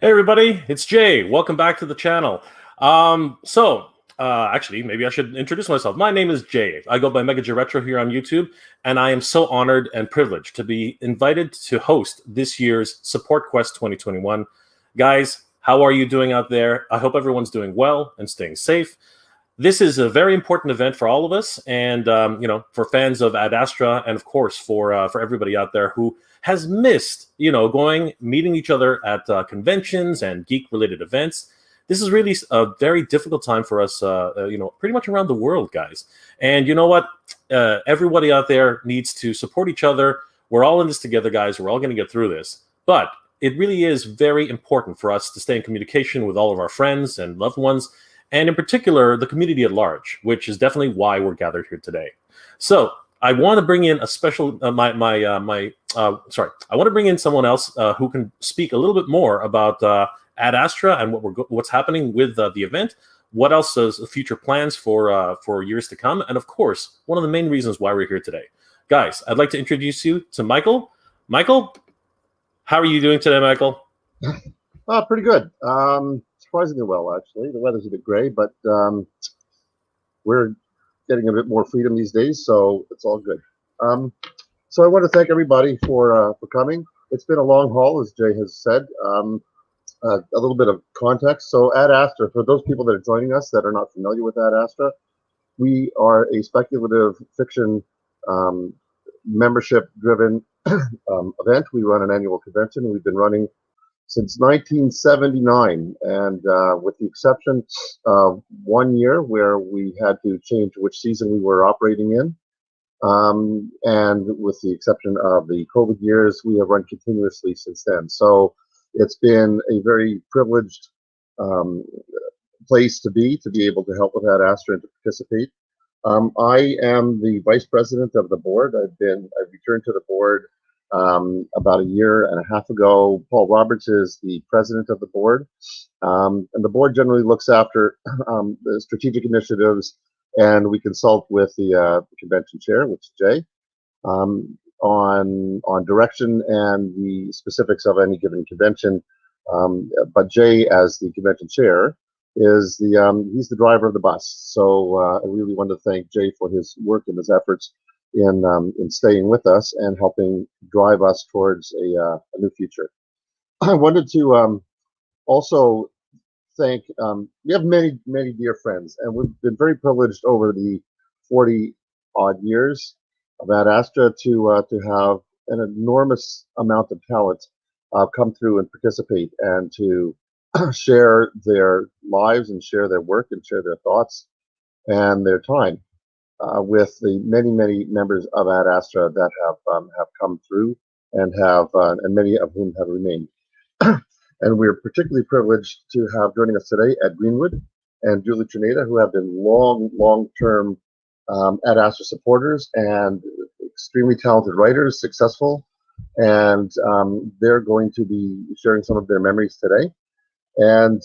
Hey everybody, it's Jay. Welcome back to the channel. Actually, maybe I should introduce myself. My name is Jay. I go by Mega J Retro here on YouTube, and I am so honored and privileged to be invited to host this year's Supportquest 2021. Guys, how are you doing out there? I hope everyone's doing well and staying safe. This is a very important event for all of us, and for fans of Ad Astra, and of course for everybody out there who has missed, meeting each other at conventions and geek-related events. This is really a very difficult time for us, pretty much around the world, guys. And you know what? Everybody out there needs to support each other. We're all in this together, guys. We're all going to get through this. But it really is very important for us to stay in communication with all of our friends and loved ones, and in particular, the community at large, which is definitely why we're gathered here today. So I want to bring in a special, I want to bring in someone else who can speak a little bit more about Ad Astra and what's happening with the event. What else is the future plans for years to come? And of course, one of the main reasons why we're here today. Guys, I'd like to introduce you to Michael. Michael, how are you doing today, Michael? Pretty good. Surprisingly well, actually. The weather's a bit gray, but we're getting a bit more freedom these days, so it's all good. So I want to thank everybody for coming. It's been a long haul, as Jay has said. A little bit of context. So Ad Astra, for those people that are joining us that are not familiar with Ad Astra, we are a speculative fiction membership-driven event. We run an annual convention. We've been running since 1979, and with the exception of 1 year where we had to change which season we were operating in, and with the exception of the COVID years, we have run continuously since then. So it's been a very privileged place to be able to help with Ad Astra and to participate. I am the vice president of the board. I've returned to the board about a year and a half ago. Paul Roberts is the president of the board, and the board generally looks after the strategic initiatives, and we consult with the convention chair, which is Jay, on direction and the specifics of any given convention. But Jay, as the convention chair, is he's the driver of the bus. So I really want to thank Jay for his work and his efforts in staying with us and helping drive us towards a new future. I wanted to also thank, we have many dear friends, and we've been very privileged over the 40 odd years of Ad Astra to have an enormous amount of talent come through and participate and to share their lives and share their work and share their thoughts and their time with the many members of Ad Astra that have come through and many of whom have remained. And we're particularly privileged to have joining us today Ed Greenwood and Julie Czerneda, who have been long-term Ad Astra supporters and extremely talented writers, successful, and they're going to be sharing some of their memories today. And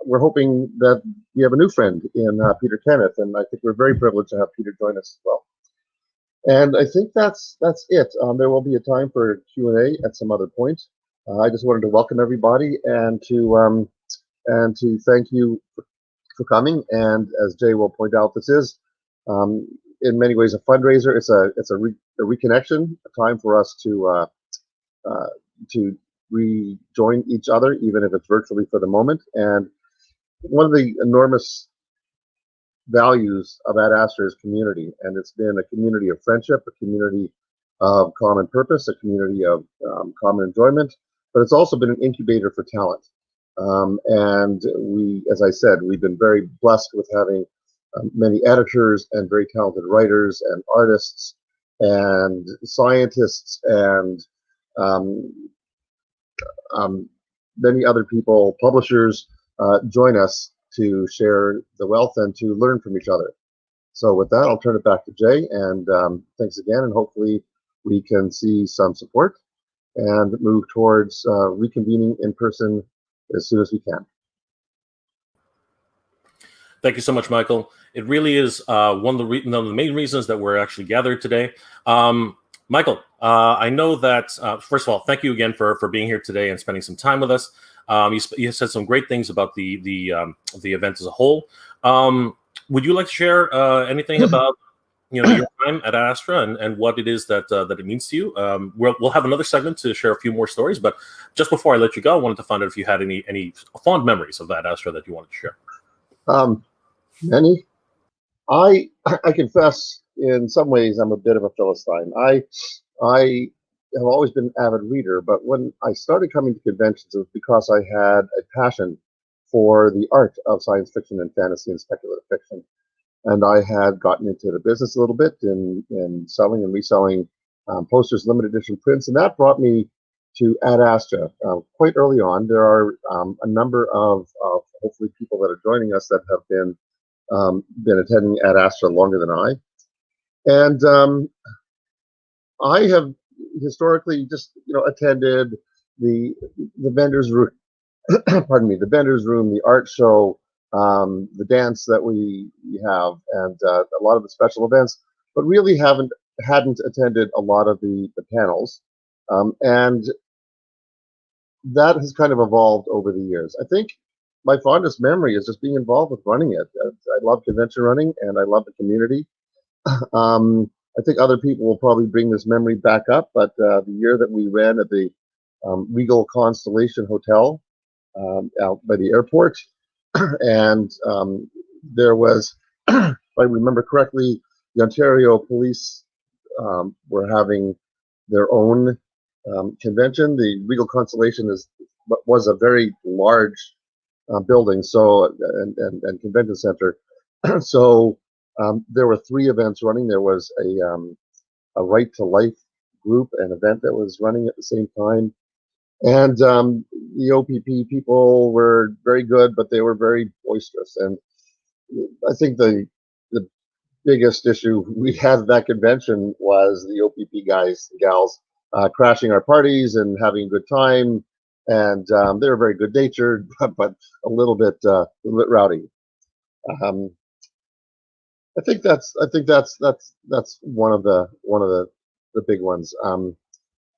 we're hoping that we have a new friend in Peter Kenneth, and I think we're very privileged to have Peter join us as well. And I think that's it. There will be a time for Q&A at some other point. I just wanted to welcome everybody and to thank you for coming. And as Jay will point out, this is in many ways a fundraiser. It's a reconnection, a time for us to rejoin each other, even if it's virtually for the moment. And one of the enormous values of Ad Astra is community, and it's been a community of friendship, a community of common purpose, a community of common enjoyment, but it's also been an incubator for talent. And we, as I said, we've been very blessed with having many editors and very talented writers and artists and scientists and many other people, publishers, join us to share the wealth and to learn from each other. So with that, I'll turn it back to Jay, and thanks again, and hopefully we can see some support and move towards reconvening in person as soon as we can. Thank you so much, Michael. It really is one of the main reasons that we're actually gathered today. Michael, I know that, first of all, thank you again for being here today and spending some time with us. You said some great things about the event as a whole. Would you like to share anything about your time at Astra and what it is that it means to you? We'll have another segment to share a few more stories, but just before I let you go, I wanted to find out if you had any fond memories of that Astra that you wanted to share. Many. I confess, in some ways, I'm a bit of a Philistine. I have always been an avid reader, but when I started coming to conventions, it was because I had a passion for the art of science fiction and fantasy and speculative fiction. And I had gotten into the business a little bit in selling and reselling posters, limited edition prints, and that brought me to Ad Astra quite early on. There are a number of hopefully people that are joining us that have been attending Ad Astra longer than I. And I have historically just attended the vendors room, pardon me, the vendors room, the art show, the dance that we have, and a lot of the special events, but really hadn't attended a lot of the panels, and that has kind of evolved over the years. I think my fondest memory is just being involved with running it. I love convention running, and I love the community. I think other people will probably bring this memory back up, but the year that we ran at the Regal Constellation Hotel out by the airport, and there was, if I remember correctly, the Ontario Police were having their own convention. The Regal Constellation was a very large building, so and convention center. So there were 3 events running. There was a Right to Life group, an event that was running at the same time. And the OPP people were very good, but they were very boisterous. And I think the biggest issue we had at that convention was the OPP guys and gals crashing our parties and having a good time. And they were very good natured, but a little bit rowdy. I think that's one of the big ones.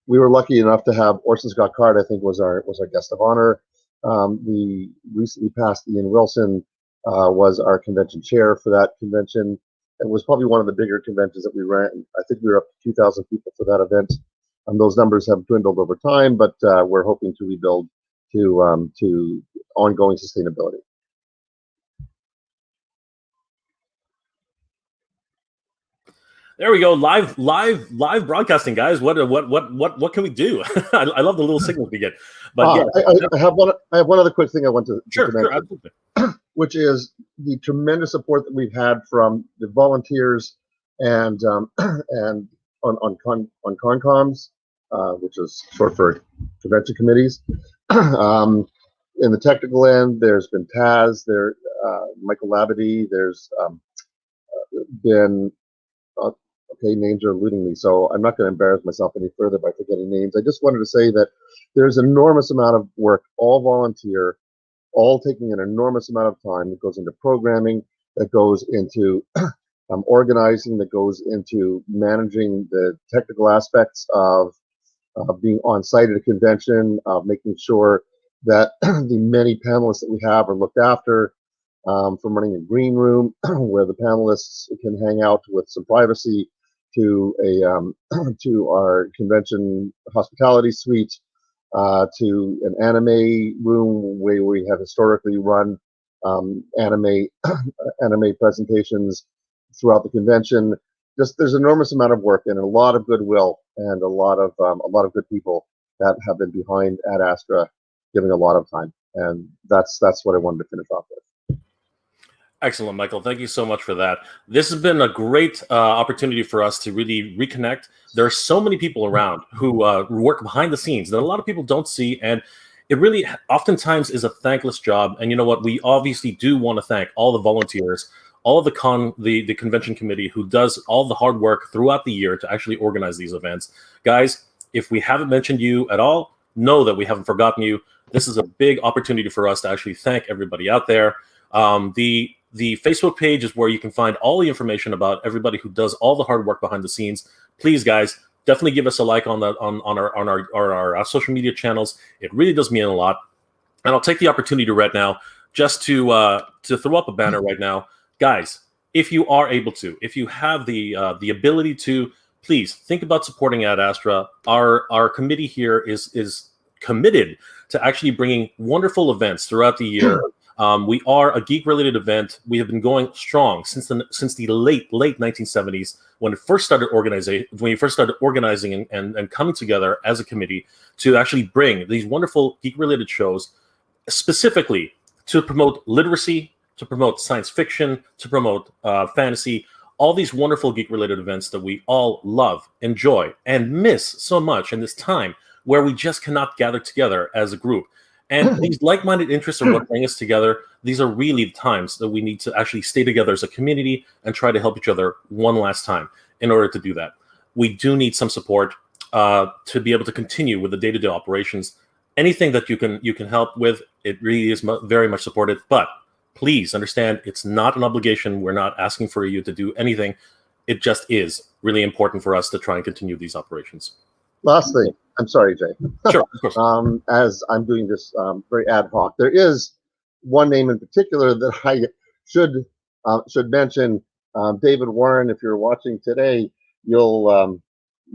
We were lucky enough to have Orson Scott Card, I think, was our guest of honor. The recently passed Ian Wilson was our convention chair for that convention. It was probably one of the bigger conventions that we ran. I think we were up to 2,000 people for that event. Those numbers have dwindled over time, but we're hoping to rebuild to ongoing sustainability. There we go, live broadcasting, guys. What can we do? I love the little signals we get. But yeah, I have one other quick thing I want to sure, absolutely. Which is the tremendous support that we've had from the volunteers and on concoms, which is short for convention committees. In the technical end, there's been Taz, Michael Labadie. There's been okay, names are eluding me, so I'm not going to embarrass myself any further by forgetting names. I just wanted to say that there's an enormous amount of work, all volunteer, all taking an enormous amount of time that goes into programming, that goes into organizing, that goes into managing the technical aspects of being on site at a convention, of making sure that the many panelists that we have are looked after, from running a green room where the panelists can hang out with some privacy, to to our convention hospitality suite, to an anime room where we have historically run anime presentations throughout the convention. Just there's an enormous amount of work and a lot of goodwill and a lot of good people that have been behind Ad Astra, giving a lot of time, and that's what I wanted to finish off with. Excellent, Michael. Thank you so much for that. This has been a great opportunity for us to really reconnect. There are so many people around who work behind the scenes that a lot of people don't see, and it really oftentimes is a thankless job. And you know what? We obviously do want to thank all the volunteers, all of the convention committee who does all the hard work throughout the year to actually organize these events. Guys, if we haven't mentioned you at all, know that we haven't forgotten you. This is a big opportunity for us to actually thank everybody out there. The Facebook page is where you can find all the information about everybody who does all the hard work behind the scenes. Please, guys, definitely give us a like on our social media channels. It really does mean a lot. And I'll take the opportunity right now just to throw up a banner right now, guys. If you are able to, if you have the ability to, please think about supporting Ad Astra. Our committee here is committed to actually bringing wonderful events throughout the year. We are a geek-related event. We have been going strong since the late 1970s when we first started organizing and coming together as a committee to actually bring these wonderful geek-related shows, specifically to promote literacy, to promote science fiction, to promote fantasy, all these wonderful geek-related events that we all love, enjoy, and miss so much in this time where we just cannot gather together as a group. And these like-minded interests are what bring us together. These are really the times that we need to actually stay together as a community and try to help each other one last time. In order to do that, we do need some support to be able to continue with the day-to-day operations. Anything that you can help with, it really is very much supported. But please understand, it's not an obligation. We're not asking for you to do anything. It just is really important for us to try and continue these operations. Last thing, I'm sorry, Jay. Sure, of course. As I'm doing this very ad hoc, there is one name in particular that I should mention. David Warren, if you're watching today, you'll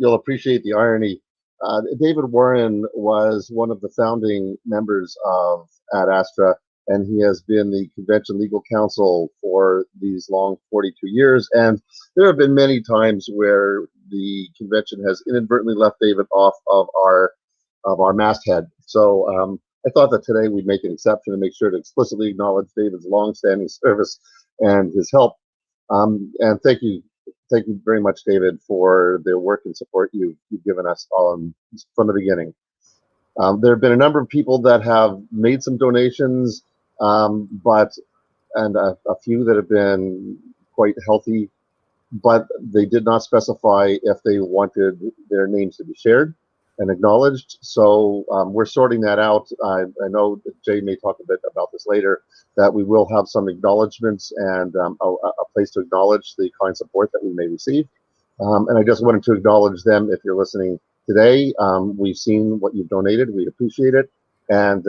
appreciate the irony. David Warren was one of the founding members of Ad Astra, and he has been the convention legal counsel for these long 42 years. And there have been many times where the convention has inadvertently left David off of our masthead. So I thought that today we'd make an exception and make sure to explicitly acknowledge David's longstanding service and his help. And thank you very much, David, for the work and support you've given us from the beginning. There have been a number of people that have made some donations, and a few that have been quite healthy, but they did not specify if they wanted their names to be shared and acknowledged. So we're sorting that out. I know that Jay may talk a bit about this later, that we will have some acknowledgments and a place to acknowledge the kind support that we may receive. And I just wanted to acknowledge them. If you're listening today, we've seen what you've donated. We appreciate it. And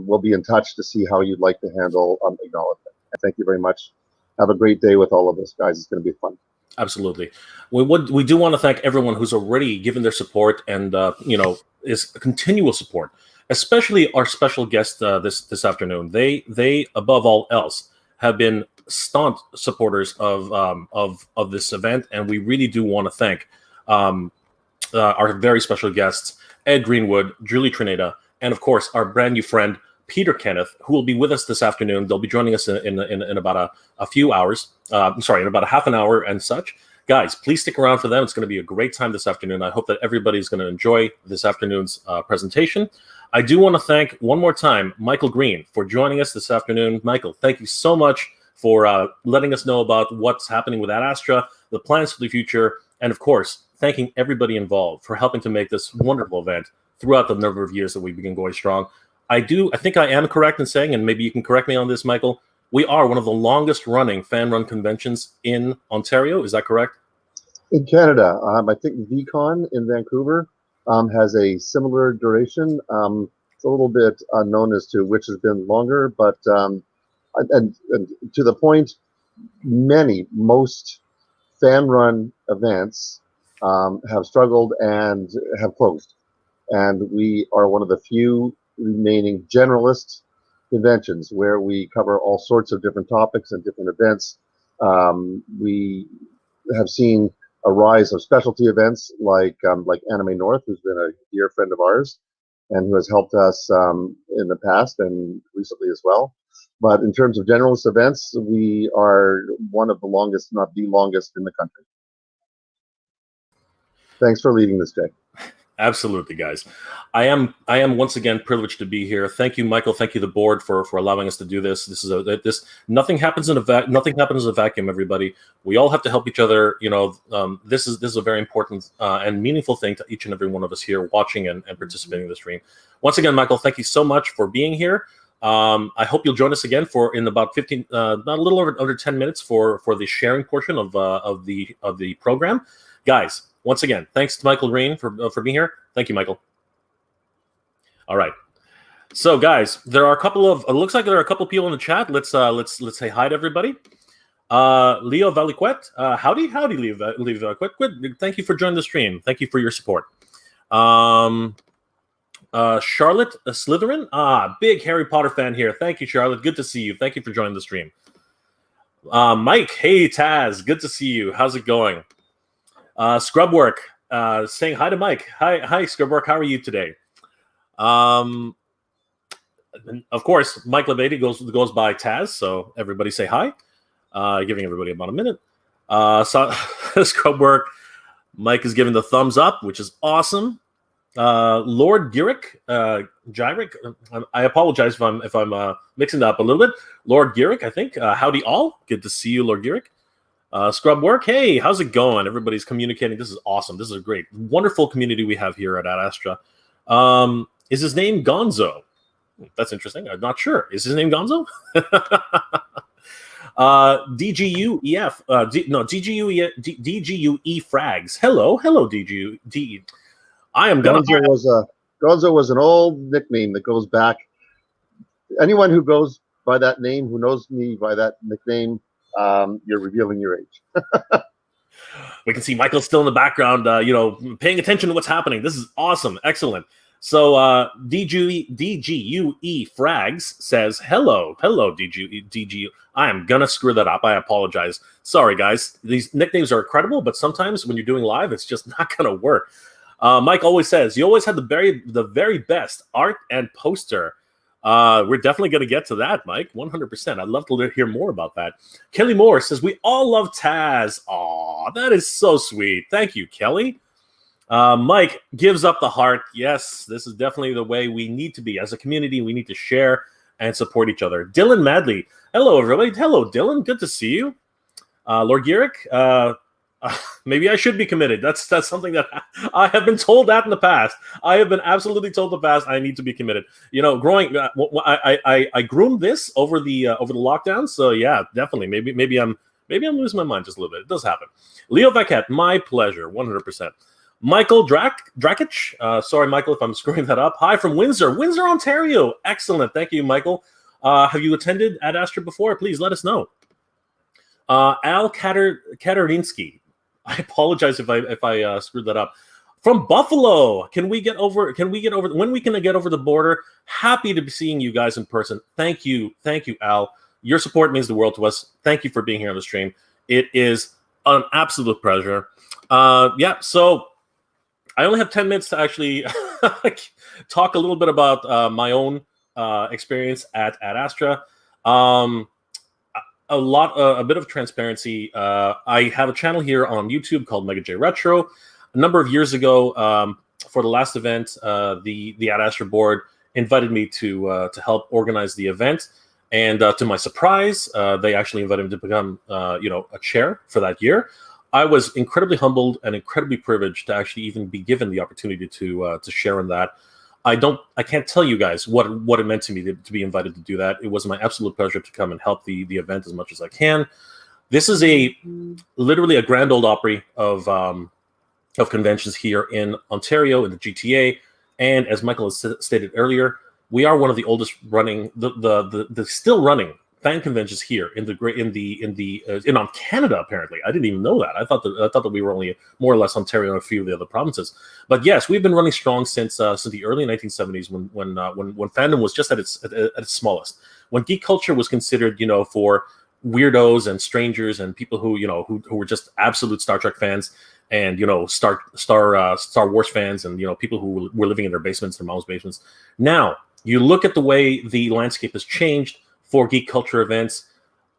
we'll be in touch to see how you'd like to handle acknowledgement. And thank you very much. Have a great day with all of us, guys. It's going to be fun. Absolutely. We do want to thank everyone who's already given their support and is continual support, especially our special guest this afternoon. They above all else have been staunch supporters of this event, and we really do want to thank our very special guests, Ed Greenwood, Julie Czerneda, and of course our brand new friend Peter Kenneth, who will be with us this afternoon. They'll be joining us in about a few hours. In about a half an hour and such. Guys, please stick around for them. It's going to be a great time this afternoon. I hope that everybody's going to enjoy this afternoon's presentation. I do want to thank one more time Michael Green for joining us this afternoon. Michael, thank you so much for letting us know about what's happening with Ad Astra, the plans for the future, and of course, thanking everybody involved for helping to make this wonderful event throughout the number of years that we've been going strong. I think I am correct in saying, and maybe you can correct me on this, Michael, we are one of the longest running fan-run conventions in Ontario. Is that correct? In Canada, I think VCon in Vancouver has a similar duration. It's a little bit unknown as to which has been longer, but and to the point, most fan-run events have struggled and have closed. And we are one of the few remaining generalist conventions where we cover all sorts of different topics and different events. We have seen a rise of specialty events like Anime North, who's been a dear friend of ours and who has helped us in the past and recently as well. But in terms of generalist events, we are one of the longest, not the longest, in the country. Thanks for leading this, Jay. Absolutely, guys. I am once again privileged to be here. Thank you, Michael. Thank you, the board, for allowing us to do this. Nothing happens in a vacuum. Everybody, we all have to help each other. This is a very important and meaningful thing to each and every one of us here watching and participating in the stream. Once again, Michael, thank you so much for being here. I hope you'll join us again in about 15, not a little over under 10 minutes for the sharing portion of the program. Guys, once again, thanks to Michael Green for being here. Thank you, Michael. All right. So, guys, there are a couple of. It looks like there are a couple of people in the chat. Let's say hi to everybody. Leo Valiquet, howdy, Leo Valiquet. Thank you for joining the stream. Thank you for your support. Charlotte Slytherin, big Harry Potter fan here. Thank you, Charlotte. Good to see you. Thank you for joining the stream. Mike, hey Taz, good to see you. How's it going? Scrubwork, saying hi to Mike. Hi, Scrubwork. How are you today? Of course, Mike Levady goes by Taz, so everybody say hi. Giving everybody about a minute. Scrubwork, Mike is giving the thumbs up, which is awesome. Lord Gyrick, I apologize if I'm mixing that up a little bit. Lord Gyrick, I think. Howdy all. Good to see you, Lord Gyrick. Scrubwork, hey, how's it going? Everybody's communicating. This is awesome. This is a great, wonderful community we have here at Ad Astra. Is his name Gonzo? That's interesting. I'm not sure. Is his name Gonzo? DGUEF. DGUE Frags. Hello, DGUE. I am gonna. Gonzo was an old nickname that goes back. Anyone who goes by that name, who knows me by that nickname, you're revealing your age. We can see Michael still in the background, paying attention to what's happening. This is awesome, excellent. So DGUE Frags says hello, DGU. I am gonna screw that up. I apologize. Sorry, guys. These nicknames are incredible, but sometimes when you're doing live, it's just not gonna work. Mike always says, you always have the very best art and poster. We're definitely going to get to that, Mike, 100%. I'd love to hear more about that. Kelly Moore says, we all love Taz. Aw, that is so sweet. Thank you, Kelly. Mike gives up the heart. Yes, this is definitely the way we need to be. As a community, we need to share and support each other. Dylan Madley. Hello, everybody. Hello, Dylan. Good to see you. Lord Gyrick, maybe I should be committed. That's something that I have been told that in the past. I have been absolutely told in the past I need to be committed. Growing, I groomed this over the lockdown. So yeah, definitely. Maybe I'm losing my mind just a little bit. It does happen. Leo Vaquette, my pleasure, 100%. Michael Drakic. Sorry, Michael, if I'm screwing that up. Hi from Windsor, Ontario. Excellent. Thank you, Michael. Have you attended Ad Astra before? Please let us know. Al Katarinsky. I apologize if I screwed that up. From Buffalo, when we can get over the border? Happy to be seeing you guys in person. Thank you, Al. Your support means the world to us. Thank you for being here on the stream. It is an absolute pleasure. So I only have 10 minutes to actually talk a little bit about my own experience at Ad Astra. A bit of transparency. I have a channel here on YouTube called Mega J Retro. A number of years ago, for the last event, the Ad Astra board invited me to help organize the event, and to my surprise, they actually invited me to become a chair for that year. I was incredibly humbled and incredibly privileged to actually even be given the opportunity to share in that. I can't tell you guys what it meant to me to be invited to do that. It was my absolute pleasure to come and help the event as much as I can. This is literally a grand old Opry of conventions here in Ontario, in the GTA, and as Michael has stated earlier, we are one of the oldest running, the still running fan conventions here in Canada. Apparently, I didn't even know that. I thought that we were only more or less Ontario and a few of the other provinces. But yes, we've been running strong since the early 1970s when fandom was just at its smallest. When geek culture was considered, for weirdos and strangers and people who were just absolute Star Trek fans and Star Wars fans and people who were living in their basements, their mom's basements. Now you look at the way the landscape has changed for geek culture events.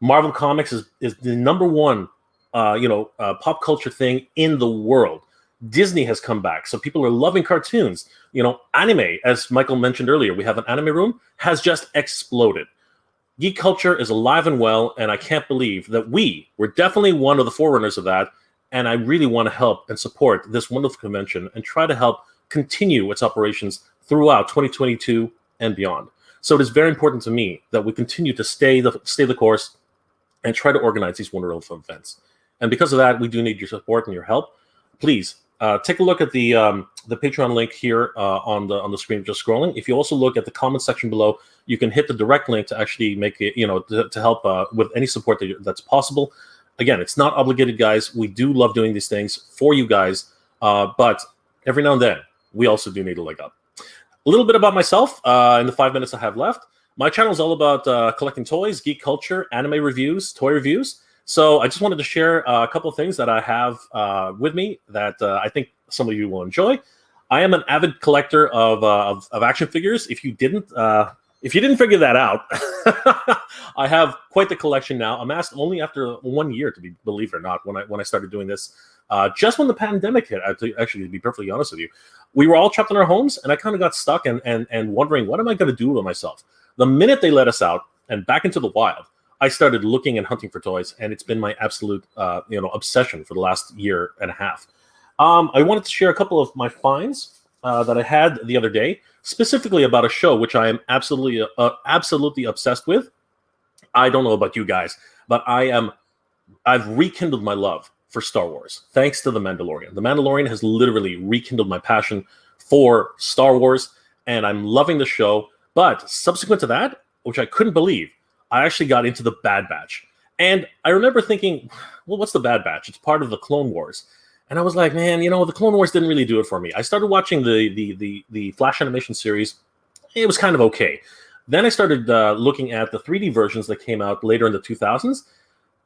Marvel Comics is the number one, pop culture thing in the world. Disney has come back, so people are loving cartoons. Anime, as Michael mentioned earlier, we have an anime room, has just exploded. Geek culture is alive and well, and I can't believe that we're definitely one of the forerunners of that, and I really want to help and support this wonderful convention and try to help continue its operations throughout 2022 and beyond. So it is very important to me that we continue to stay the course and try to organize these wonderful events. And because of that, we do need your support and your help. Please take a look at the Patreon link here on the screen, just scrolling. If you also look at the comment section below, you can hit the direct link to actually make it, to help with any support that's possible. Again, it's not obligated, guys. We do love doing these things for you guys, but every now and then, we also do need a leg up. A little bit about myself in the 5 minutes I have left. My channel is all about collecting toys, geek culture, anime reviews, toy reviews. So I just wanted to share a couple of things that I have with me that I think some of you will enjoy. I am an avid collector of action figures. If you didn't figure that out, I have quite the collection now. Amassed only after 1 year, believe it or not, when I started doing this. Just when the pandemic hit, actually, to be perfectly honest with you, we were all trapped in our homes, and I kind of got stuck and wondering, what am I going to do with myself? The minute they let us out and back into the wild, I started looking and hunting for toys, and it's been my absolute obsession for the last year and a half. I wanted to share a couple of my finds that I had the other day, specifically about a show which I am absolutely obsessed with. I don't know about you guys, but I've rekindled my love for Star Wars thanks to The Mandalorian. The Mandalorian has literally rekindled my passion for Star Wars, and I'm loving the show. But subsequent to that, which I couldn't believe, I actually got into the Bad Batch. And I remember thinking, well, what's the Bad Batch? It's part of the Clone Wars. And I was like, man, the Clone Wars didn't really do it for me. I started watching the Flash animation series. It was kind of okay. Then I started looking at the 3D versions that came out later in the 2000s.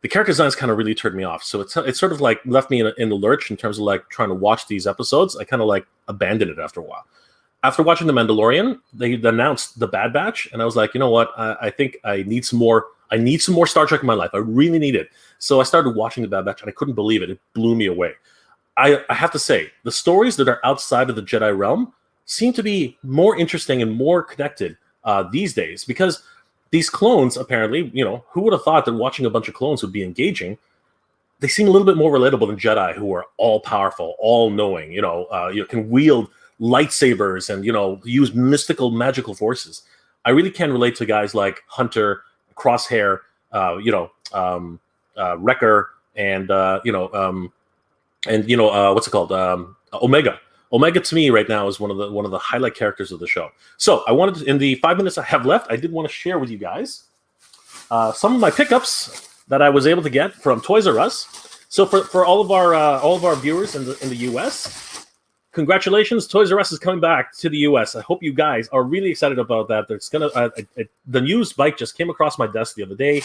The character designs kind of really turned me off. So it sort of like left me in the lurch in terms of like trying to watch these episodes. I kind of like abandoned it after a while. After watching The Mandalorian, they announced the Bad Batch, and I was like, you know what? I think I need some more. I need some more Star Trek in my life. I really need it. So I started watching the Bad Batch, and I couldn't believe it. It blew me away. I have to say, the stories that are outside of the Jedi realm seem to be more interesting and more connected these days, because these clones, apparently, who would have thought that watching a bunch of clones would be engaging? They seem a little bit more relatable than Jedi, who are all powerful, all knowing. You can wield lightsabers and use mystical magical forces. I really can relate to guys like Hunter, Crosshair, Wrecker, and what's it called? Omega. Omega to me right now is one of the highlight characters of the show. So I wanted to, in the 5 minutes I have left, I did want to share with you guys some of my pickups that I was able to get from Toys R Us. So for all of our viewers in the US, congratulations, Toys R Us is coming back to the US. I hope you guys are really excited about that. There's the news bike just came across my desk the other day.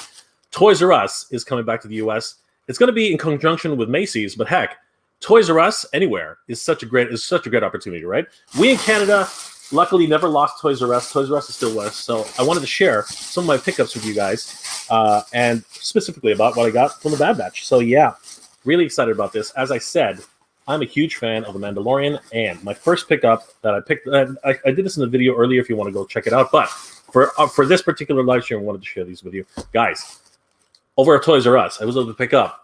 Toys R Us is coming back to the US. It's going to be in conjunction with Macy's, but heck, Toys R Us anywhere is such a great opportunity, right? We in Canada luckily never lost Toys R Us. Toys R Us is still with us. So I wanted to share some of my pickups with you guys, and specifically about what I got from the Bad Batch. So yeah, really excited about this. As I said, I'm a huge fan of The Mandalorian, and my first pickup that I picked, I did this in the video earlier if you want to go check it out, but for this particular live stream, I wanted to share these with you. Guys, over at Toys R Us, I was able to pick up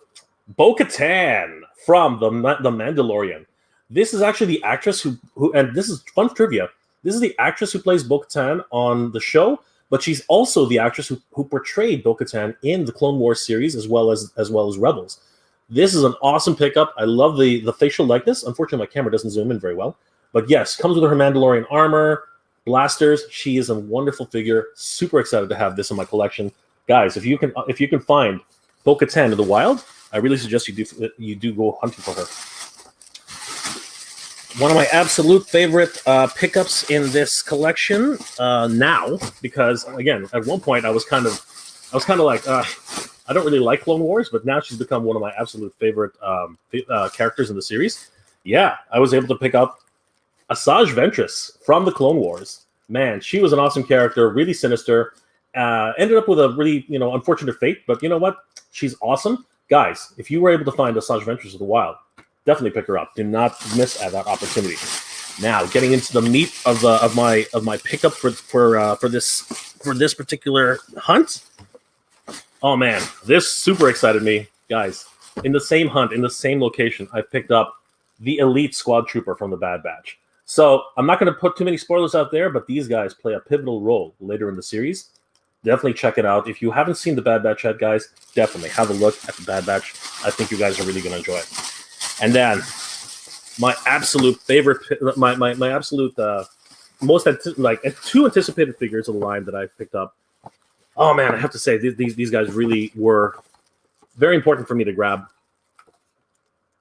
Bo-Katan from The Mandalorian. This is actually the actress who and this is fun trivia, this is the actress who plays Bo-Katan on the show, but she's also the actress who portrayed Bo-Katan in the Clone Wars series as well as Rebels. This is an awesome pickup. I love the facial likeness. Unfortunately, my camera doesn't zoom in very well. But yes, comes with her Mandalorian armor, blasters. She is a wonderful figure. Super excited to have this in my collection. Guys, if you can find Bo-Katan in the wild, I really suggest you do go hunting for her. One of my absolute favorite pickups in this collection now, because again, at one point I was kind of like, I don't really like Clone Wars, but now she's become one of my absolute favorite characters in the series. Yeah, I was able to pick up Asajj Ventress from the Clone Wars. Man, she was an awesome character, really sinister. Ended up with a really, unfortunate fate, but you know what? She's awesome. Guys, if you were able to find Asajj Ventress in the wild, definitely pick her up. Do not miss that opportunity. Now, getting into the meat of my pickup for this particular hunt. Oh man, this super excited me, guys. In the same hunt, in the same location, I picked up the Elite Squad Trooper from the Bad Batch. So I'm not going to put too many spoilers out there, but these guys play a pivotal role later in the series. Definitely check it out. If you haven't seen the Bad Batch yet, guys, definitely have a look at the Bad Batch. I think you guys are really going to enjoy it. And then, my absolute favorite, my absolute most two anticipated figures of the line that I picked up. Oh man, I have to say these guys really were very important for me to grab.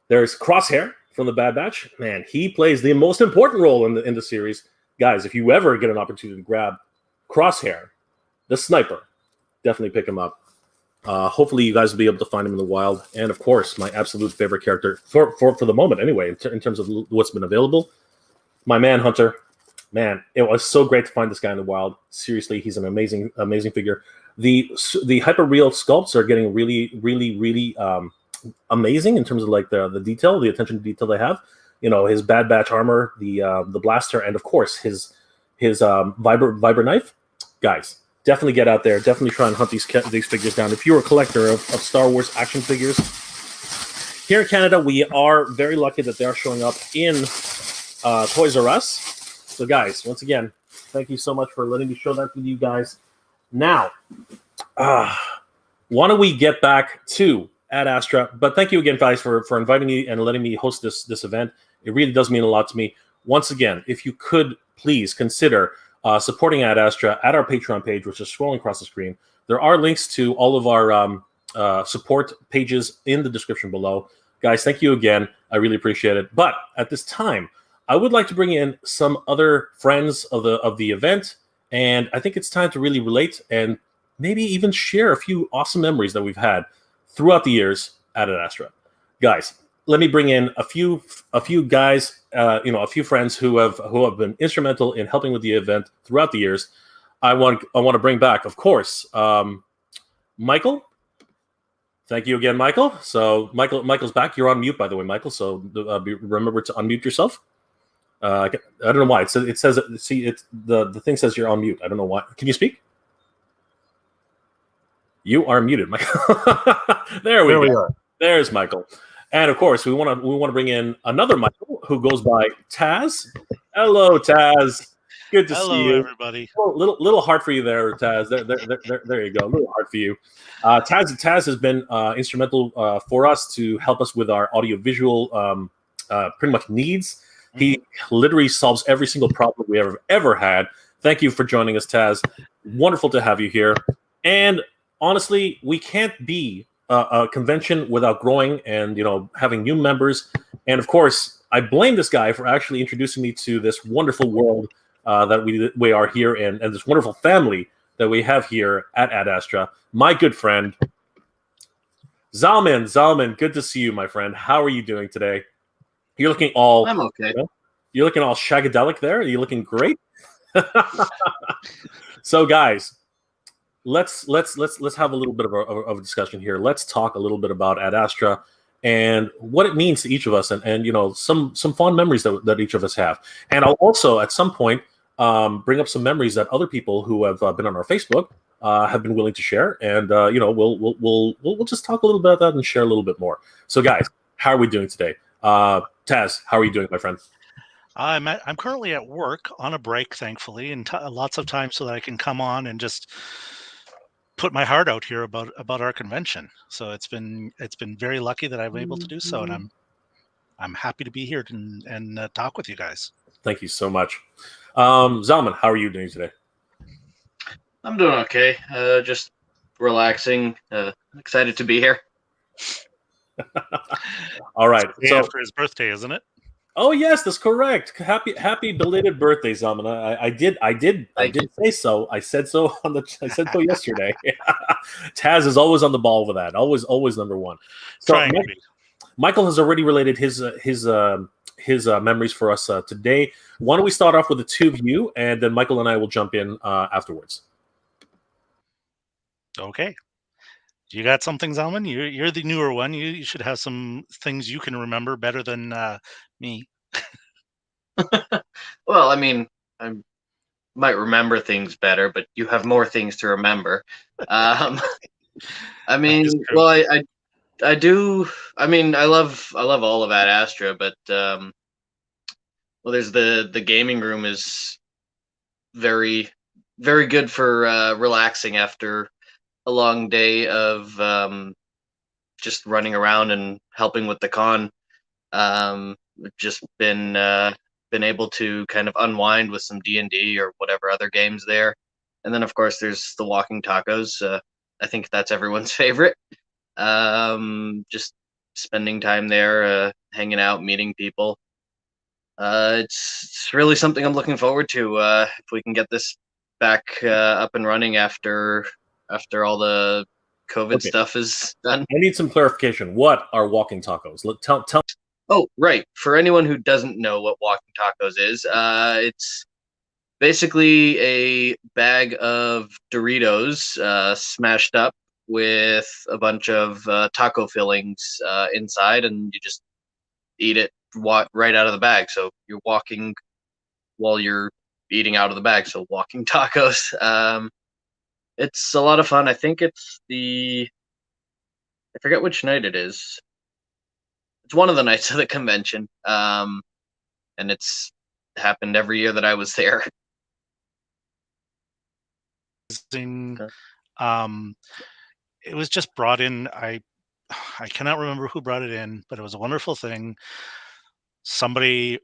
There's Crosshair from the Bad Batch. Man, he plays the most important role in the series. Guys, if you ever get an opportunity to grab Crosshair, the sniper, definitely pick him up. Hopefully, you guys will be able to find him in the wild. And of course, my absolute favorite character for the moment, anyway, in terms of what's been available, my Manhunter. Man, it was so great to find this guy in the wild. Seriously, he's an amazing figure. The hyper real sculpts are getting really amazing in terms of like the detail, the attention to detail they have. You know, his Bad Batch armor, the blaster, and of course his vibra knife. Guys, definitely get out there. Definitely try and hunt these figures down. If you're a collector of Star Wars action figures, here in Canada, we are very lucky that they are showing up in Toys R Us. So, guys, once again, thank you so much for letting me show that with you guys. Now, why don't we get back to Ad Astra? But thank you again, guys, for inviting me and letting me host this event. It really does mean a lot to me. Once again, if you could please consider supporting Ad Astra at our Patreon page, which is scrolling across the screen. There are links to all of our support pages in the description below. Guys, thank you again. I really appreciate it. But at this time, I would like to bring in some other friends of the event, and I think it's time to really relate and maybe even share a few awesome memories that we've had throughout the years at Ad Astra. Guys, let me bring in a few guys, a few friends who have been instrumental in helping with the event throughout the years. I want to bring back, of course, Michael. Thank you again, Michael. So Michael's back. You're on mute, by the way, Michael. So remember to unmute yourself. I don't know why it says see it's the thing says you're on mute. I don't know why. Can you speak? You are muted, Michael. There we go. There's Michael. And of course, we want to bring in another Michael who goes by Taz. Hello, Taz. Good to see you. Hello, everybody. Little heart for you there, Taz. There you go. A little heart for you. Taz has been instrumental for us to help us with our audiovisual pretty much needs. He literally solves every single problem we ever had. Thank you for joining us, Taz. Wonderful to have you here. And honestly, we can't be a convention without growing and having new members. And of course, I blame this guy for actually introducing me to this wonderful world that we are here in, and this wonderful family that we have here at Ad Astra. My good friend, Zalman, good to see you, my friend. How are you doing today? You're looking all. I'm okay. You're looking all shagadelic there. Are you looking great? So, guys, let's have a little bit of a discussion here. Let's talk a little bit about Ad Astra and what it means to each of us, and some fond memories that each of us have. And I'll also at some point bring up some memories that other people who have been on our Facebook have been willing to share, and we'll just talk a little bit about that and share a little bit more. So, guys, how are we doing today? Taz, how are you doing, my friend? I'm currently at work on a break, thankfully, and lots of time so that I can come on and just put my heart out here about our convention. So it's been very lucky that I'm able to do so, and I'm happy to be here and talk with you guys. Thank you so much. Zalman, how are you doing today? I'm doing okay. Just relaxing. Excited to be here. All right. So after his birthday, isn't it? Oh yes, that's correct. Happy belated birthday, Zalman. I did say so. I said so yesterday. Taz is always on the ball with that. Always number one. So Michael has already related his memories for us today. Why don't we start off with the two of you, and then Michael and I will jump in afterwards. Okay. You got something, Zalman? You're the newer one. You should have some things you can remember better than me. Well, I mean, I might remember things better, but you have more things to remember. I mean, well, I do. I mean, I love all of Ad Astra, but well, there's the gaming room is very, very good for relaxing after a long day of just running around and helping with the con. we've just been able to kind of unwind with some D&D or whatever other games there. And then, of course, there's the walking tacos. I think that's everyone's favorite. Just spending time there, hanging out, meeting people. It's really something I'm looking forward to. If we can get this back up and running after all the COVID stuff is done. I need some clarification. What are walking tacos? Tell. Oh, right. For anyone who doesn't know what walking tacos is, it's basically a bag of Doritos smashed up with a bunch of taco fillings inside, and you just eat it right out of the bag. So you're walking while you're eating out of the bag. So walking tacos. It's a lot of fun. I think it's I forget which night it is. It's one of the nights of the convention. And it's happened every year that I was there. It was just brought in. I cannot remember who brought it in, but it was a wonderful thing. Somebody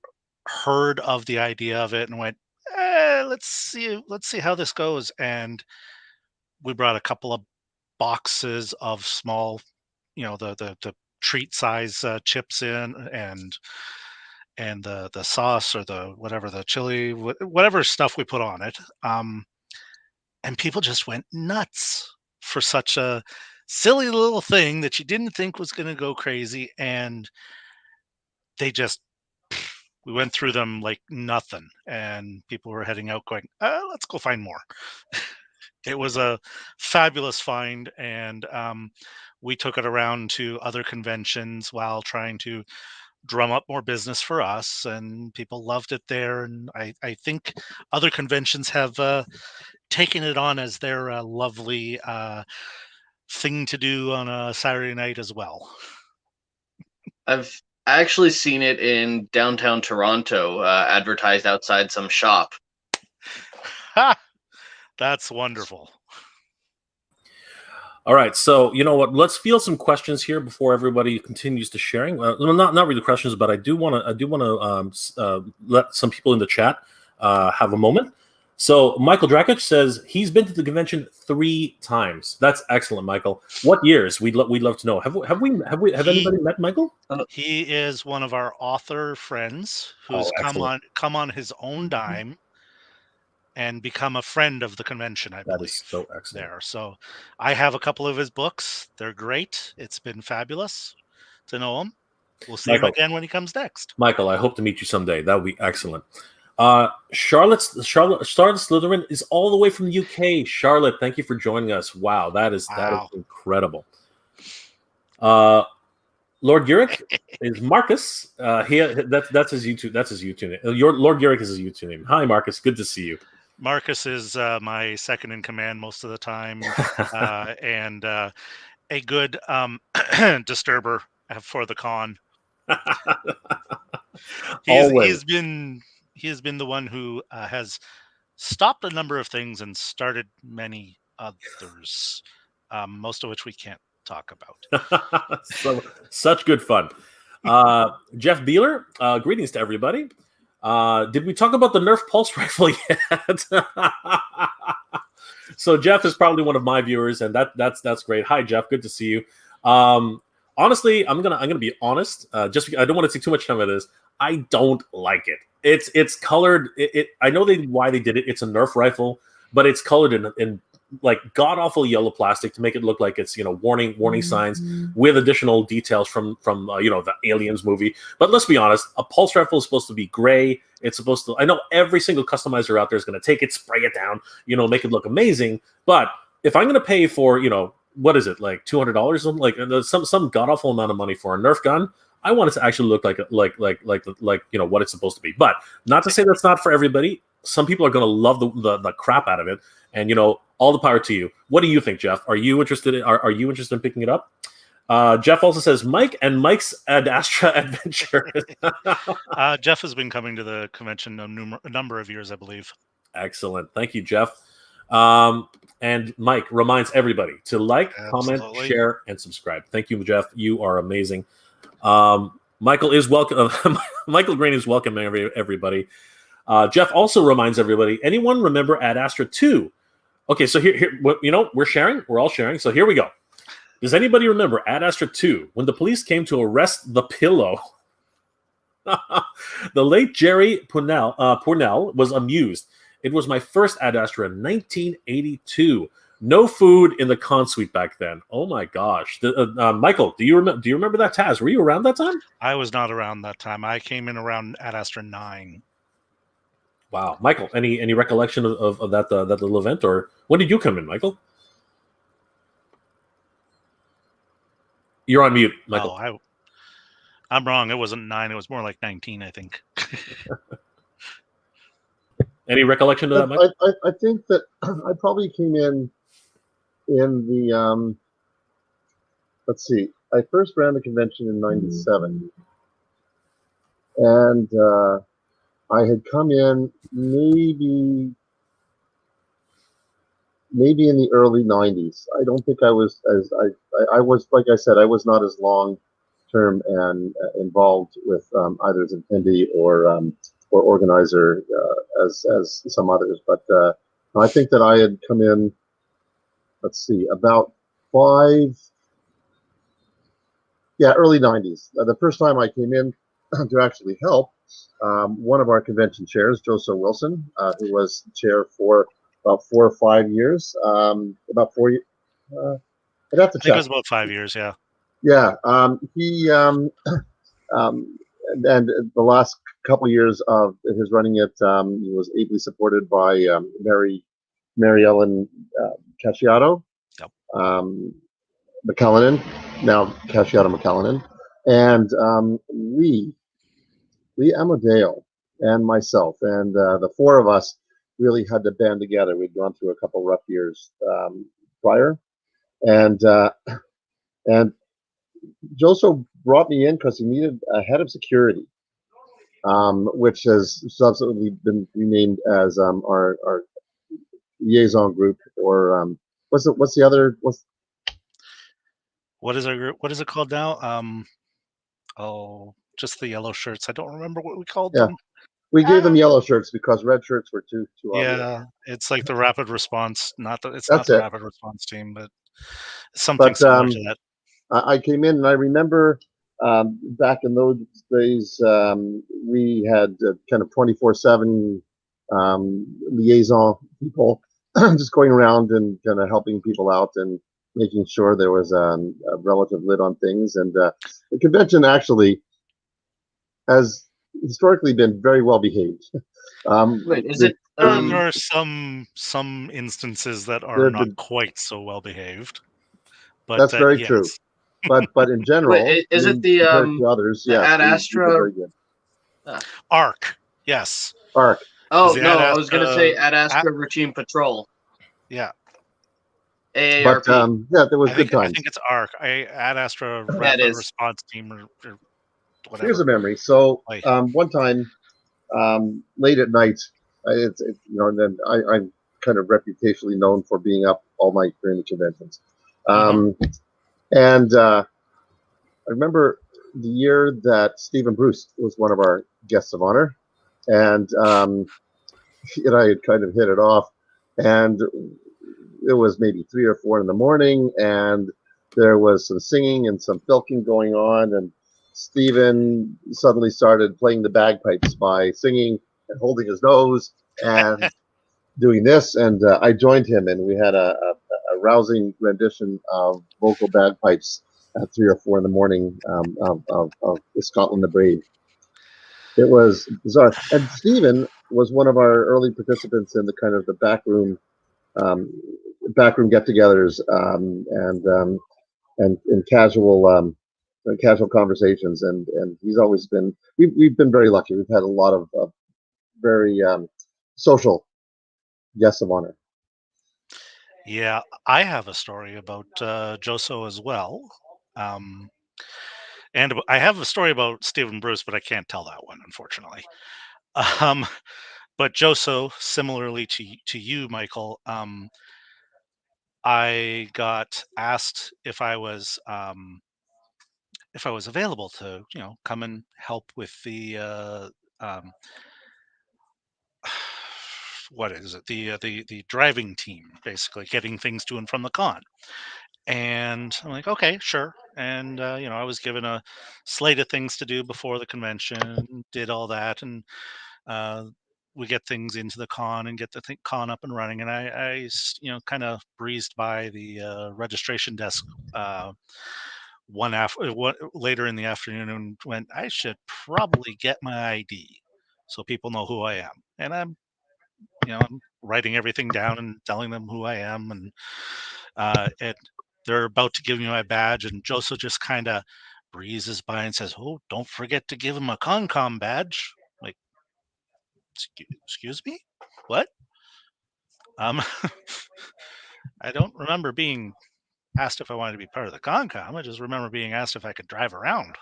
heard of the idea of it and went, let's see how this goes. And we brought a couple of boxes of small, the treat size chips in, and the sauce or the whatever, the chili, whatever stuff we put on it. And people just went nuts for such a silly little thing that you didn't think was going to go crazy. And we went through them like nothing. And people were heading out going, let's go find more. It was a fabulous find. And we took it around to other conventions while trying to drum up more business for us. And people loved it there. And I think other conventions have taken it on as their lovely thing to do on a Saturday night as well. I've actually seen it in downtown Toronto, advertised outside some shop. Ha! That's wonderful. All right, so you know what? Let's field some questions here before everybody continues to sharing. Not really questions, but I do want to let some people in the chat have a moment. So Michael Drakic says he's been to the convention 3 times. That's excellent, Michael. What years? We'd love to know. Have anybody met Michael? He is one of our author friends who's come on his own dime and become a friend of the convention, I believe. That is so excellent. There. So I have a couple of his books. They're great. It's been fabulous to know him. We'll see him again when he comes next. Michael, I hope to meet you someday. That would be excellent. Charlotte Slytherin is all the way from the UK. Charlotte, thank you for joining us. Wow, that is incredible. Lord Uric is Marcus. That's his YouTube. That's his YouTube name. Lord Uric is his YouTube name. Hi, Marcus. Good to see you. Marcus is my second in command most of the time, and a good disturber for the con. He has been the one who has stopped a number of things and started many others, most of which we can't talk about. Such good fun. Jeff Beeler, greetings to everybody. Did we talk about the Nerf pulse rifle yet? So Jeff is probably one of my viewers, and that's great. Hi, Jeff. Good to see you. Honestly, I'm gonna be honest. I don't want to take too much time with this. I don't like it. It's colored. I know why they did it. It's a Nerf rifle, but it's colored in like god awful yellow plastic to make it look like it's warning signs with additional details from the Aliens movie. But let's be honest, a pulse rifle is supposed to be gray. It's supposed to. I know every single customizer out there is going to take it, spray it down, make it look amazing. But if I'm going to pay for what is it, like $200, like some god awful amount of money for a Nerf gun, I want it to actually look like what it's supposed to be. But not to say that's not for everybody. Some people are going to love the crap out of it, and all the power to you. What do you think, Jeff? Are you interested in picking it up? Jeff also says Mike and Mike's Ad Astra Adventure. Jeff has been coming to the convention a number of years, I believe. Excellent, thank you, Jeff. And Mike reminds everybody to like, comment, share, and subscribe. Thank you, Jeff. You are amazing. Michael is welcome. Michael Green is welcoming everybody. Jeff also reminds everybody. Anyone remember Ad Astra 2? Okay, so here, we're sharing. We're all sharing. So here we go. Does anybody remember Ad Astra 2 when the police came to arrest the Pillow? The late Jerry Pournell was amused. It was my first Ad Astra in 1982. No food in the con suite back then. Oh my gosh, Michael, do you remember that? Taz, were you around that time? I was not around that time. I came in around Ad Astra 9. Wow, Michael, any recollection of that little event, or when did you come in, Michael? You're on mute, Michael. Oh, I'm wrong. It wasn't 9. It was more like 19, I think. Any recollection of that, Michael? I think that I probably came in the let's see. I first ran the convention in '97, and I had come in maybe in the early '90s. I don't think I was I was, like I said, I was not as long term and involved with either as attendee or organizer as some others. But I think that I had come in. Let's see, about early '90s. The first time I came in to actually help, one of our convention chairs, Joseph Wilson, who was chair for about 4 or 5 years, about 4 years. I'd have to check. I think it was about 5 years, yeah. Yeah, he and the last couple of years of his running it, he was ably supported by Mary Ellen Casciato, Yep. McCallinan, now Casciato McCallinan, and Lee Amadeo, and myself, and the four of us really had to band together. We'd gone through a couple rough years prior, and Joso brought me in because he needed a head of security, which has subsequently been renamed as our liaison group, or what is our group? What is it called now? Just the yellow shirts. I don't remember what we called them. We gave them yellow shirts because red shirts were too obvious. Yeah, it's like the rapid response. That's not the it. rapid response team, but something similar to that. I came in and I remember back in those days, we had kind of 24/7 liaison people just going around and kind of helping people out and making sure there was a relative lid on things. And the convention actually has historically been very well behaved. Wait, is it? There are some instances that are not quite so well behaved. But that's very true. But in general, wait, is it the others? the Yes, Ad Astra? very good. ARC, yes. ARC. Oh no, I was going to say Ad Astra Routine Patrol. Yeah. AARP. But there was good times. I think it's ARC. Ad Astra Rapid Response Team or whatever. Here's a memory. So one time, late at night, and then I'm kind of reputationally known for being up all night during the conventions. And I remember the year that Stephen Bruce was one of our guests of honor, and he and I had kind of hit it off, and it was maybe 3 or 4 in the morning, and there was some singing and some filking going on, and Stephen suddenly started playing the bagpipes by singing and holding his nose and doing this, and I joined him, and we had a rousing rendition of vocal bagpipes at 3 or 4 in the morning of Scotland the Brave. It was bizarre, and Stephen was one of our early participants in the kind of the backroom get-togethers and casual conversations, and he's always been. We've been very lucky. We've had a lot of very social guests of honor. Yeah, I have a story about Joso as well. And I have a story about Stephen Bruce, but I can't tell that one, unfortunately. But Joso, similarly to you, Michael, I got asked if I was if I was available to, come and help with the what is it? The driving team, basically getting things to and from the con. And I'm like, okay, sure. And I was given a slate of things to do before the convention, did all that, and uh, we get things into the con and get the con up and running. And kind of breezed by the registration desk later in the afternoon and went, I should probably get my ID so people know who I am. And I'm writing everything down and telling them who I am, and they're about to give me my badge, and Joseph just kind of breezes by and says, "Oh, don't forget to give him a Concom badge." Like, excuse me, what? Um, I don't remember being asked if I wanted to be part of the Concom. I just remember being asked if I could drive around.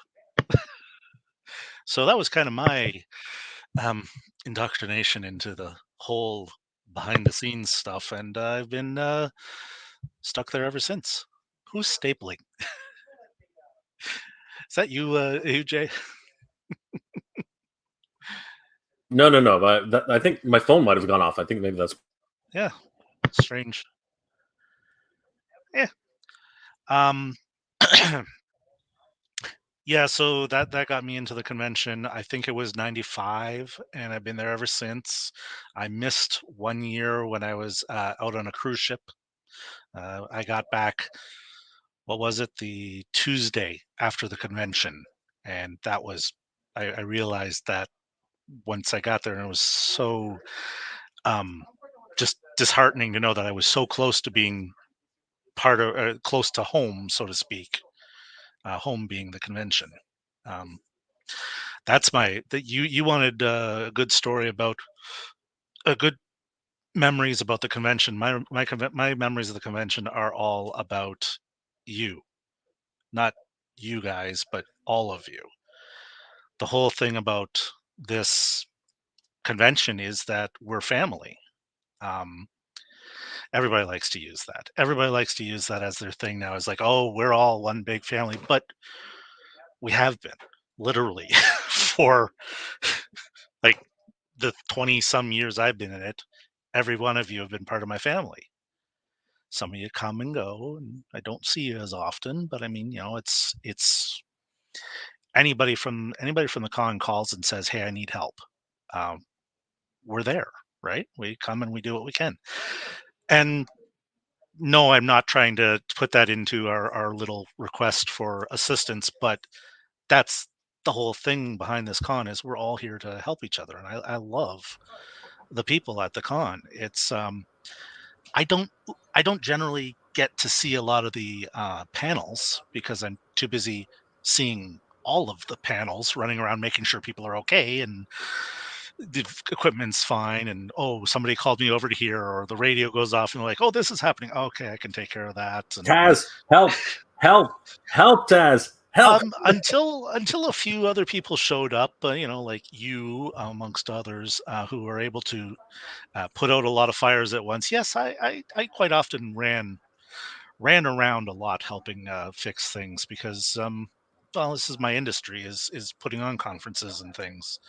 So that was kind of my indoctrination into the whole behind the scenes stuff, and I've been stuck there ever since. Who's stapling? Is that you, Jay? No. I think my phone might have gone off. I think maybe that's. Yeah, strange. Yeah. Yeah, so that got me into the convention. I think it was 95, and I've been there ever since. I missed 1 year when I was out on a cruise ship. I got back, what was it, the Tuesday after the convention. And that was, I realized that once I got there, and it was so just disheartening to know that I was so close to being close to home, so to speak. Home being the convention. Um, that's that you wanted a good story about a good memories about the convention. My memories of the convention are all about you, not you guys, but all of you. The whole thing about this convention is that we're family. Um, Everybody likes to use that. Everybody likes to use that as their thing now. It's like, oh, we're all one big family, but we have been literally for like the 20 some years I've been in it. Every one of you have been part of my family. Some of you come and go, and I don't see you as often, but I mean, it's anybody from the con calls and says, hey, I need help. Um, we're there, right? We come and we do what we can. And no, I'm not trying to put that into our little request for assistance, but that's the whole thing behind this con is we're all here to help each other. And I love the people at the con. It's I don't generally get to see a lot of the panels because I'm too busy seeing all of the panels, running around making sure people are okay and the equipment's fine, and oh, somebody called me over to here, or the radio goes off and they're like, oh, this is happening. Okay, I can take care of that. And Taz, help, Taz, help. Until a few other people showed up, like you amongst others, who were able to put out a lot of fires at once. Yes, I quite often ran around a lot helping fix things because well, this is my industry is putting on conferences and things.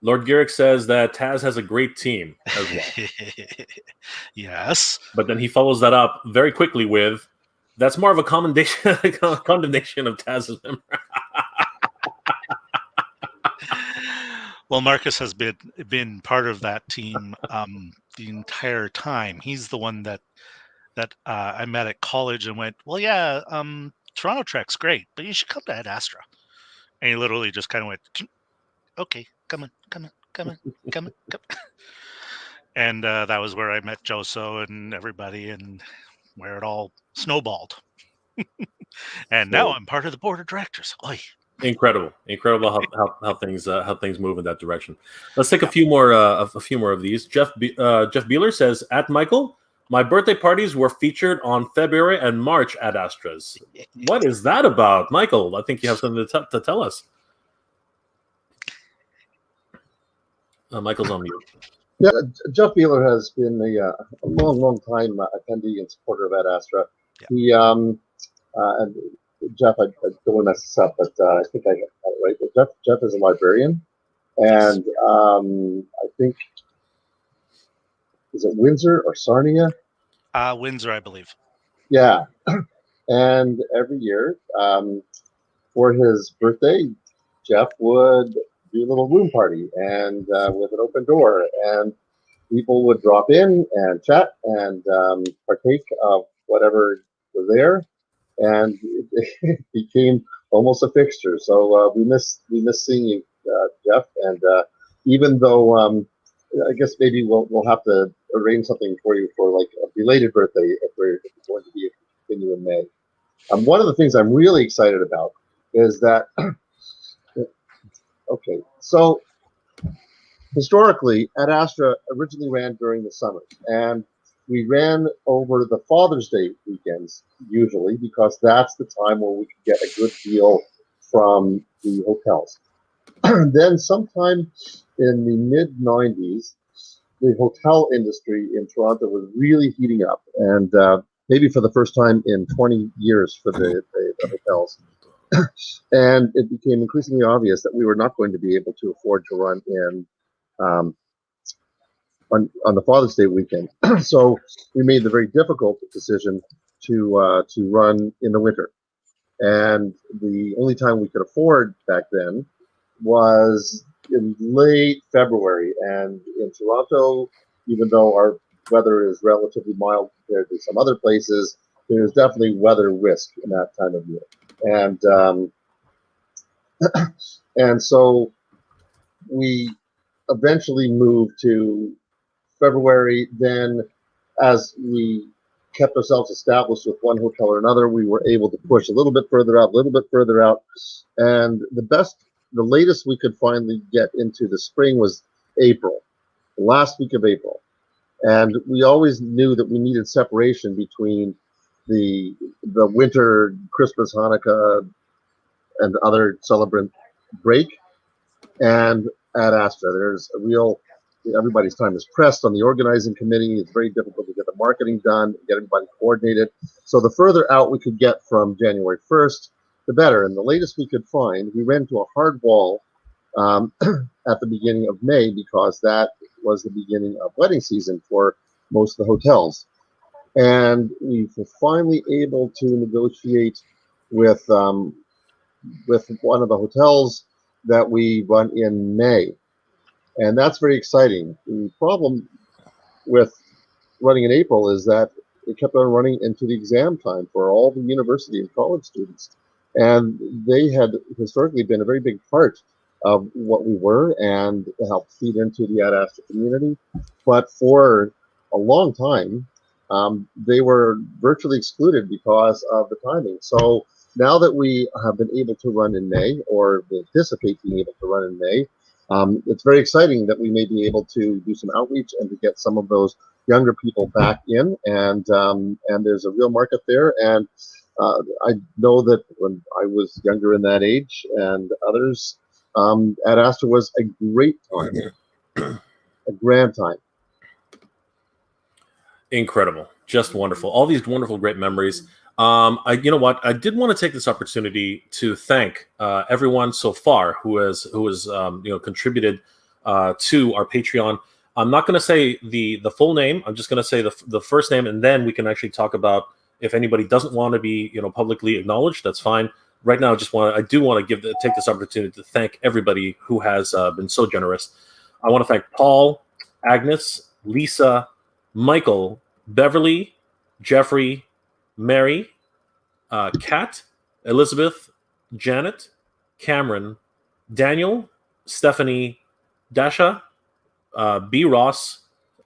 Lord Garrick says that Taz has a great team as well. Yes. But then he follows that up very quickly with, that's more of a condemnation of Taz's memory. Well, Marcus has been part of that team the entire time. He's the one that I met at college and went, well, yeah, Toronto Trek's great, but you should come to Ad Astra. And he literally just kind of went, okay, come on. And that was where I met Joso and everybody, and where it all snowballed. And now I'm part of the board of directors. Oy. Incredible how things move in that direction. Let's take a few more of these. Jeff Beeler says, at Michael, my birthday parties were featured on February and March at Astras. What is that about, Michael? I think you have something to tell us. Michael's on mute. Yeah, Jeff Beeler has been a long time attendee and supporter of Ad Astra. Yeah. He and Jeff, I don't want to mess this up, but I think I got it right. But Jeff is a librarian, and I think, is it Windsor or Sarnia? Windsor, I believe. Yeah. And every year, for his birthday, Jeff would do a little room party and with an open door, and people would drop in and chat and partake of whatever was there, and it became almost a fixture. So we miss seeing you, Jeff. And even though I guess maybe we'll have to arrange something for you for like a belated birthday if we're going to be continue in May. One of the things I'm really excited about is that, okay, so historically, Ad Astra originally ran during the summers, and we ran over the Father's Day weekends, usually, because that's the time where we could get a good deal from the hotels. Then sometime in the mid-90s, the hotel industry in Toronto was really heating up, and maybe for the first time in 20 years for the hotels. And it became increasingly obvious that we were not going to be able to afford to run in on the Father's Day weekend. So we made the very difficult decision to run in the winter. And the only time we could afford back then was in late February. And in Toronto, even though our weather is relatively mild compared to some other places, there's definitely weather risk in that time of year. And and so we eventually moved to February. Then, as we kept ourselves established with one hotel or another, we were able to push a little bit further out, and the latest we could finally get into the spring was April, the last week of April. And we always knew that we needed separation between the winter, Christmas, Hanukkah, and other celebrant break and Ad Astra. There's a real, everybody's time is pressed on the organizing committee. It's very difficult to get the marketing done, get everybody coordinated. So the further out we could get from January 1st, the better. And the latest we could find, we ran to a hard wall at the beginning of May, because that was the beginning of wedding season for most of the hotels. And we were finally able to negotiate with one of the hotels that we run in May. And that's very exciting. The problem with running in April is that it kept on running into the exam time for all the university and college students. And they had historically been a very big part of what we were and helped feed into the Ad Astra community. But for a long time, they were virtually excluded because of the timing. So now that we have been able to run in May, or anticipate being able to run in May, it's very exciting that we may be able to do some outreach and to get some of those younger people back in, and there's a real market there. And I know that when I was younger in that age, and others, Ad Astra was a great time, a grand time. Incredible, just wonderful. All these wonderful, great memories. You know what? I did want to take this opportunity to thank everyone so far who has contributed to our Patreon. I'm not going to say the full name. I'm just going to say the first name, and then we can actually talk about if anybody doesn't want to be publicly acknowledged. That's fine. Right now, I do want to take this opportunity to thank everybody who has been so generous. I want to thank Paul, Agnes, Lisa, Michael, Beverly, Jeffrey, Mary, Kat, Elizabeth, Janet, Cameron, Daniel, Stephanie, Dasha, B. Ross,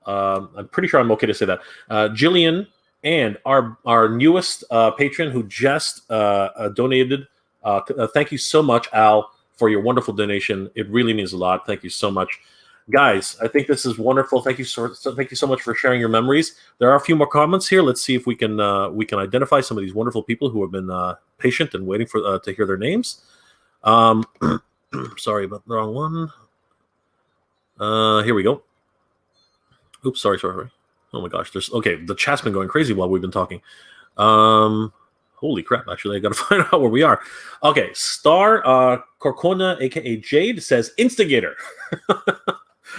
I'm pretty sure I'm okay to say that, Jillian, and our newest patron who just donated. Thank you so much, Al, for your wonderful donation. It really means a lot. Thank you so much. Guys, I think this is wonderful. Thank you so much for sharing your memories. There are a few more comments here. Let's see if we can identify some of these wonderful people who have been patient and waiting for to hear their names. Sorry about the wrong one. Here we go. Oops, sorry. Oh my gosh, the chat's been going crazy while we've been talking. Hold Holy crap! Actually, I got to find out where we are. Okay, Star Corcona, aka Jade, says instigator.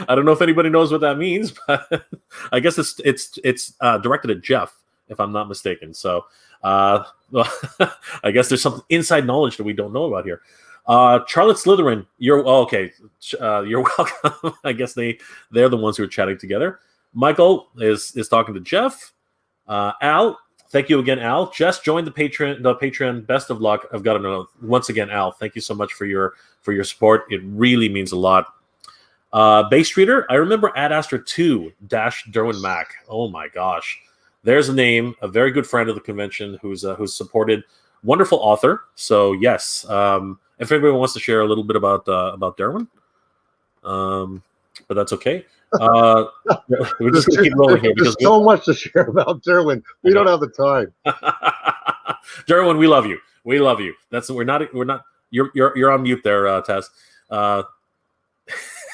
I don't know if anybody knows what that means, but I guess it's directed at Jeff, if I'm not mistaken. So, well, I guess there's some inside knowledge that we don't know about here. Charlotte Slytherin, you're okay. You're welcome. I guess they're the ones who are chatting together. Michael is talking to Jeff. Al, thank you again, Al. Just joined the Patreon. Best of luck. I've got to know once again, Al. Thank you so much for your support. It really means a lot. Bay Streeter, I remember Ad Astra 2 - Derwin Mack. Oh my gosh, there's a name, a very good friend of the convention who's supported. Wonderful author. So yes, if anybody wants to share a little bit about Derwin, but that's okay. We're just gonna keep rolling here because there's so much to share about Derwin. We don't have the time. Derwin, we love you. We love you. We're not. You're on mute there, Taz.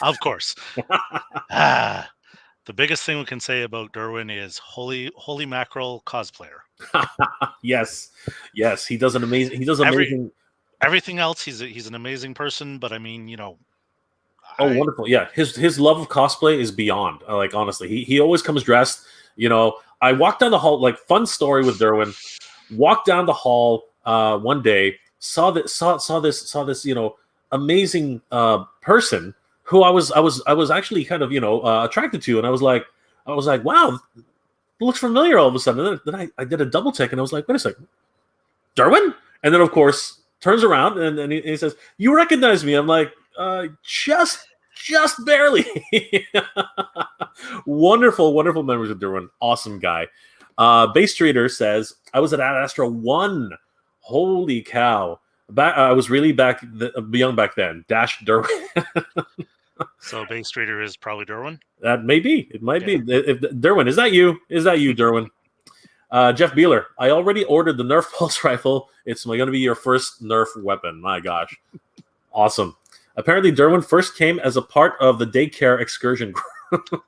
Of course. The biggest thing we can say about Derwin is holy mackerel cosplayer. Yes, he does an amazing. Everything else, he's an amazing person, but I mean, wonderful! Yeah, his love of cosplay is beyond. Like honestly, he always comes dressed. I walked down the hall. Like fun story with Derwin. Walked down the hall one day, saw this amazing person who I was actually kind of attracted to, and I was like, wow, it looks familiar all of a sudden. And then I did a double check, and I was like, wait a second, Derwin? And then of course turns around and he says, you recognize me? I'm like, just barely. Wonderful memories of Derwin. Awesome guy. Bay Streeter says, I was at Ad Astra 1. Holy cow. I was really young back then. - Derwin. So Bay Streeter is probably Derwin? That may be. It might be. If Derwin, is that you? Is that you, Derwin? Jeff Beeler, I already ordered the Nerf pulse rifle. It's going to be your first Nerf weapon. My gosh. Awesome. Apparently, Derwin first came as a part of the daycare excursion group.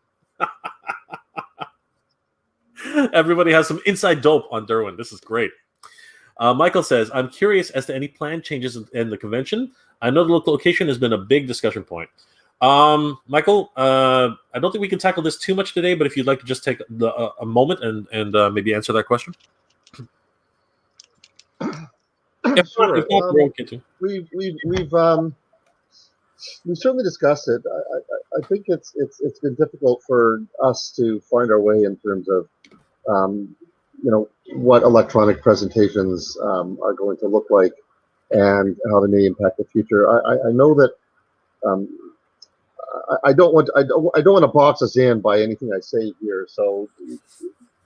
Everybody has some inside dope on Derwin. This is great. Michael says, I'm curious as to any planned changes in the convention. I know the location has been a big discussion point. Michael, I don't think we can tackle this too much today, but if you'd like to just take a moment and maybe answer that question. Sure. We've certainly discussed it. I think it's been difficult for us to find our way in terms of what electronic presentations are going to look like and how they may impact the future. I know that I don't want to box us in by anything I say here, so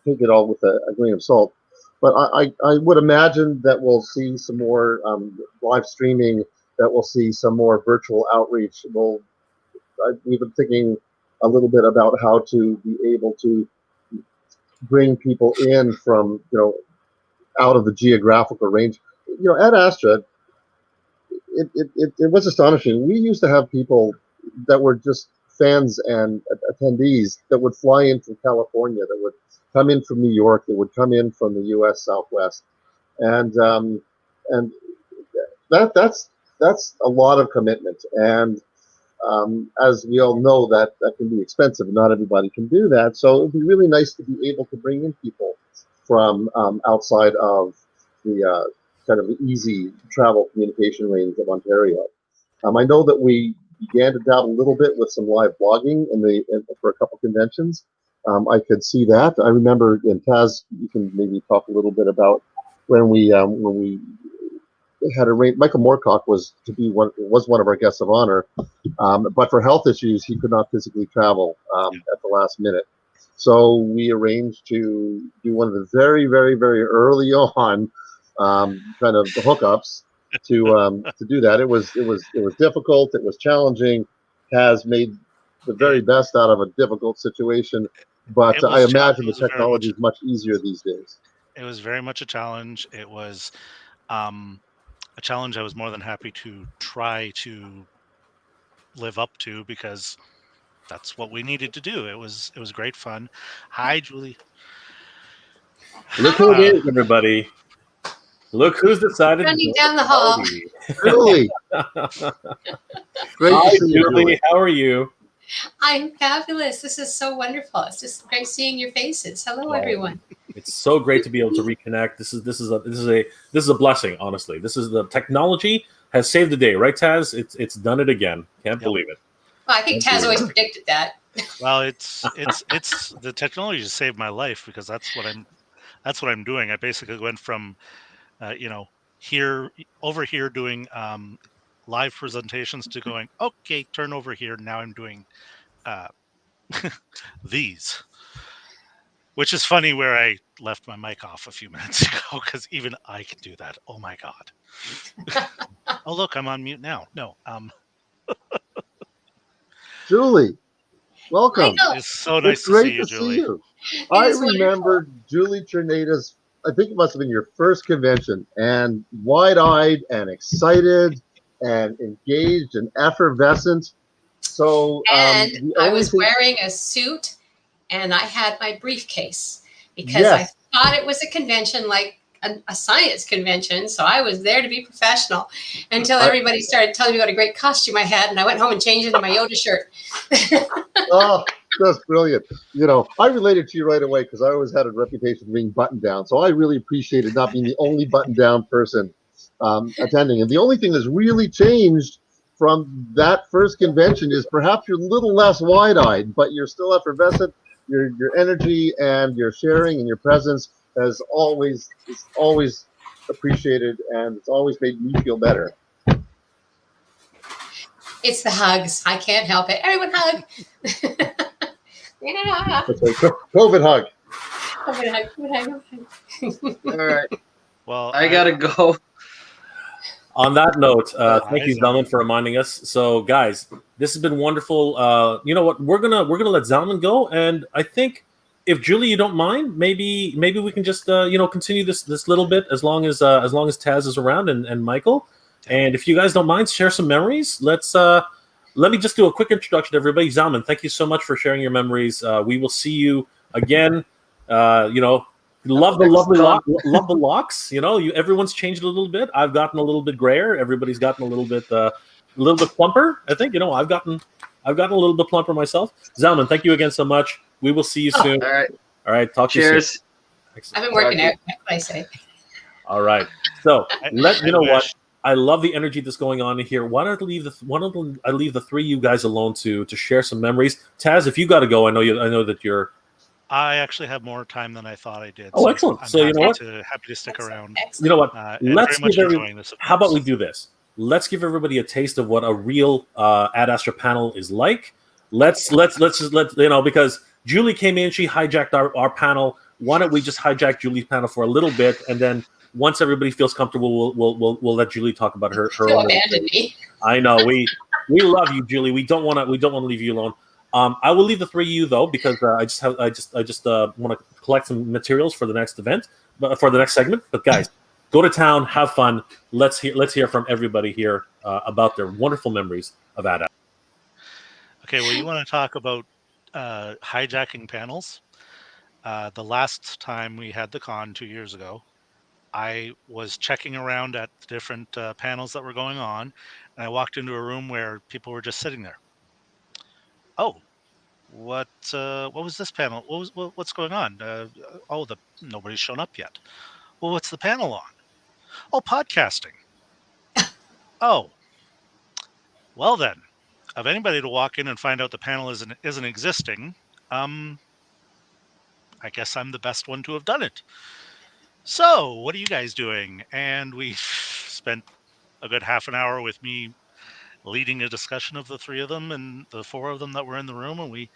take it all with a grain of salt. But I would imagine that we'll see some more live streaming, that we'll see some more virtual outreach. We've been thinking a little bit about how to be able to bring people in from out of the geographical range. At Astra, it was astonishing. We used to have people that were just fans and attendees that would fly in from California, that would come in from New York, that would come in from the U.S. Southwest, and that's a lot of commitment. And as we all know, that can be expensive. Not everybody can do that. So it would be really nice to be able to bring in people from outside of the kind of the easy travel communication range of Ontario. I know that we began to dabble a little bit with some live blogging for a couple conventions. I could see that. I remember, and Taz, you can maybe talk a little bit about when we had arranged. Michael Moorcock was one of our guests of honor, but for health issues, he could not physically travel at the last minute. So we arranged to do one of the very, very, very early on kind of the hookups to do that. It was difficult. It was challenging. Taz made the very best out of a difficult situation, but I imagine the technology is much easier these days. It was very much a challenge. It was a challenge I was more than happy to try to live up to, because that's what we needed to do. It was great fun. Hi, Julie. Look who it is, everybody. Look who's decided Running to down the hall. Julie, great Hi, to see you, Julie. Julie. How are you? I'm fabulous. This is so wonderful. It's just great seeing your faces. Hello, everyone. It's so great to be able to reconnect. This is a blessing. Honestly, this is the technology has saved the day, right, Taz? It's done it again. Can't believe it. Well, I think Taz always predicted that. Well, it's the technology has saved my life because that's what I'm doing. I basically went from over here doing live presentations to going, okay, turn over here. Now I'm doing these, which is funny where I left my mic off a few minutes ago because even I can do that. Oh my God. Oh, look, I'm on mute now. No. Julie, welcome. Michael. It's so nice It's to great see you, to Julie. see you. I is wonderful. remember Julie Czerneda's, I think it must have been your first convention, and wide-eyed and excited and engaged and effervescent. So And the I only was thing, wearing a suit and I had my briefcase because I thought it was a convention like a science convention. So I was there to be professional until everybody started telling me what a great costume I had. And I went home and changed into my Yoda shirt. oh, that's brilliant. You know, I related to you right away because I always had a reputation of being buttoned down. So I really appreciated not being the only buttoned down person attending. And the only thing that's really changed from that first convention is perhaps you're a little less wide-eyed, but you're still effervescent. Your energy and your sharing and your presence is always appreciated, and it's always made me feel better. It's the hugs. I can't help it. Everyone hug. Yeah. It's like COVID hug. COVID hug. All right. Well, I gotta go. On that note, thank you, Isaac. Zalman, for reminding us. So, guys, this has been wonderful. You know what? We're gonna let Zalman go, and I think if Julie, you don't mind, maybe we can just continue this little bit as long as Taz is around and Michael. And if you guys don't mind, share some memories. Let me just do a quick introduction to everybody. Zalman, thank you so much for sharing your memories. We will see you again. Love the locks. You know, everyone's changed a little bit. I've gotten a little bit grayer. Everybody's gotten a little bit plumper. I think I've gotten a little bit plumper myself. Zalman, thank you again so much. We will see you soon. All right. All right. Talk to you Cheers. soon. I've been working out, I say. All right. So you know wish. what? I love the energy that's going on in here. Why don't I leave the three of you guys alone to share some memories. Taz, if you got to go, I know that you're. I actually have more time than I thought I did. Oh, excellent! I'm So you know what? Happy to stick around. You know what? Let's give everyone. How about we do this? Let's give everybody a taste of what a real Ad Astra panel is like. Let's because Julie came in, she hijacked our panel. Why don't we just hijack Julie's panel for a little bit, and then once everybody feels comfortable, we'll let Julie talk about her. She'll abandon me. I know we love you, Julie. We don't want to leave you alone. I will leave the three of you though because I just want to collect some materials for the next event, for the next segment. But guys, go to town, have fun. Let's hear from everybody here about their wonderful memories of Ad Astra. Okay, well, you want to talk about hijacking panels? The last time we had the con 2 years ago, I was checking around at the different panels that were going on, and I walked into a room where people were just sitting there. Oh, what was this panel? What's going on? Nobody's shown up yet. Well, what's the panel on? Oh, podcasting. Oh, well then, of anybody to walk in and find out the panel isn't existing, I guess I'm the best one to have done it. So, what are you guys doing? And we spent a good half an hour with me leading a discussion of the three of them and the four of them that were in the room, and we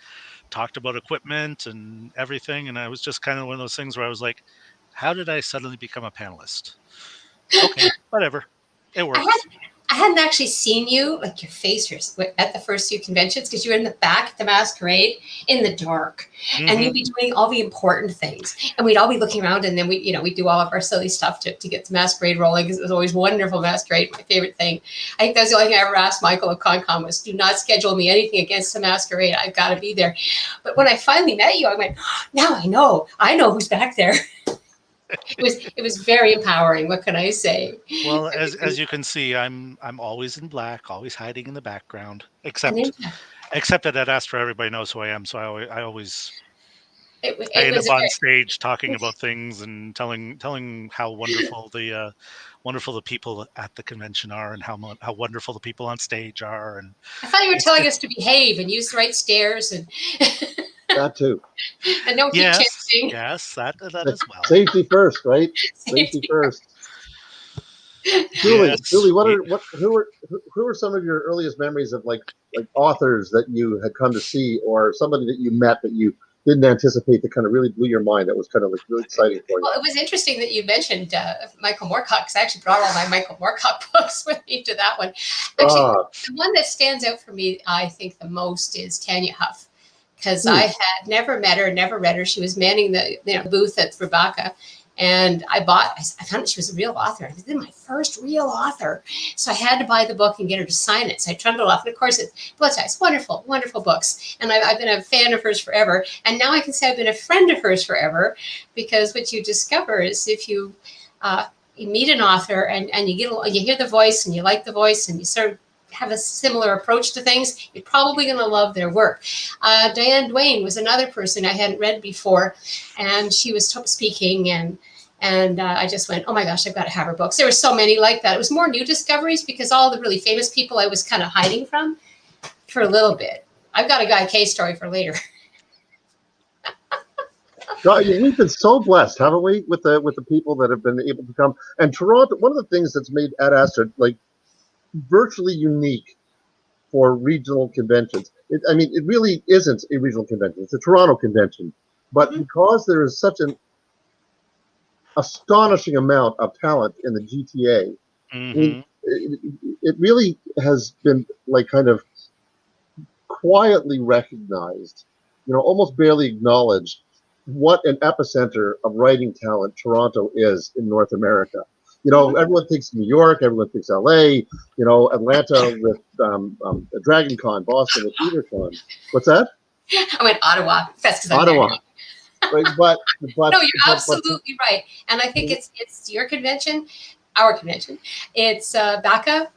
talked about equipment and everything. And I was just kind of one of those things where I was like, how did I suddenly become a panelist? Okay, whatever. It works. I hadn't actually seen you, like your face, at the first few conventions because you were in the back at the masquerade in the dark, and you'd be doing all the important things, and we'd all be looking around, and then we'd do all of our silly stuff to get the masquerade rolling because it was always wonderful masquerade. My favorite thing. I think that was the only thing I ever asked Michael at ConCon was, do not schedule me anything against the masquerade. I've got to be there. But when I finally met you, I went, now I know who's back there. It was very empowering. What can I say? Well, as you can see, I'm always in black, always hiding in the background. And Except at Ad Astra, everybody knows who I am, so I always it end was up a on very, stage talking about things and telling how wonderful the people at the convention are, and how wonderful the people on stage are. And I thought you were telling us to behave and use the right stairs and That too. and don't keep yes, chasing. yes, that as well. Safety first, right? Safety first. Julie, Yes. Julie, who are some of your earliest memories of like authors that you had come to see, or somebody that you met that you didn't anticipate that kind of really blew your mind, that was kind of like really exciting for you? Well, it was interesting that you mentioned Michael Moorcock, because I actually brought all my Michael Moorcock books with me to that one. Actually, the one that stands out for me, I think, the most is Tanya Huff, because I had never met her, never read her. She was manning the booth at Rebecca. And I found out she was a real author. This is my first real author. So I had to buy the book and get her to sign it. So I trundled off. And of course, it's wonderful, wonderful books. And I've been a fan of hers forever. And now I can say I've been a friend of hers forever, because what you discover is if you meet an author and you hear the voice and you like the voice and you sort of have a similar approach to things, you're probably going to love their work. Diane Duane was another person I hadn't read before, and she was speaking, and I just went, oh my gosh, I've got to have her books. There were so many like that. It was more new discoveries, because all the really famous people I was kind of hiding from for a little bit. I've got a Guy Kay story for later. God, we've been so blessed, haven't we, with the people that have been able to come. And Toronto, one of the things that's made Ad Astra like virtually unique for regional conventions. It really isn't a regional convention. It's a Toronto convention. But because there is such an astonishing amount of talent in the GTA, it really has been like kind of quietly recognized, almost barely acknowledged, what an epicenter of writing talent Toronto is in North America. Everyone thinks New York, everyone thinks LA, Atlanta with Dragon Con, Boston with EtherCon. What's that? I went Ottawa. That's because Ottawa. Right, but no, you're absolutely right. And I think it's your convention, our convention. It's BACA.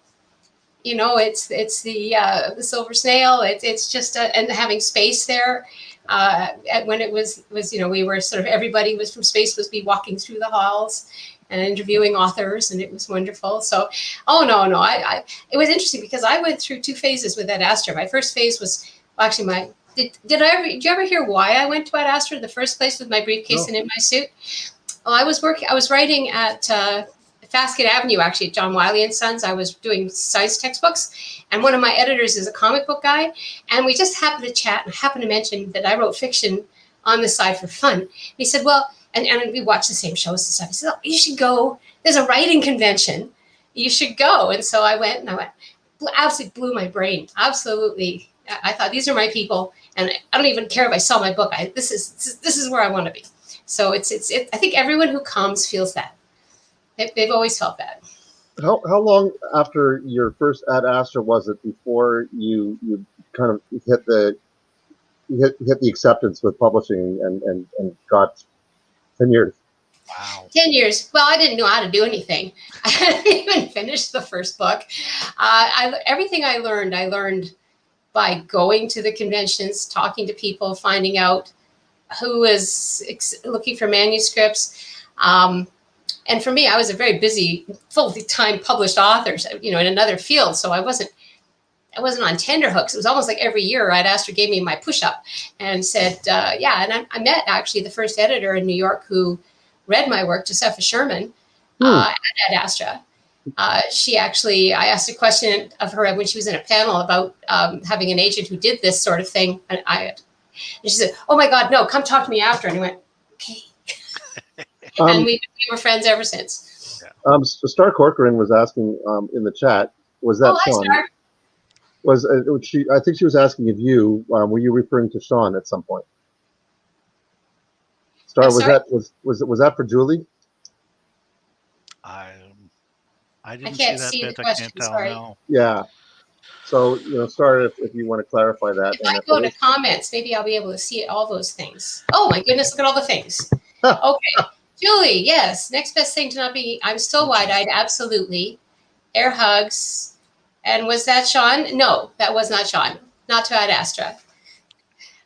It's the Silver Snail. It's just and having space there. When it was we were sort of, everybody was from space was be walking through the halls and interviewing authors, and it was wonderful. So, it was interesting because I went through two phases with Ad Astra. My first phase was actually did you ever hear why I went to Ad Astra in the first place with my briefcase and in my suit? Well, I was writing at Fasket Avenue, actually, at John Wiley and Sons. I was doing science textbooks, and one of my editors is a comic book guy, and we just happened to chat and happened to mention that I wrote fiction on the side for fun. And he said, well, and we watched the same shows and stuff. He said, oh, you should go. There's a writing convention. You should go. And so I went, absolutely blew my brain. Absolutely. I thought, these are my people, and I don't even care if I sell my book. This is where I want to be. So I think everyone who comes feels that. They've always felt that. How long after your first Ad Astra was it before you kind of hit the acceptance with publishing and got 10 years? Wow. 10 years. Well, I didn't know how to do anything. I didn't even finish the first book. Everything I learned by going to the conventions, talking to people, finding out who is looking for manuscripts. And for me, I was a very busy, full-time published author, in another field. So I wasn't on tenterhooks. It was almost like every year Ad Astra gave me my push-up and said, And I met actually the first editor in New York who read my work, Josepha Sherman, at Ad Astra. She actually, I asked a question of her when she was in a panel about having an agent who did this sort of thing. And she said, oh my God, no, come talk to me after. And I went, okay. And we were friends ever since. Star Corcoran was asking in the chat, was that Sean? Hi, Star. I think she was asking of you, were you referring to Sean at some point? Star, was that for Julie? I didn't can't see that the bit. I question, can't tell. sorry. No. Yeah. So, Star, if you want to clarify that. If I go to comments, maybe I'll be able to see all those things. Oh my goodness, look at all the things. Okay. Julie, yes. Next best thing to not be. I'm still wide-eyed. Absolutely. Air hugs. And was that Sean? No, that was not Sean. Not to Ad Astra.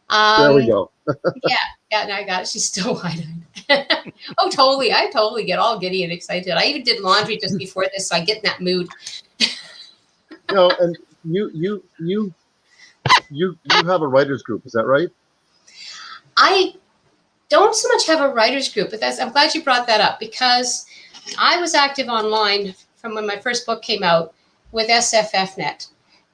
There we go. Yeah, no, I got it. She's still wide-eyed. Oh, totally. I totally get all giddy and excited. I even did laundry just before this, so I get in that mood. And you have a writers group, is that right? I don't so much have a writers group, but I'm glad you brought that up, because I was active online from when my first book came out with SFFnet.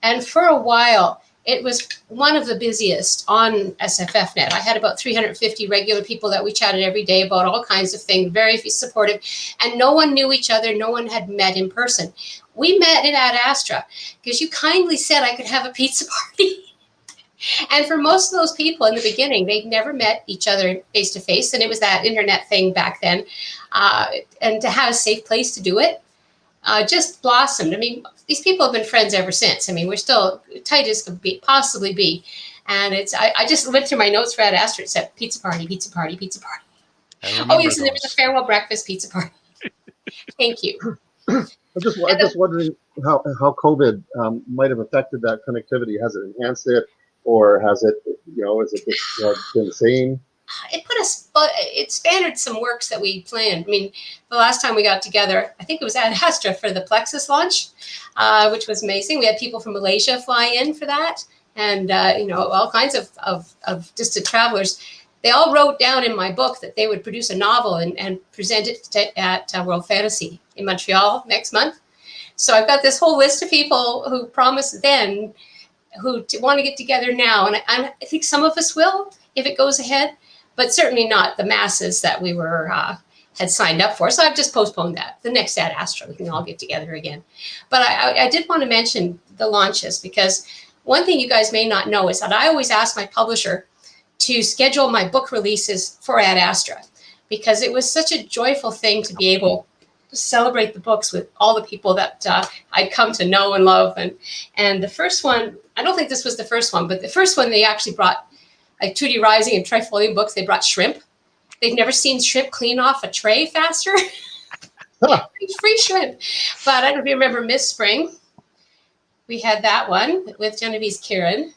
And for a while, it was one of the busiest on SFFnet. I had about 350 regular people that we chatted every day about all kinds of things, very supportive, and no one knew each other. No one had met in person. We met at Ad Astra because you kindly said I could have a pizza party. And for most of those people in the beginning, they'd never met each other face to face. And it was that internet thing back then. And to have a safe place to do it just blossomed. I mean, these people have been friends ever since. I mean, we're still tight as could possibly be. And I just went through my notes for Ad Astra. It said pizza party, pizza party, pizza party. Oh, yes, and there was a farewell breakfast pizza party. Thank you. I'm just wondering how COVID might have affected that connectivity. Has it enhanced it, or has it, is it just been the same? It expanded some works that we planned. I mean, the last time we got together, I think it was Ad Astra for the Plexus launch, which was amazing. We had people from Malaysia fly in for that, and all kinds of distant travelers. They all wrote down in my book that they would produce a novel and present it at World Fantasy in Montreal next month. So I've got this whole list of people who promised then, who want to get together now, and I think some of us will if it goes ahead, but certainly not the masses that we had signed up for. So I've just postponed that. The next Ad Astra, we can all get together again. But I did want to mention the launches, because one thing you guys may not know is that I always ask my publisher to schedule my book releases for Ad Astra, because it was such a joyful thing to be able to celebrate the books with all the people that I'd come to know and love. And the first one, I don't think this was the first one, but the first one they actually brought, like Trudy Rising and Trifolium Books, they brought shrimp. They've never seen shrimp clean off a tray faster. Free shrimp. But I don't know if you remember Miss Spring. We had that one with Genevieve's Kieran.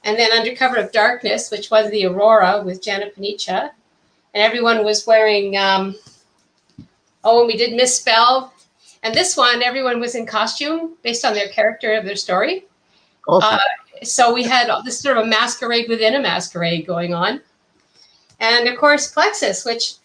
And then Undercover of Darkness, which was the Aurora with Janet Panicha. And everyone was wearing, and we did Misspell. And this one, everyone was in costume based on their character of their story. Awesome. So we had this sort of a masquerade within a masquerade going on. And of course, Plexus, which,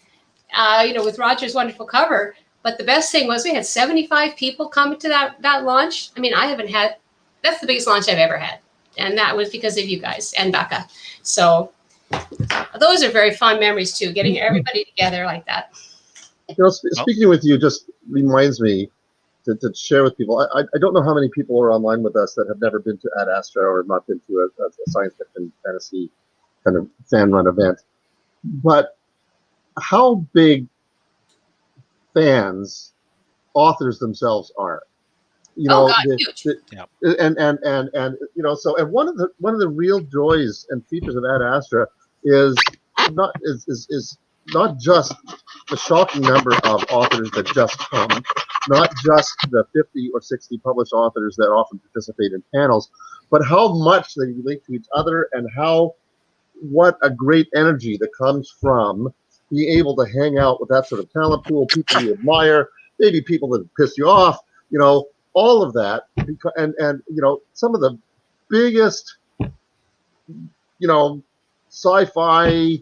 with Roger's wonderful cover. But the best thing was we had 75 people come to that launch. I mean, that's the biggest launch I've ever had. And that was because of you guys and Becca. So those are very fond memories too, getting everybody together like that. Speaking with you just reminds me to share with people. I don't know how many people are online with us that have never been to Ad Astra or not been to a science fiction fantasy kind of fan run event. But how big fans authors themselves are. Huge. And one of the real joys and features of Ad Astra is not just the shocking number of authors that just come, not just the 50 or 60 published authors that often participate in panels, but how much they relate to each other, and what a great energy that comes from being able to hang out with that sort of talent pool, people you admire, maybe people that piss you off, all of that, and some of the biggest, sci-fi,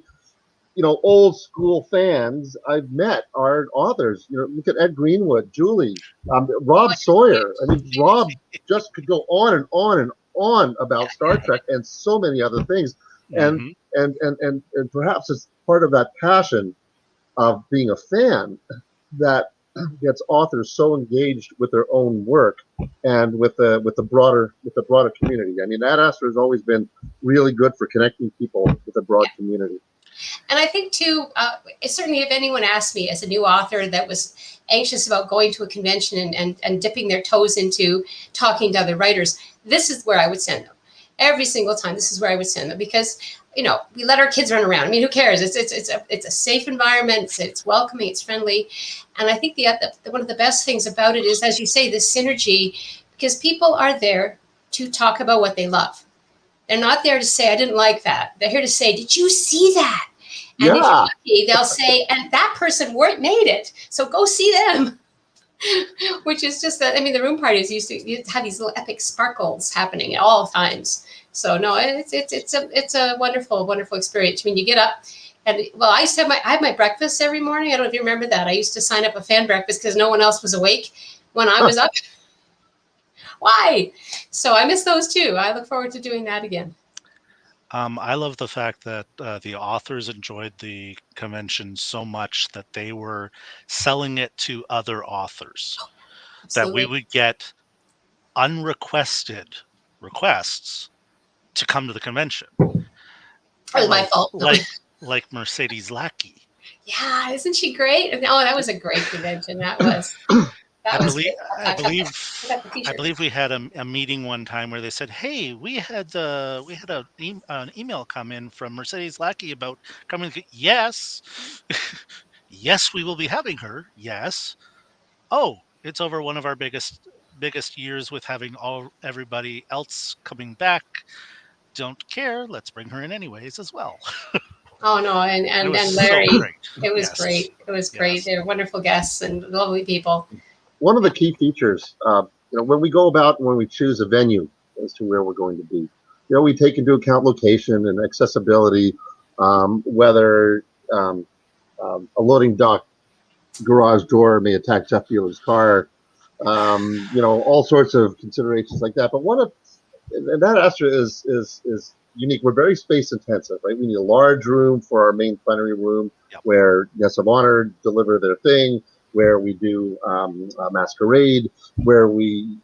old school fans I've met are authors. Look at Ed Greenwood, Julie, Rob Sawyer. I mean, Rob just could go on and on and on about Star Trek and so many other things. And perhaps it's part of that passion of being a fan that gets authors so engaged with their own work and with the broader community. I mean, Ad Astra has always been really good for connecting people with a broad community. And I think too, certainly if anyone asked me as a new author that was anxious about going to a convention and dipping their toes into talking to other writers, this is where I would send them. every single time. This is where I would send them because, we let our kids run around. I mean, who cares? It's a safe environment. It's welcoming. It's friendly. And I think the one of the best things about it is, as you say, this synergy, because people are there to talk about what they love. They're not there to say, I didn't like that. They're here to say, did you see that? And if you're lucky, they'll say, and that person made it. So go see them. Which is just the room parties used to have these little epic sparkles happening at all times. So no, it's a wonderful, wonderful experience. I mean, you get up and I used to have my breakfast every morning. I don't know if you remember that. I used to sign up a fan breakfast because no one else was awake when I was up. Why? So I miss those too. I look forward to doing that again. I love the fact that the authors enjoyed the convention so much that they were selling it to other authors. That we would get unrequested requests to come to the convention. It was my fault. Like Mercedes Lackey. Yeah, isn't she great? Oh, that was a great convention. That was. I believe we had a meeting one time where they said, "Hey, we had an email come in from Mercedes Lackey about coming." Yes, yes, we will be having her. Yes. Oh, it's over one of our biggest years with having everybody else coming back. Don't care. Let's bring her in anyways as well. Oh no, and Larry, so great. It was great. It was great. Yes. They were wonderful guests and lovely people. One of the key features, when we go about when we choose a venue as to where we're going to be, we take into account location and accessibility, whether a loading dock garage door may attack Jeff Beeler's car, all sorts of considerations like that. But Ad Astra is unique. We're very space intensive, right? We need a large room for our main plenary room where guests of honor deliver their thing, where we do a masquerade, where we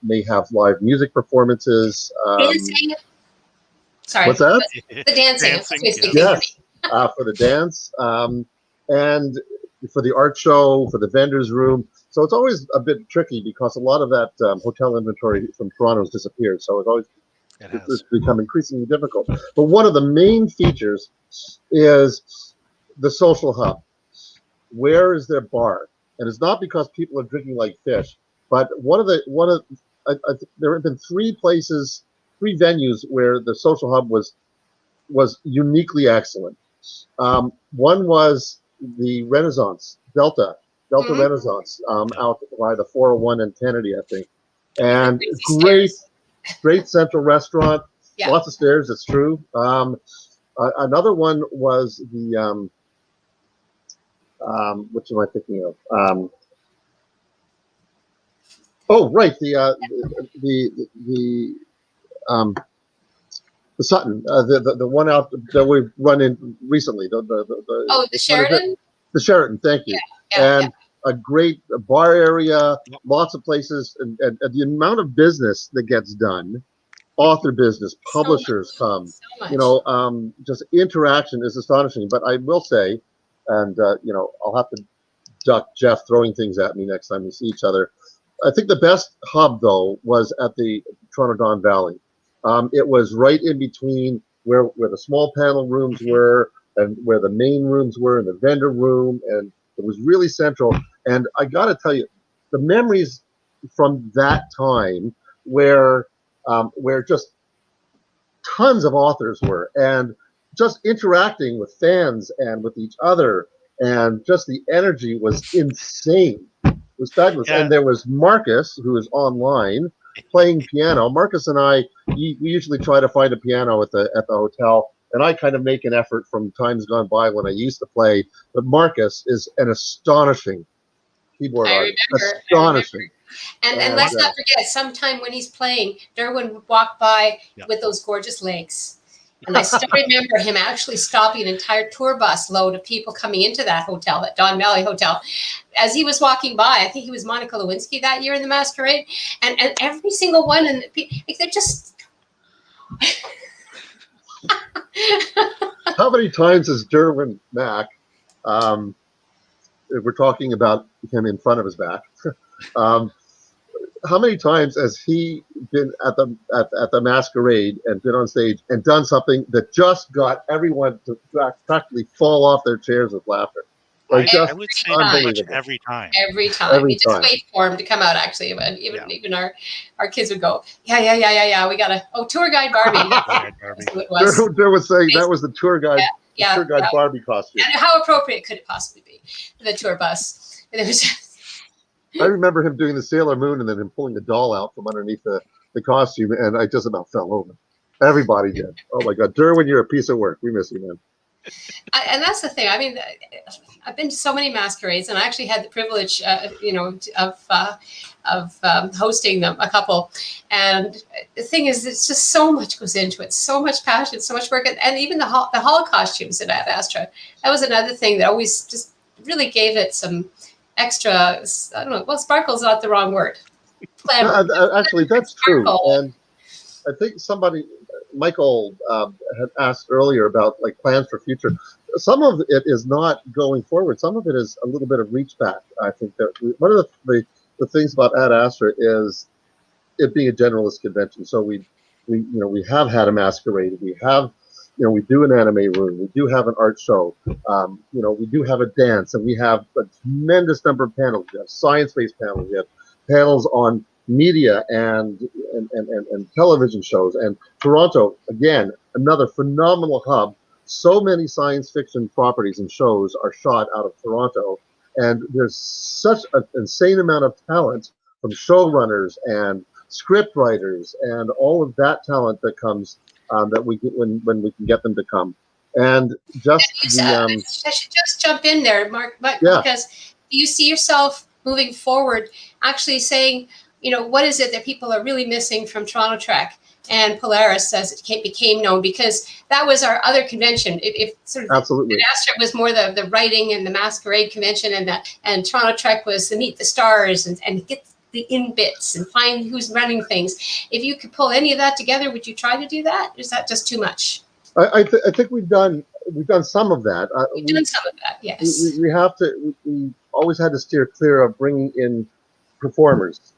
may have live music performances. Dancing. Sorry. What's that? The dancing. Yes, for the dance. And for the art show, for the vendors room. So it's always a bit tricky because a lot of that hotel inventory from Toronto has disappeared. So it's become increasingly difficult. But one of the main features is the social hub. Where is their bar? And it's not because people are drinking like fish, but there have been three venues where the social hub was uniquely excellent. One was the Renaissance, Delta Renaissance, out by the 401 and Kennedy, I think. And great central restaurant, lots of stairs, it's true. Another one was the, which am I thinking of? The Sutton, the one out that we've run in recently. The Sheraton? The Sheraton, thank you. A great bar area, lots of places, and the amount of business that gets done, author business, publishers come, just interaction is astonishing. But I will say, and I'll have to duck Jeff throwing things at me next time we see each other. I think the best hub though was at the Toronto Don Valley. It was right in between where the small panel rooms were and where the main rooms were and the vendor room, and it was really central. And I got to tell you, the memories from that time where just tons of authors were, and just interacting with fans and with each other, and just the energy was insane. It was fabulous. Yeah. And there was Marcus, who is online, playing piano. Marcus and I, we usually try to find a piano at the hotel, and I kind of make an effort from times gone by when I used to play. But Marcus is an astonishing keyboard artist. Astonishing. And let's not forget, sometime when he's playing, Derwin would walk by with those gorgeous legs. And I still remember him actually stopping an entire tour bus load of people coming into that hotel, that Don Valley Hotel. As he was walking by, I think he was Monica Lewinsky that year in the masquerade. And every single one, and they're just... How many times has Derwin Mack, we're talking about him in front of his back, how many times has he been at the masquerade and been on stage and done something that just got everyone to practically fall off their chairs with laughter? Like I would say pretty much every time. Every time. We just wait for him to come out, actually. Even our kids would go, yeah. We got a tour guide Barbie. There was saying that was the tour guide, tour guide Barbie costume. And how appropriate could it possibly be? The tour bus. And it was I remember him doing the Sailor Moon and then him pulling the doll out from underneath the costume, and I just about fell over. Everybody did. Oh my God, Derwin, you're a piece of work. We miss you, man. And that's the thing. I mean, I've been to so many masquerades, and I actually had the privilege, of hosting them, a couple. And the thing is, it's just so much goes into it, so much passion, so much work, and even the hall costumes at Ad Astra. That was another thing that always just really gave it some extra. I don't know. Well, sparkle is not the wrong word. Actually, that's true. And I think Michael had asked earlier about like plans for future. Some of it is not going forward. Some of it is a little bit of reach back. I think that one of the things about Ad Astra is it being a generalist convention. So we have had a masquerade. We have, we do an anime room. We do have an art show. We do have a dance, and we have a tremendous number of panels. We have science-based panels. We have panels on media and television shows. And Toronto, again, another phenomenal hub. So many science fiction properties and shows are shot out of Toronto, and there's such an insane amount of talent from showrunners and script writers and all of that talent that comes that we get when we can get them to come. And just I should just jump in there, Mark, because do you see yourself moving forward actually saying, what is it that people are really missing from Toronto Trek and Polaris as it became known? Because that was our other convention. If sort of absolutely, Astra was more the writing and the masquerade convention, and Toronto Trek was the meet the stars and get the in bits and find who's running things. If you could pull any of that together, would you try to do that? Or is that just too much? I think we've done some of that. We've done some of that, yes. We have to. We always had to steer clear of bringing in performers,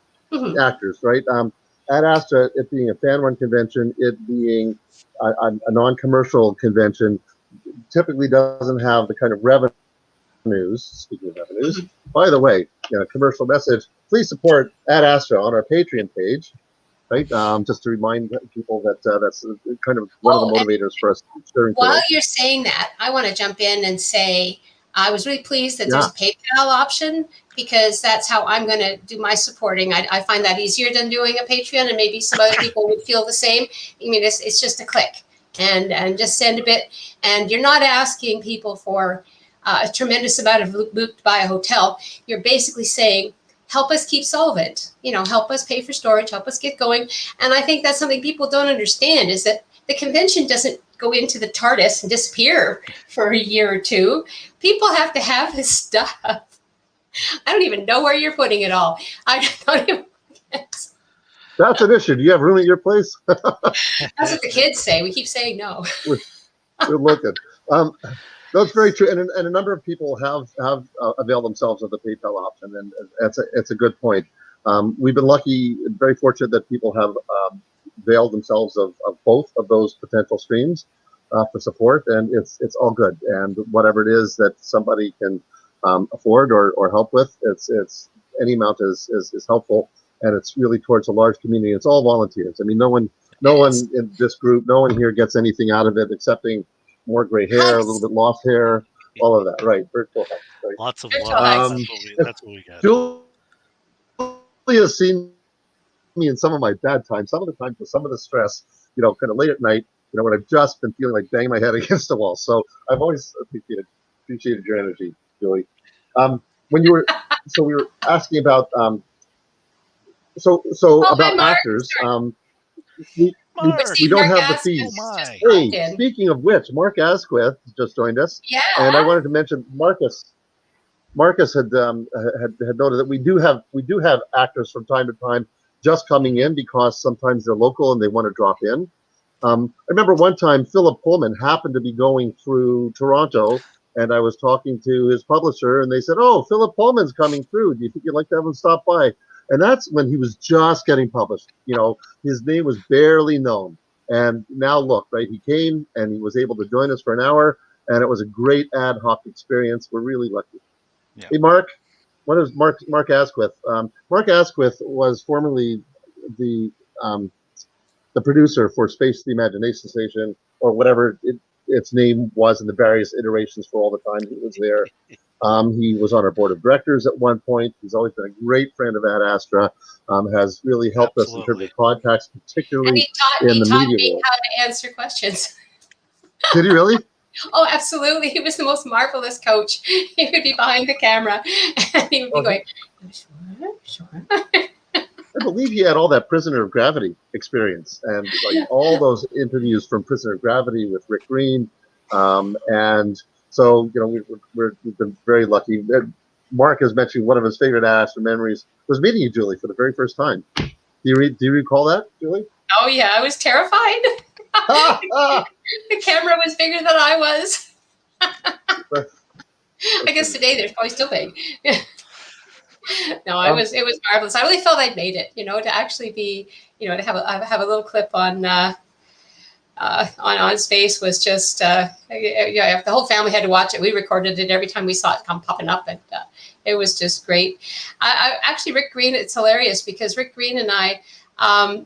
actors, right? Ad Astra, it being a fan-run convention, it being a non-commercial convention, typically doesn't have the kind of revenues. Speaking of revenues, by the way, commercial message: please support Ad Astra on our Patreon page, right? Just to remind people that that's kind of one of the motivators for us. While you're saying that, I want to jump in and say I was really pleased that there's a PayPal option, because that's how I'm going to do my supporting. I find that easier than doing a Patreon, and maybe some other people would feel the same. I mean, it's just a click and just send a bit. And you're not asking people for a tremendous amount of loot to buy a hotel. You're basically saying, help us keep solvent, help us pay for storage, help us get going. And I think that's something people don't understand, is that the convention doesn't go into the TARDIS and disappear for a year or two. People have to have this stuff. I don't even know where you're putting it all. I don't even guess. That's an issue. Do you have room at your place? That's what the kids say. We keep saying no. We're looking. That's very true. And a number of people have availed themselves of the PayPal option, and it's a good point. We've been lucky, very fortunate that people have availed themselves of both of those potential streams for support, and it's all good. And whatever it is that somebody can afford or help with, it's any amount is helpful, and it's really towards a large community. It's all volunteers. I mean, no one in this group, no one here gets anything out of it excepting more gray hair, a little bit lost hair, all of that. Right, virtual hugs, right? Lots of love. That's what we got. Julia's seen me in some of my bad times, some of the times with some of the stress, kind of late at night, when I've just been feeling like banging my head against the wall. So I've always appreciated your energy, Julie. When you were, so we were asking about, about actors. We don't have the fees. Hey, speaking of which, Mark Asquith just joined us. Yeah. And I wanted to mention Marcus. Marcus had noted that we do have actors from time to time just coming in because sometimes they're local and they want to drop in. I remember one time Philip Pullman happened to be going through Toronto, and I was talking to his publisher, and they said, "Oh, Philip Pullman's coming through. Do you think you'd like to have him stop by?" And that's when he was just getting published. You know, his name was barely known. And now look, right? He came and he was able to join us for an hour, and it was a great ad hoc experience. We're really lucky. Yeah. Hey, Mark, what is Mark Asquith? Mark Asquith was formerly the producer for Space the Imagination Station, or whatever its name was in the various iterations for all the time he was there. He was on our board of directors at one point. He's always been a great friend of Ad Astra. Has really helped us in terms of contacts, particularly And he in the taught media me world. how to answer questions. Did he really? Oh, absolutely. He was the most marvelous coach. He would be behind the camera and he would be going, sure. I believe he had all that Prisoner of Gravity experience and like all those interviews from Prisoner of Gravity with Rick Green. And so, you know, we've been very lucky. Mark has mentioned one of his favorite Ad Astra memories was meeting you, Julie, for the very first time. Do you recall that, Julie? Oh, yeah. I was terrified. The camera was bigger than I was. I guess today they're probably still big. No, it was marvelous. I really felt I'd made it, you know, to actually be, you know, to have a little clip on Space was just, the whole family had to watch it. We recorded it every time we saw it come popping up, and it was just great. Actually, Rick Green, it's hilarious because Rick Green and I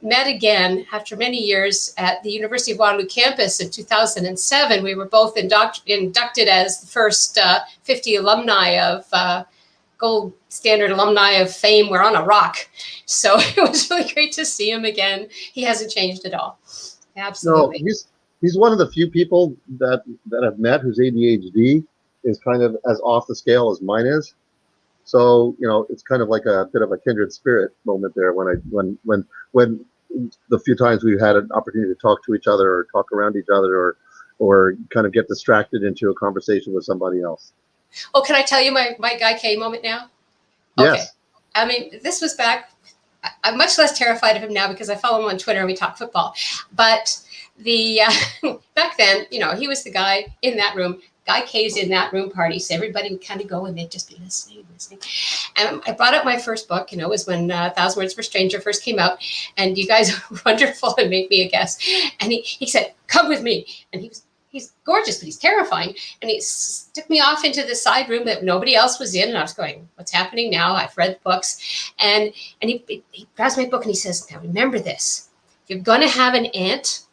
met again after many years at the University of Waterloo campus in 2007. We were both inducted as the first 50 alumni of Gold Standard Alumni of Fame. We're on a rock. So it was really great to see him again. He hasn't changed at all. Absolutely. No, he's one of the few people that I've met whose ADHD is kind of as off the scale as mine is. So, you know, it's kind of like a bit of a kindred spirit moment there when the few times we've had an opportunity to talk to each other or talk around each other or kind of get distracted into a conversation with somebody else. Oh, can I tell you my Guy K moment now? Yes. Okay. I mean, this was back. I'm much less terrified of him now because I follow him on Twitter and we talk football. But back then, you know, he was the guy in that room. Guy K's in that room party, so everybody would kind of go and they'd just be listening. And I brought up my first book, you know, it was when 1,000 Words for a Stranger first came out, and you guys were wonderful and made me a guest. And he said, "Come with me." And he's gorgeous, but he's terrifying. And he took me off into the side room that nobody else was in. And I was going, what's happening now? I've read the books. And he grabs my book and he says, now remember this. You're going to have an aunt,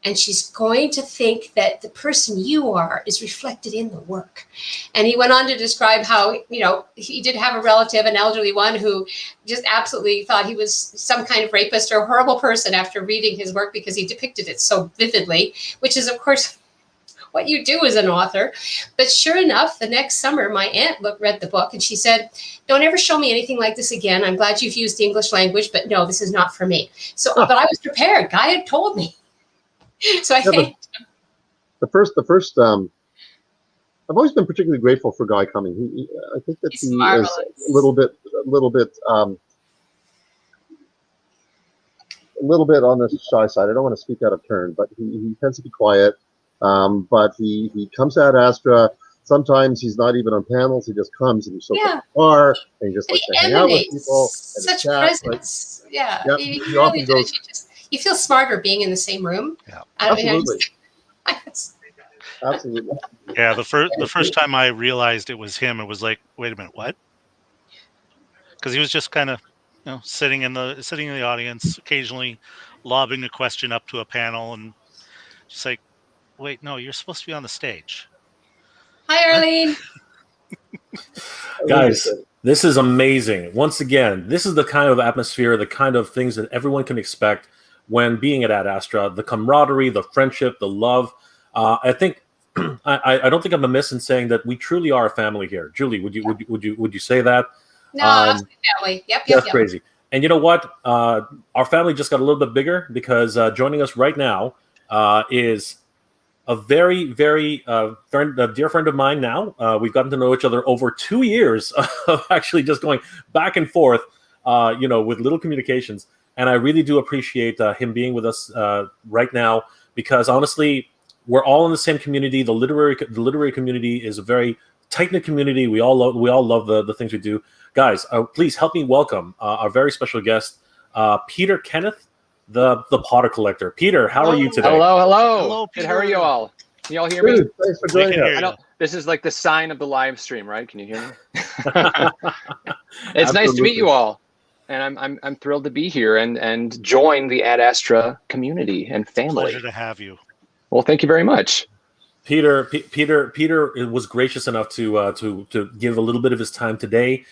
and she's going to think that the person you are is reflected in the work. And he went on to describe how, you know, he did have a relative, an elderly one, who just absolutely thought he was some kind of rapist or a horrible person after reading his work because he depicted it so vividly, which is, of course, what you do as an author. But sure enough, the next summer, my aunt read the book and she said, don't ever show me anything like this again. I'm glad you've used the English language, but no, this is not for me. So, but I was prepared. Guy had told me. So I think the first I've always been particularly grateful for Guy coming. I think that he marvelous. Is a little bit on the shy side. I don't want to speak out of turn, but he tends to be quiet. But he comes at Astra. Sometimes he's not even on panels. He just comes and he shows up in the car and he just likes to hang out with people. And such chat, presence. Right? Yeah. Yep. He He really often does. You feel smarter being in the same room. Yeah. Absolutely. Absolutely. Yeah, the first time I realized it was him, it was like, wait a minute, what? Because he was just kind of, you know, sitting in the audience, occasionally lobbing a question up to a panel, and just like, wait, no, you're supposed to be on the stage. Hi, Arlene. Guys, this is amazing. Once again, this is the kind of atmosphere, the kind of things that everyone can expect when being at Ad Astra. The camaraderie, the friendship, the love. I think I don't think I'm amiss in saying that we truly are a family here. Julie, would you say that? No, that's my family. Yep. That's crazy. And you know what? Our family just got a little bit bigger because joining us right now is a very, very a dear friend of mine now. We've gotten to know each other over 2 years of actually just going back and forth, with little communications. And I really do appreciate him being with us right now because honestly, we're all in the same community. The literary community is a very tight-knit community. We all love the things we do. Guys, please help me welcome our very special guest, Peter Kenneth, the Potter Collector. Peter, how are you today? Hello, Peter. How are you all? Can you all hear me? Dude, thanks for joining us. I know this is like the sign of the live stream, right? Can you hear me? It's nice to meet you all, and I'm thrilled to be here and join the Ad Astra community and family. Pleasure to have you. Well, thank you very much. Peter was gracious enough to give a little bit of his time today.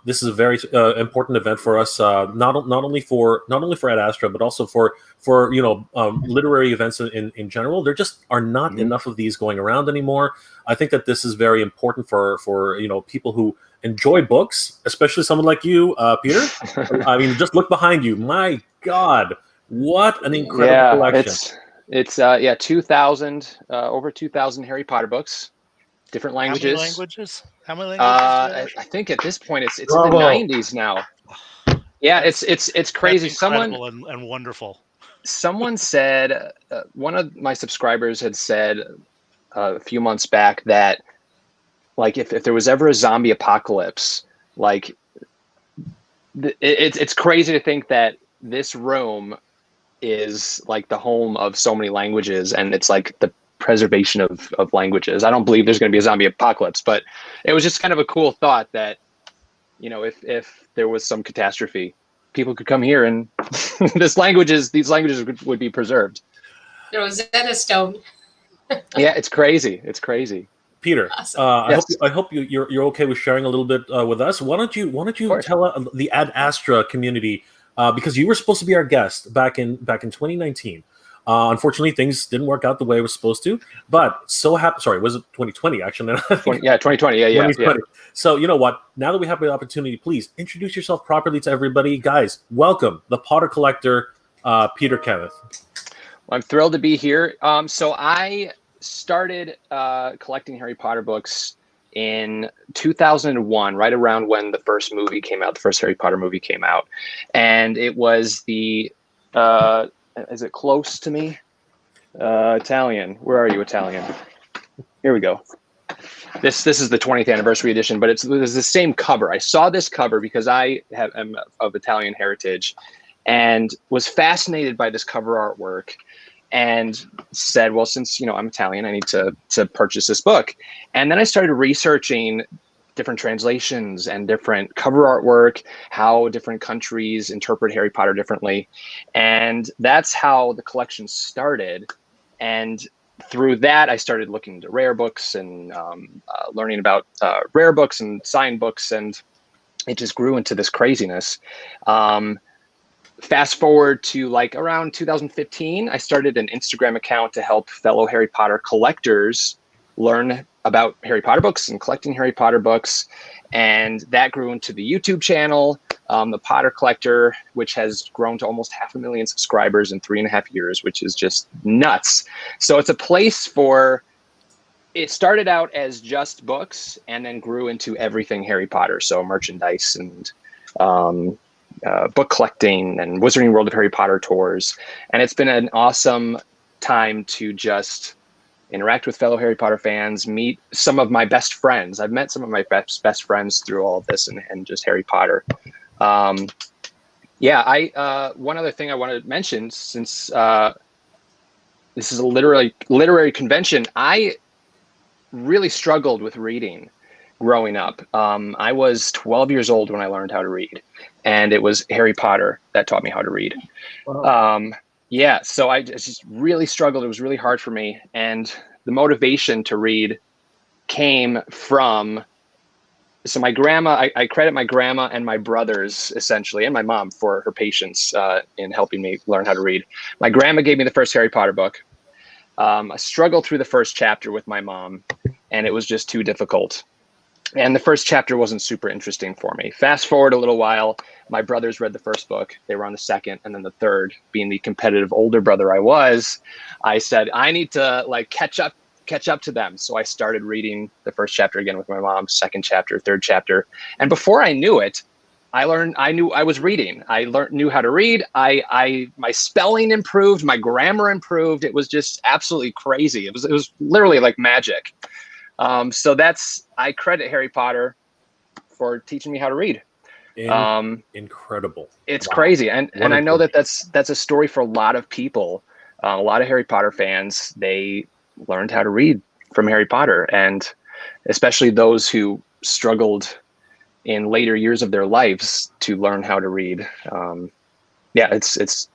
This is a very important event for us, not only for Ad Astra, but also for literary events in general. There just are not enough of these going around anymore. I think that this is very important for people who enjoy books, especially someone like you, Peter. I mean, just look behind you. My God, what an incredible collection! It's 2,000 over 2,000 Harry Potter books, different languages. How many languages? I think at this point it's in the 90s now. Yeah, it's crazy. That's incredible and wonderful. Someone said, one of my subscribers had said a few months back that, like, if there was ever a zombie apocalypse, like, it's crazy to think that this room is like the home of so many languages, and it's like the preservation of languages. I don't believe there's going to be a zombie apocalypse, but it was just kind of a cool thought that, if there was some catastrophe, people could come here and these languages would be preserved. Rosetta Stone. Yeah, it's crazy. It's crazy. Peter, awesome. Yes. I hope you're okay with sharing a little bit with us. Why don't you tell the Ad Astra community, because you were supposed to be our guest back in 2019. Unfortunately, things didn't work out the way it was supposed to. But sorry, was it 2020 actually? 2020. Yeah. 2020. So you know what? Now that we have the opportunity, please introduce yourself properly to everybody, guys. Welcome, the Potter Collector, Peter Kenneth. Well, I'm thrilled to be here. So I started collecting Harry Potter books in 2001, right around when the first Harry Potter movie came out, and it was the is it close to me? Italian. Where are you, Italian? Here we go. This is the 20th anniversary edition, but it's the same cover. I saw this cover because I am of Italian heritage, and was fascinated by this cover artwork, and said, well, since I'm Italian, I need to purchase this book. And then I started researching different translations and different cover artwork, how different countries interpret Harry Potter differently. And that's how the collection started. And through that, I started looking into rare books and learning about rare books and signed books. And it just grew into this craziness. Fast forward to like around 2015, I started an Instagram account to help fellow Harry Potter collectors learn about Harry Potter books and collecting Harry Potter books. And that grew into the YouTube channel, the Potter Collector, which has grown to almost 500,000 subscribers in 3.5 years, which is just nuts. So it's a place it started out as just books and then grew into everything Harry Potter. So merchandise and book collecting and Wizarding World of Harry Potter tours. And it's been an awesome time to just interact with fellow Harry Potter fans, meet some of my best friends. I've met some of my best friends through all of this and just Harry Potter. One other thing I wanted to mention, since this is a literary convention, I really struggled with reading growing up. I was 12 years old when I learned how to read, and it was Harry Potter that taught me how to read. Wow. So I just really struggled. It was really hard for me. And the motivation to read came from, so my grandma, I credit my grandma and my brothers essentially, and my mom for her patience in helping me learn how to read. My grandma gave me the first Harry Potter book. I struggled through the first chapter with my mom, and it was just too difficult. And the first chapter wasn't super interesting for me. Fast forward a little while, my brothers read the first book. They were on the second, and then the third. Being the competitive older brother I said, I need to catch up to them. So I started reading the first chapter again with my mom, second chapter, third chapter. And before I knew it, I knew I was reading. I knew how to read. My spelling improved, my grammar improved. It was just absolutely crazy. It was literally like magic. So I credit Harry Potter for teaching me how to read. Incredible. It's crazy. And I know that's a story for a lot of people. A lot of Harry Potter fans, they learned how to read from Harry Potter, and especially those who struggled in later years of their lives to learn how to read. It's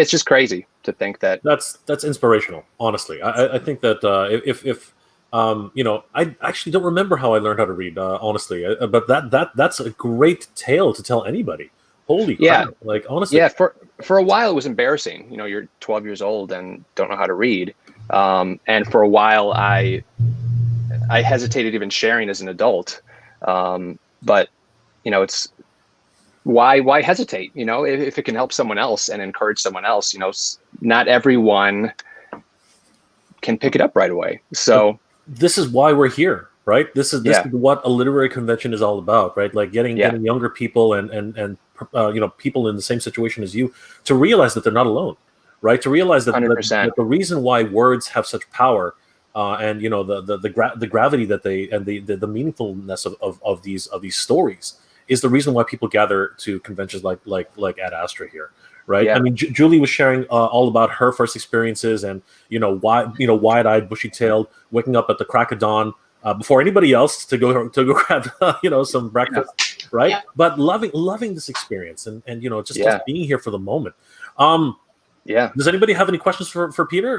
just crazy to think that. That's inspirational. Honestly, I think that if I actually don't remember how I learned how to read. Honestly, but that's a great tale to tell anybody. Holy crap! Like honestly, for a while it was embarrassing. You're 12 years old and don't know how to read, and for a while I hesitated even sharing as an adult. But it's why hesitate? If it can help someone else and encourage someone else, not everyone can pick it up right away. So this is why we're here, right? This is what a literary convention is all about, right? Like getting younger people and people in the same situation as you to realize that they're not alone, right? To realize that, that the reason why words have such power. And the gravity that they and the meaningfulness of these stories is the reason why people gather to conventions like Ad Astra here, right? I mean, Julie was sharing all about her first experiences and wide-eyed, bushy-tailed, waking up at the crack of dawn before anybody else to go grab some breakfast, right? Yeah. But loving this experience and just being here for the moment. Does anybody have any questions for Peter?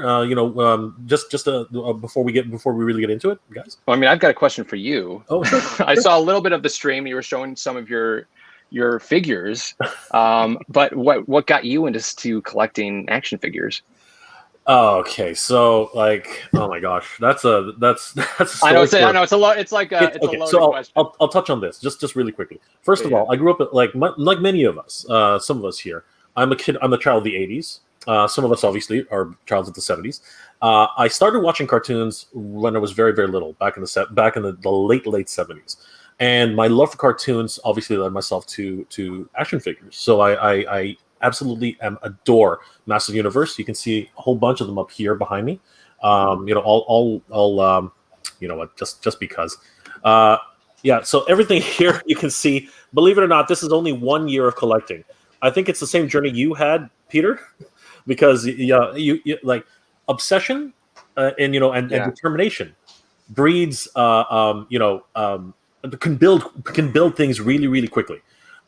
Before we really get into it, guys. Well, I mean, I've got a question for you. Oh, sure. I saw a little bit of the stream. You were showing some of your figures, but what got you into collecting action figures? Oh, okay. So, oh my gosh, that's a I know it's a lot. It's like a loaded question. I'll touch on this just really quickly. First of all, I grew up like many of us, some of us here. I'm a child of the 80s. Some of us obviously are childs of the 70s. I started watching cartoons when I was very, very little, back in the late 70s. And my love for cartoons obviously led myself to action figures. So I absolutely adore Massive Universe. You can see a whole bunch of them up here behind me. Just because. So everything here you can see. Believe it or not, this is only 1 year of collecting. I think it's the same journey you had, Peter. Because you like obsession and determination breeds can build things really, really quickly.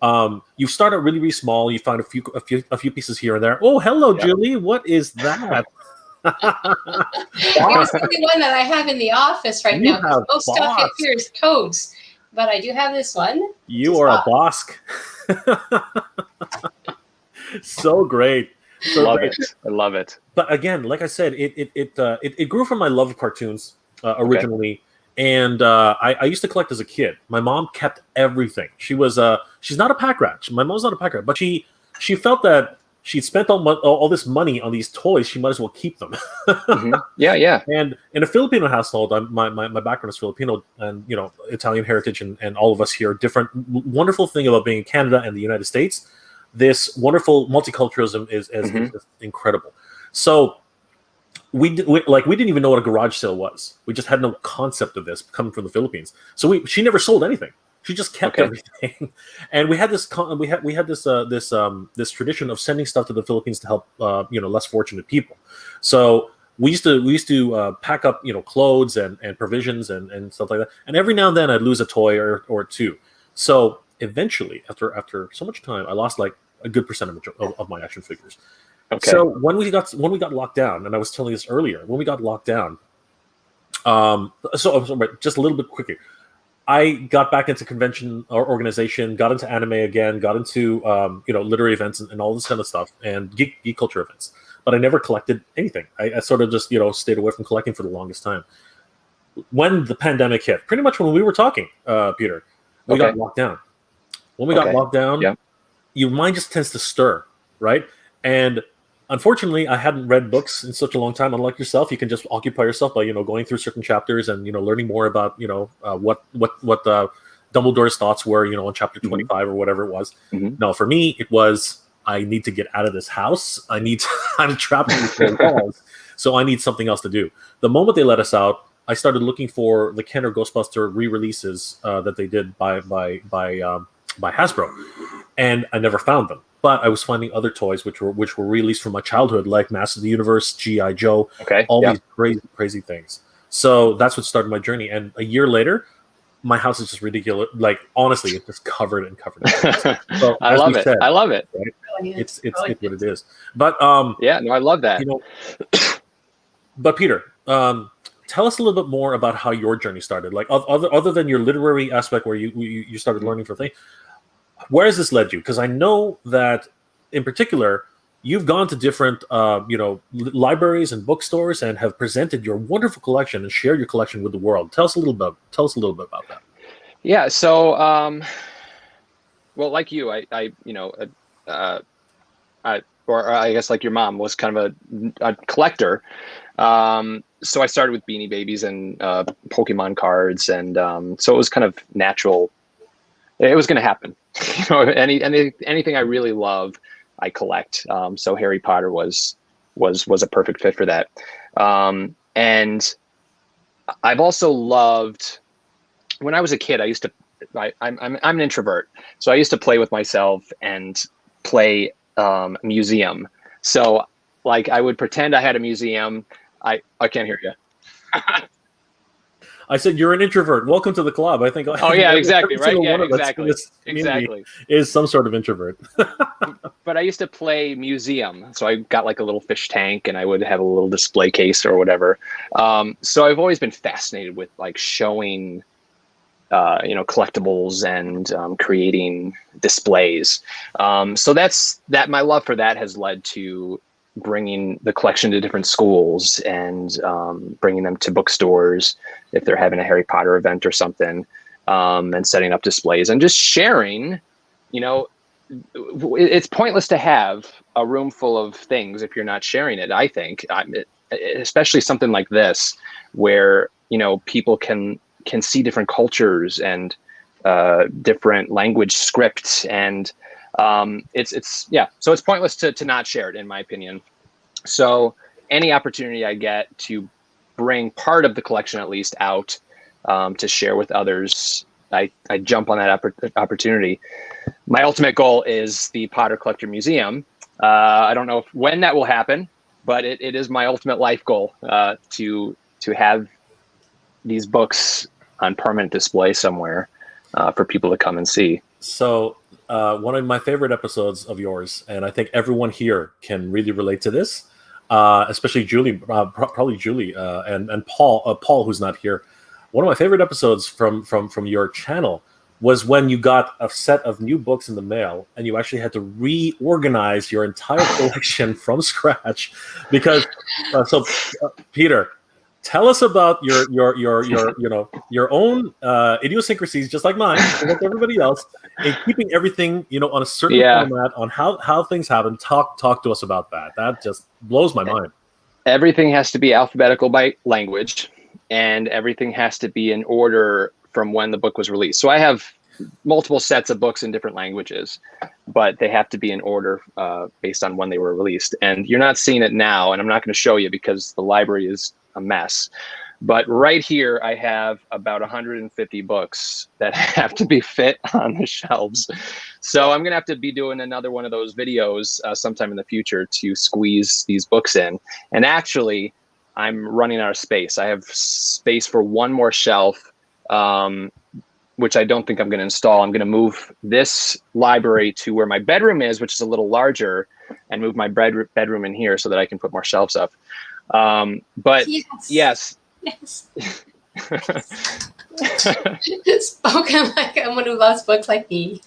You start out really, really small. You find a few pieces here and there. Oh, hello, Julie. What is that? Here's the one that I have in the office right now. Most stuff here is codes, but I do have this one. You are a boss. So great. I love it. But again, like I said, it grew from my love of cartoons originally, and I used to collect as a kid. My mom kept everything. She's not a pack rat. My mom's not a pack rat, but she felt that she'd spent all this money on these toys. She might as well keep them. Mm-hmm. Yeah. And in a Filipino household, my background is Filipino, and Italian heritage, and all of us here are different. Wonderful thing about being in Canada and the United States. This wonderful multiculturalism is incredible. So we didn't even know what a garage sale was. We just had no concept of this coming from the Philippines. So she never sold anything. She just kept everything. And we had this tradition of sending stuff to the Philippines to help less fortunate people. So we used to pack up clothes and provisions and stuff like that. And every now and then I'd lose a toy or two. So eventually, after so much time, I lost like a good percentage of my action figures. Okay. So when we got locked down, and I was telling you this earlier, when we got locked down, just a little bit quicker, I got back into convention or organization, got into anime again, got into literary events and all this kind of stuff, and geek culture events. But I never collected anything. I sort of just stayed away from collecting for the longest time. When the pandemic hit, pretty much when we were talking, Peter, we got locked down. When we got locked down, your mind just tends to stir, right? And unfortunately, I hadn't read books in such a long time. Unlike yourself, you can just occupy yourself by going through certain chapters and learning more about what Dumbledore's thoughts were on chapter 25 or whatever it was. Mm-hmm. No, for me, it was I need to get out of this house. I'm trapped in these walls, so I need something else to do. The moment they let us out, I started looking for the Kenner Ghostbuster re-releases that they did by Hasbro, and I never found them. But I was finding other toys which were released from my childhood, like Masters of the Universe, G.I. Joe, all these crazy things. So that's what started my journey. And a year later, my house is just ridiculous. Like, honestly, it's just covered and covered. So, I love it. I love it. Right? It's what it is. But yeah, no, I love that. You know, but Peter, tell us a little bit more about how your journey started. Like, other than your literary aspect, where you started learning from things, where has this led you? Because I know that, in particular, you've gone to different, libraries and bookstores and have presented your wonderful collection and shared your collection with the world. Tell us a little bit about that. Yeah. So, well, like you, or I guess like your mom was kind of a collector. So I started with Beanie Babies and Pokemon cards, and so it was kind of natural. It was going to happen. Anything I really love, I collect. So Harry Potter was a perfect fit for that. And I've also loved, when I was a kid, I'm an introvert. So I used to play with myself and play museum. So like I would pretend I had a museum. I can't hear you. I said, you're an introvert. Welcome to the club. I think. Oh yeah, exactly. Right. Yeah, exactly. Is some sort of introvert. But I used to play museum. So I got like a little fish tank, and I would have a little display case or whatever. So I've always been fascinated with like showing, collectibles and creating displays. So that's my love for that has led to bringing the collection to different schools and bringing them to bookstores if they're having a Harry Potter event or something, and setting up displays and just sharing. It's pointless to have a room full of things if you're not sharing it. I think, especially something like this, where people can see different cultures and different language scripts, and so it's pointless to not share it, in my opinion. So any opportunity I get to bring part of the collection at least out to share with others, I jump on that opportunity. My ultimate goal is the Potter Collector Museum. I don't know when that will happen, but it is my ultimate life goal to have these books on permanent display somewhere for people to come and see. So one of my favorite episodes of yours, and I think everyone here can really relate to this, especially Julie, probably Julie, and Paul, who's not here. One of my favorite episodes from your channel was when you got a set of new books in the mail, and you actually had to reorganize your entire collection from scratch. Because Peter, tell us about your own idiosyncrasies, just like mine, like everybody else, in keeping everything on a certain format, on how things happen. Talk to us about that. That just blows my mind. Everything has to be alphabetical by language, and everything has to be in order from when the book was released. So I have multiple sets of books in different languages, but they have to be in order based on when they were released. And you're not seeing it now, and I'm not going to show you because the library is a mess. But right here, I have about 150 books that have to be fit on the shelves. So I'm going to have to be doing another one of those videos sometime in the future to squeeze these books in. And actually, I'm running out of space. I have space for one more shelf, which I don't think I'm going to install. I'm going to move this library to where my bedroom is, which is a little larger, and move my bedroom in here so that I can put more shelves up. But yes. Spoken like someone who loves books like me.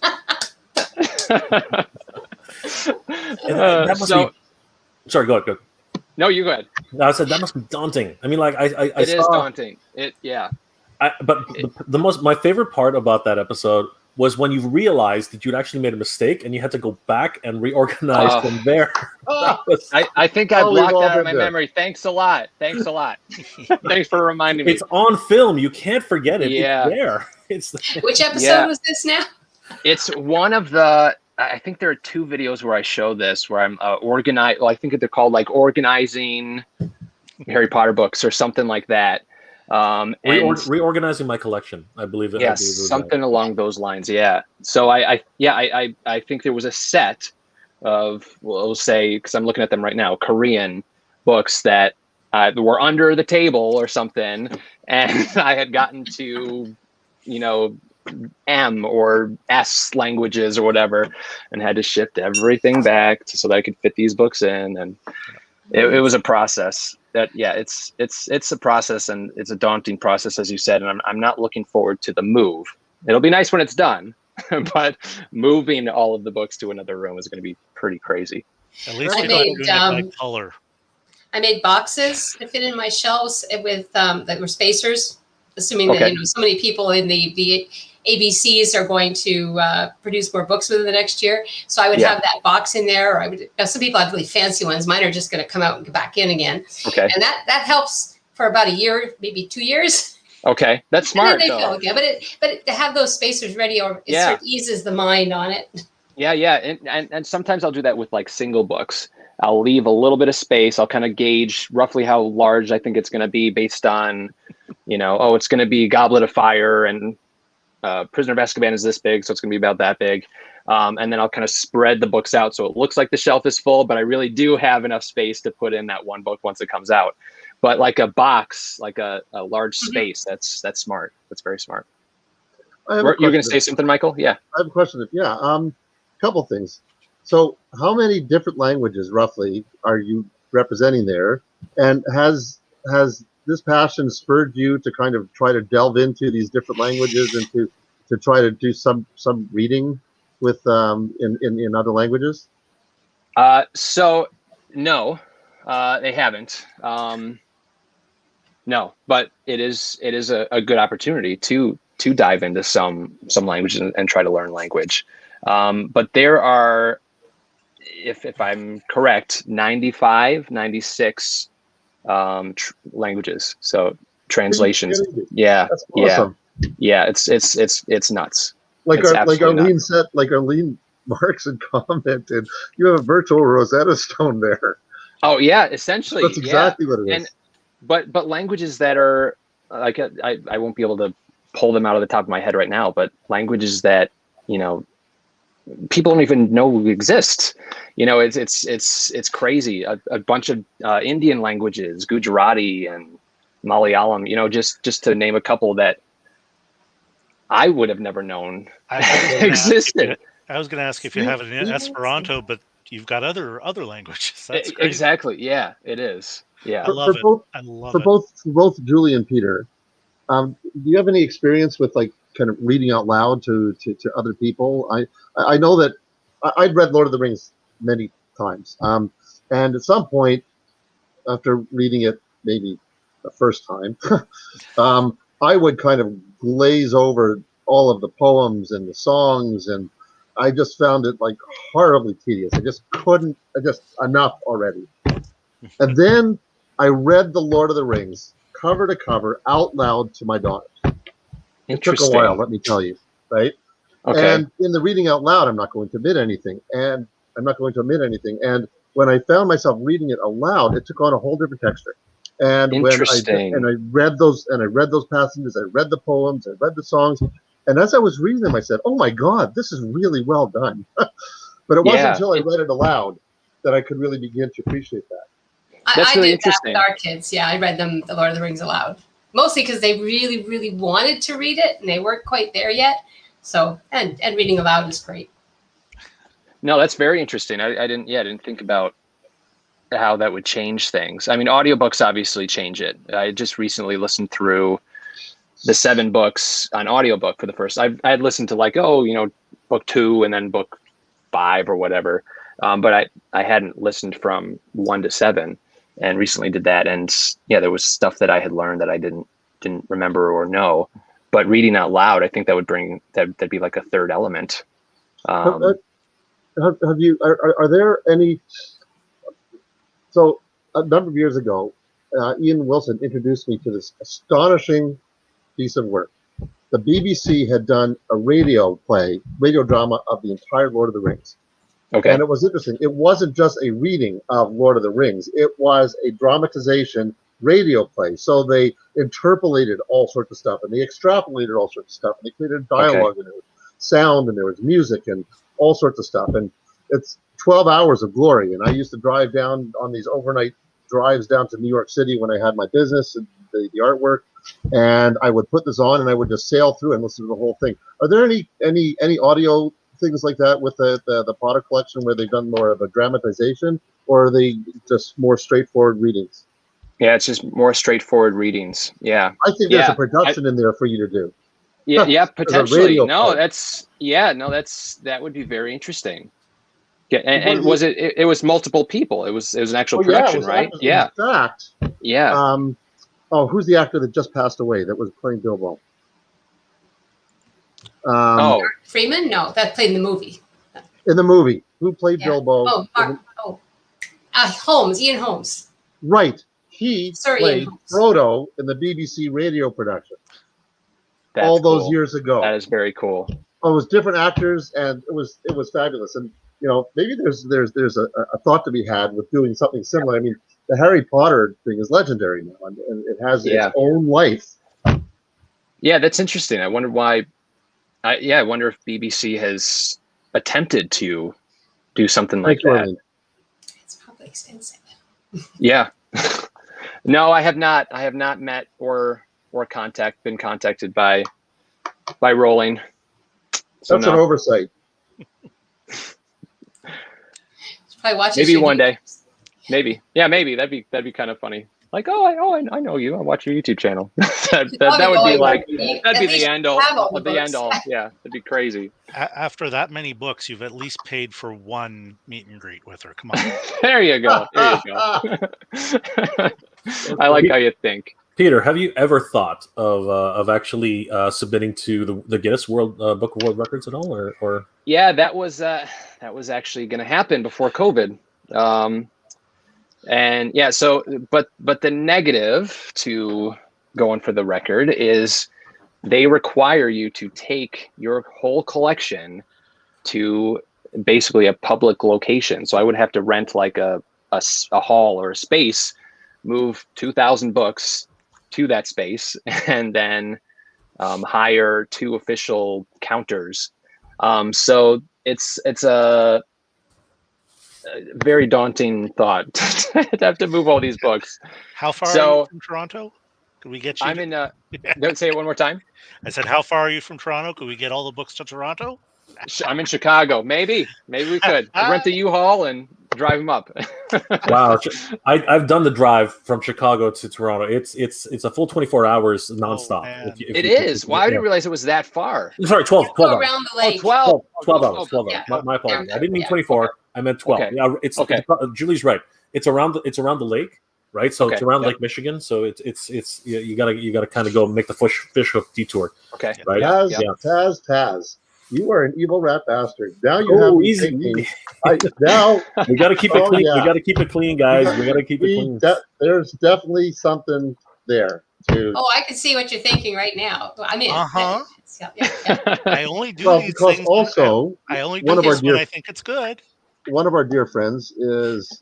Sorry, go ahead. No, you go ahead. I said that must be daunting. I mean, like it is daunting. My favorite part about that episode was when you realized that you'd actually made a mistake and you had to go back and reorganize from there. I think I blocked that out of my memory. Thanks a lot. Thanks for reminding me. It's on film. You can't forget it. Yeah. It's there. Which episode was this now? It's one of the, I think there are two videos where I show this, where I'm I think they're called like organizing Harry Potter books or something like that. And reorganizing my collection, I believe. Yeah, something along those lines. Yeah. So I think there was a set of, we'll say, because I'm looking at them right now, Korean books that were under the table or something, and I had gotten to, M or S languages or whatever, and had to shift everything back so that I could fit these books in, and it was a process. It's a process, and it's a daunting process, as you said, and I'm not looking forward to the move. It'll be nice when it's done, but moving all of the books to another room is going to be pretty crazy. At least you're not doing it by color. I made boxes to fit in my shelves with that were spacers, assuming that so many people in the ABCs are going to produce more books within the next year. So I would have that box in there, or I would. Some people have really fancy ones. Mine are just going to come out and go back in again. Okay. And that helps for about a year, maybe 2 years. Okay, that's smart. And then they feel good, but to have those spacers ready, or it sort of eases the mind on it. Yeah, and sometimes I'll do that with like single books. I'll leave a little bit of space. I'll kind of gauge roughly how large I think it's going to be based on, it's going to be Goblet of Fire and Prisoner of Azkaban is this big, so it's going to be about that big. And then I'll kind of spread the books out so it looks like the shelf is full, but I really do have enough space to put in that one book once it comes out. But like a box, like a large space, that's smart. That's very smart. You're going to say something, Michael? Yeah. I have a question. Couple things. So how many different languages roughly are you representing there? And has this passion spurred you to kind of try to delve into these different languages and to try to do some reading with in other languages? So no, they haven't. No, but it is a good opportunity to dive into some languages and try to learn language. But there are, if I'm correct, 96 languages. So translations. Yeah. That's awesome. Yeah. It's nuts. Arlene marks and commented, you have a virtual Rosetta Stone there. Oh yeah, essentially. That's exactly what it is. But languages that are like, I won't be able to pull them out of the top of my head right now, but languages that, people don't even know exist. It's crazy. A bunch of Indian languages, Gujarati and Malayalam, just to name a couple that I would have never known existed. I was going to ask if you have it in Esperanto, but you've got other languages. That's great. Exactly. Yeah, it is. Yeah, I love it. For both Julie and Peter, do you have any experience with like kind of reading out loud to other people? I know that I'd read Lord of the Rings many times, and at some point after reading it, maybe the first time, I would kind of glaze over all of the poems and the songs, and I just found it like horribly tedious. I just couldn't. Enough already. And then I read the Lord of the Rings cover to cover out loud to my daughter. It took a while, let me tell you, right? Okay. And in the reading out loud, I'm not going to omit anything. And when I found myself reading it aloud, it took on a whole different texture. And I read those passages, I read the poems, I read the songs, and as I was reading them, I said, "Oh my God, this is really well done." But it wasn't until I read it aloud that I could really begin to appreciate that. That's really interesting. That with our kids. Yeah, I read them The Lord of the Rings aloud. Mostly because they really, really wanted to read it and they weren't quite there yet. So, and reading aloud is great. No, that's very interesting. I didn't think about how that would change things. I mean, audiobooks obviously change it. I just recently listened through the 7 books on audiobook for the first. I had listened to book 2 and then book 5 or whatever. But I hadn't listened from 1 to 7. And recently did that, and there was stuff that I had learned that I didn't remember or know. But reading out loud, I think that would that'd be like a third element. Are there any? So a number of years ago, Ian Wilson introduced me to this astonishing piece of work. The BBC had done a radio drama of the entire Lord of the Rings. Okay. And it was interesting. It wasn't just a reading of Lord of the Rings. It was a dramatization radio play. So they interpolated all sorts of stuff, and they extrapolated all sorts of stuff, and they created dialogue, and there was sound, and there was music, and all sorts of stuff. And it's 12 hours of glory. And I used to drive down on these overnight drives down to New York City when I had my business and the artwork, and I would put this on, and I would just sail through and listen to the whole thing. Are there any audio things like that with the Potter collection where they've done more of a dramatization, or are they just more straightforward readings? Yeah, it's just more straightforward readings. Yeah, I think there's a production in there for you to do. Yeah, yeah, potentially. No, play. that would be very interesting. Yeah, and was it? It was multiple people. It was an actual production, right? Yeah. In fact, yeah. Who's the actor that just passed away that was playing Bilbo? Freeman? No, that played in the movie. In the movie, who played Bilbo? Holmes, Ian Holmes. Right, he played Holmes. Frodo in the BBC radio production. That's all those cool. years ago. That is very cool. It was different actors, and it was fabulous. And maybe there's a thought to be had with doing something similar. I mean, the Harry Potter thing is legendary now, and it has its own life. Yeah, that's interesting. I wonder why. I wonder if BBC has attempted to do something like that. It's probably expensive. Yeah. No, I have not. I have not met or been contacted by Rolling. So that's an oversight. Probably watch maybe one day. Maybe. Yeah, maybe that'd be kind of funny. Like, I know you. I watch your YouTube channel. that would be like that'd be the end all of the end all. Yeah, that'd be crazy. After that many books, you've at least paid for one meet and greet with her. Come on. There you go. I like how you think. Peter, have you ever thought of actually submitting to the Guinness Book of World Records at all, or? Yeah, that was actually going to happen before COVID. And yeah, so but the negative to going for the record is they require you to take your whole collection to basically a public location. So I would have to rent like a hall or a space, move 2,000 books to that space, and then hire 2 official counters. So it's a very daunting thought to have to move all these books. How far are you from Toronto? Could we get you? I'm in. Don't say it one more time. I said, how far are you from Toronto? Could we get all the books to Toronto? I'm in Chicago. Maybe we could rent a U-Haul and drive them up. Wow, I've done the drive from Chicago to Toronto. It's a full 24 hours nonstop. It is. Wow, I didn't realize it was that far. Sorry, 12 hours. Around the lake. 12 hours. Yeah. My apologies. I didn't mean 24. I meant 12. Okay. Yeah, it's Julie's right. It's around the lake, right? So it's around Lake Michigan. So it's you gotta kind of go make the fish hook detour. Okay. Right. Taz. You are an evil rat bastard. Now you have easy. Now we got to keep it clean. Yeah. We got to keep it clean, guys. We got to keep it clean. There's definitely something there. I can see what you're thinking right now. I mean, I only do these things. Also, I only do this when I think it's good. One of our dear friends is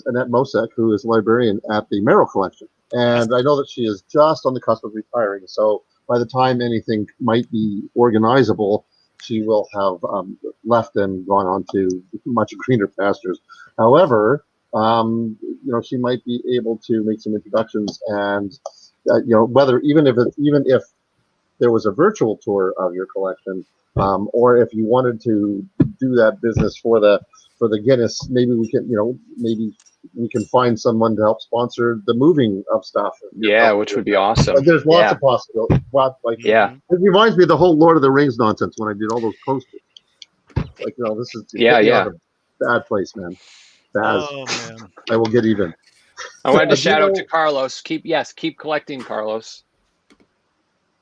Annette Mosek, who is a librarian at the Merrill Collection, and I know that she is just on the cusp of retiring. So by the time anything might be organizable, she will have left and gone on to much greener pastures. However, she might be able to make some introductions, and whether even if there was a virtual tour of your collection, or if you wanted to do that business for the Guinness, maybe we can find someone to help sponsor the moving of stuff. Yeah, which would be awesome. But there's lots of possibilities. It reminds me of the whole Lord of the Rings nonsense when I did all those posters. This is a bad place, man. Bad. Oh man, I will get even. I wanted to shout out to Carlos. Keep collecting, Carlos.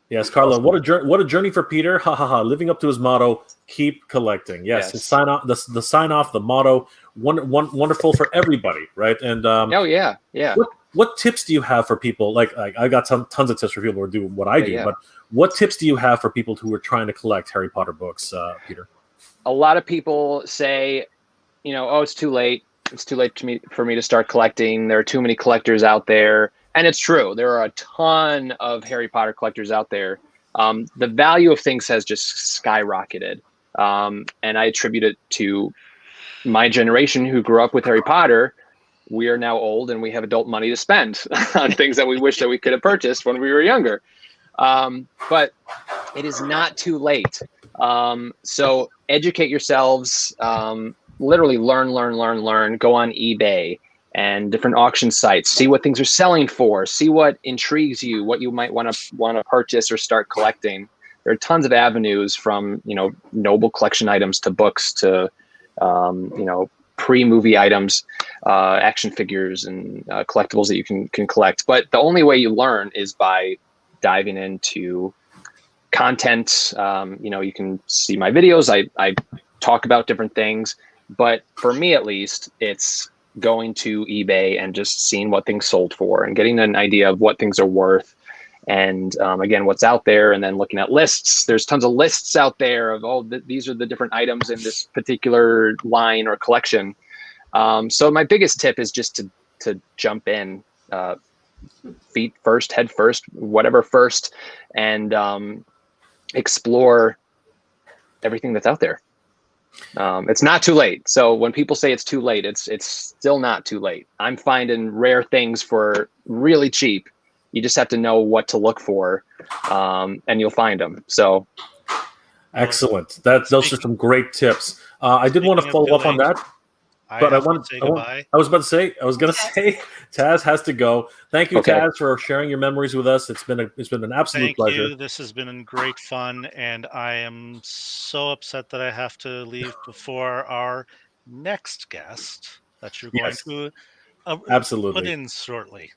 Yes, Carlo. What a journey for Peter. Ha ha ha. Living up to his motto, keep collecting. Yes. His sign off, the sign off, the motto, wonderful for everybody, right? And yeah. What tips do you have for people? Like I got tons of tips for people who do what I do. Yeah. But what tips do you have for people who are trying to collect Harry Potter books, Peter? A lot of people say, it's too late. It's too late for me to start collecting. There are too many collectors out there. And it's true. There are a ton of Harry Potter collectors out there. The value of things has just skyrocketed. And I attribute it to my generation who grew up with Harry Potter. We are now old and we have adult money to spend on things that we wish that we could have purchased when we were younger. But it is not too late. So educate yourselves, literally learn, go on eBay and different auction sites, see what things are selling for, see what intrigues you, what you might want to purchase or start collecting. There are tons of avenues from, noble collection items to books to, pre-movie items, action figures and collectibles that you can collect. But the only way you learn is by diving into content. You can see my videos. I talk about different things, but for me at least, it's going to eBay and just seeing what things sold for and getting an idea of what things are worth. And again, what's out there, and then looking at lists. There's tons of lists out there of, these are the different items in this particular line or collection. So my biggest tip is just to jump in, feet first, head first, whatever first, and explore everything that's out there. It's not too late. So when people say it's too late, it's still not too late. I'm finding rare things for really cheap. You just have to know what to look for, and you'll find them. So, excellent. Those are some great tips. I did want to follow up on that, but I was going to say, Taz has to go. Thank you, Taz, for sharing your memories with us. It's been an absolute pleasure. Thank you. This has been great fun, and I am so upset that I have to leave before our next guest that you're going to absolutely put in shortly.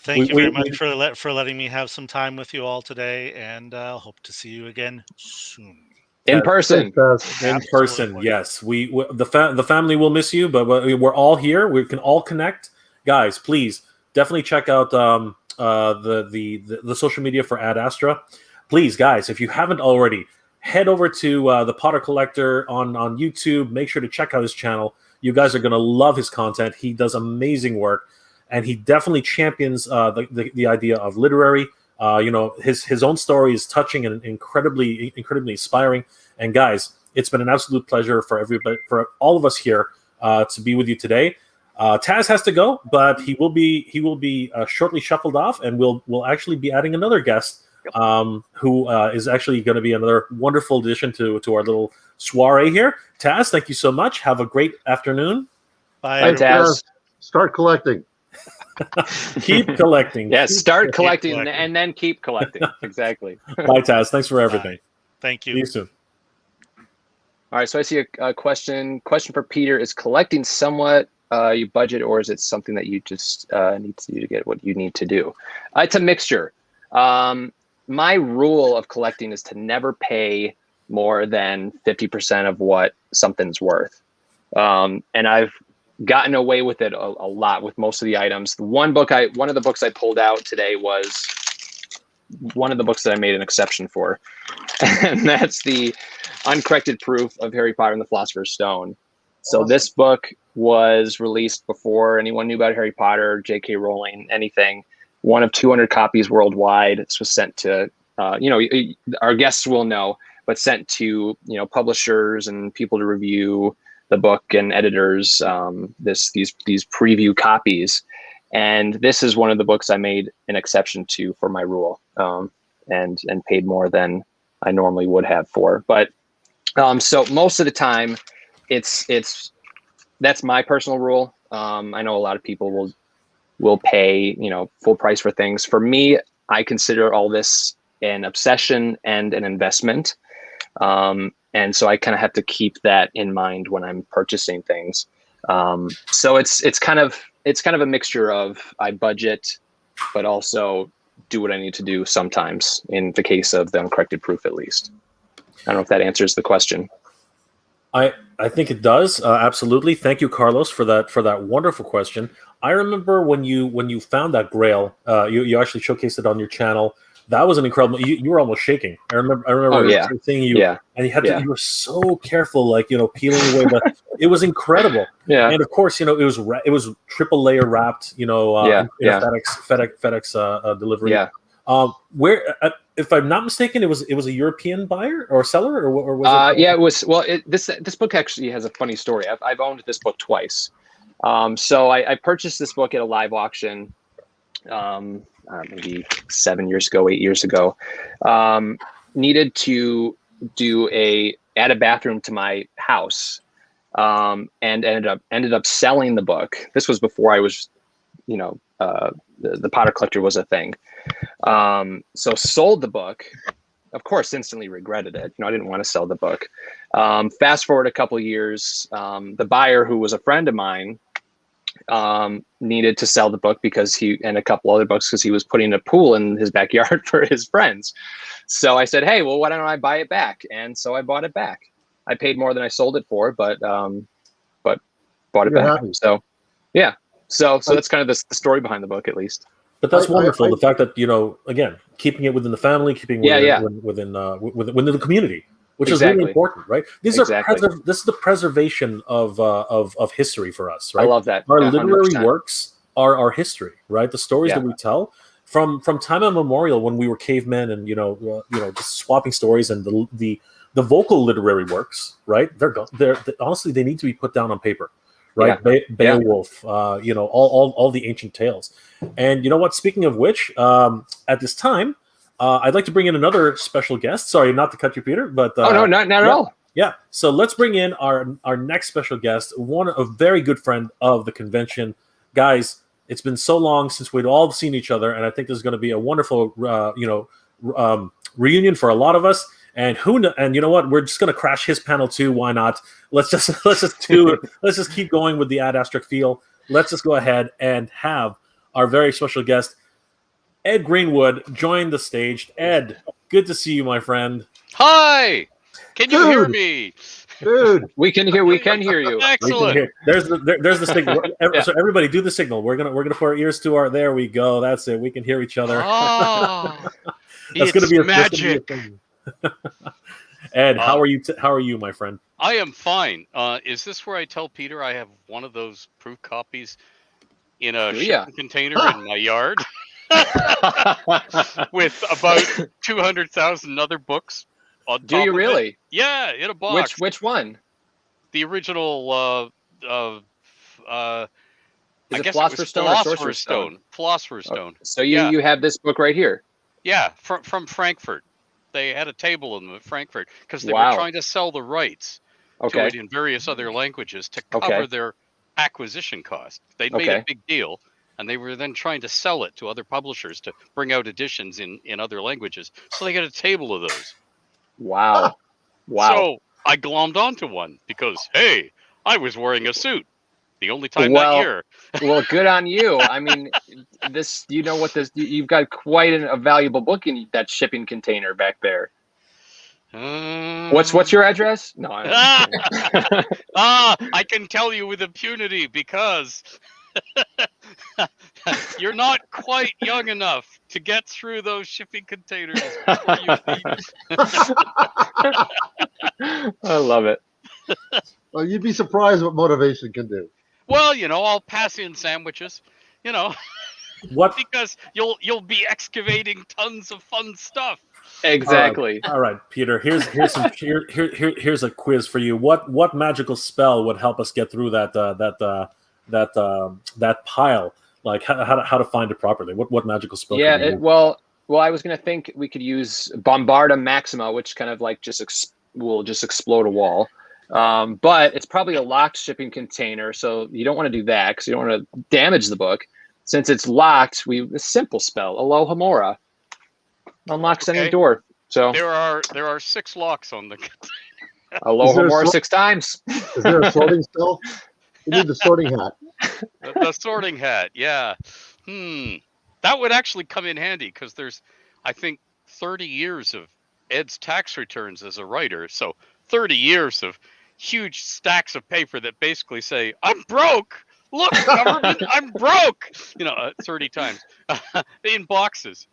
Thank you very much for letting me have some time with you all today, and I'll hope to see you again soon. In person. In person, yes. The family will miss you, but we're all here. We can all connect. Guys, please definitely check out the social media for Ad Astra. Please, guys, if you haven't already, head over to the Potter Collector on YouTube. Make sure to check out his channel. You guys are going to love his content. He does amazing work. And he definitely champions the idea of literary. His own story is touching and incredibly inspiring. And guys, it's been an absolute pleasure for everybody, for all of us here, to be with you today. Taz has to go, but he will be shortly shuffled off, and we'll actually be adding another guest who is actually going to be another wonderful addition to our little soiree here. Taz, thank you so much. Have a great afternoon. Bye, Taz. Start collecting. Keep collecting. Yes, start collecting and then keep collecting. Exactly. Bye, Taz. Thanks for everything. Thank you. See you soon. All right, so I see a question. Question for Peter: is collecting somewhat you budget, or is it something that you just need to do to get what you need to do? It's a mixture. My rule of collecting is to never pay more than 50% of what something's worth, and I've gotten away with it a lot with most of the items. One of the books I pulled out today was one of the books that I made an exception for, and that's the uncorrected proof of Harry Potter and the Philosopher's Stone. So this book was released before anyone knew about Harry Potter, J.K. Rowling, anything. One of 200 copies worldwide. This was sent to, our guests will know, but sent to, publishers and people to review the book, and editors, these preview copies. And this is one of the books I made an exception to for my rule, and paid more than I normally would have for. But so most of the time, that's my personal rule. I know a lot of people will pay full price for things. For me, I consider all this an obsession and an investment. And so I kind of have to keep that in mind when I'm purchasing things. So it's kind of a mixture of I budget, but also do what I need to do sometimes in the case of the uncorrected proof, at least. I don't know if that answers the question. I think it does. Absolutely. Thank you, Carlos, for that wonderful question. I remember when you found that Grail, you actually showcased it on your channel. that was an incredible. You were almost shaking. I remember seeing you, and you were so careful, like peeling away the. It was incredible. Yeah. And of course, it was triple layer wrapped. In a FedEx delivery. Yeah. Where, if I'm not mistaken, it was a European buyer or seller, or was it? Yeah, it was. Well, this book actually has a funny story. I've owned this book twice. So I purchased this book at a live auction, maybe 8 years ago. Needed to add a bathroom to my house, and ended up selling the book. This was before I was, the Potter Collector was a thing. So sold the book, of course, instantly regretted it. I didn't want to sell the book. Fast forward a couple years, the buyer, who was a friend of mine, needed to sell the book because and a couple other books, because he was putting a pool in his backyard for his friends. So I said, hey, well, why don't I buy it back? And so I bought it back. I paid more than I sold it for, but bought it back. Happy. So yeah. So that's kind of the story behind the book, at least. But that's wonderful. The fact that, again, keeping it within the family, keeping within the community, which is really important, right? This is the preservation of history for us, right? I love that. Our literary works are our history, right? The stories that we tell from time immemorial, when we were cavemen, and just swapping stories, and the vocal literary works, right? They're honestly, they need to be put down on paper. Right, Beowulf, all the ancient tales, and you know what? Speaking of which, at this time, I'd like to bring in another special guest. Sorry, not to cut you, Peter, but no, not at all. Yeah, so let's bring in our next special guest, a very good friend of the convention, guys. It's been so long since we'd all seen each other, and I think this is going to be a wonderful, reunion for a lot of us. And you know what? We're just going to crash his panel too. Why not? Let's just keep going with the Ad Astra feel. Let's just go ahead and have our very special guest, Ed Greenwood, join the stage. Ed, good to see you, my friend. Hi. Can you hear me? Dude, we can hear you. Excellent. There's the signal. So everybody, do the signal. We're gonna put our ears to our. There we go. That's it. We can hear each other. Oh, that's gonna be magic. Ed, how are you? How are you, my friend? I am fine. Is this where I tell Peter I have one of those proof copies in a shipping container in my yard with about 200,000 other books on top? Do you really? It? Yeah, in a box. Which one? The original. Is I it guess Philosopher's Stone or Sorcerer's Stone? Philosopher's Stone. So you have this book right here? Yeah, from Frankfurt. They had a table in Frankfurt because they were trying to sell the rights to it in various other languages to cover their acquisition cost. They'd made a big deal, and they were then trying to sell it to other publishers to bring out editions in other languages. So they got a table of those. Wow. So I glommed onto one because, hey, I was wearing a suit. The only time that year. Well, good on you. I mean, you've got quite a valuable book in that shipping container back there. What's your address? No. I can tell you with impunity because you're not quite young enough to get through those shipping containers before you leave. I love it. Well, you'd be surprised what motivation can do. Well, I'll pass in sandwiches, What? Because you'll be excavating tons of fun stuff. Exactly. All right, Peter. Here's a quiz for you. What magical spell would help us get through that pile? Like how to find it properly? What magical spell? Yeah. Well, I was gonna think we could use Bombarda Maxima, which kind of like will just explode a wall. But it's probably a locked shipping container, so you don't want to do that because you don't want to damage the book. Since it's locked, a simple spell, Alohomora, unlocks any door. So there are 6 locks on the container. Alohomora 6 times. Is there a sorting spell? You need the sorting hat. The sorting hat, yeah. That would actually come in handy because there's, I think, 30 years of Ed's tax returns as a writer. So 30 years of huge stacks of paper that basically say, I'm broke. Look, government, I'm broke. 30 times in boxes.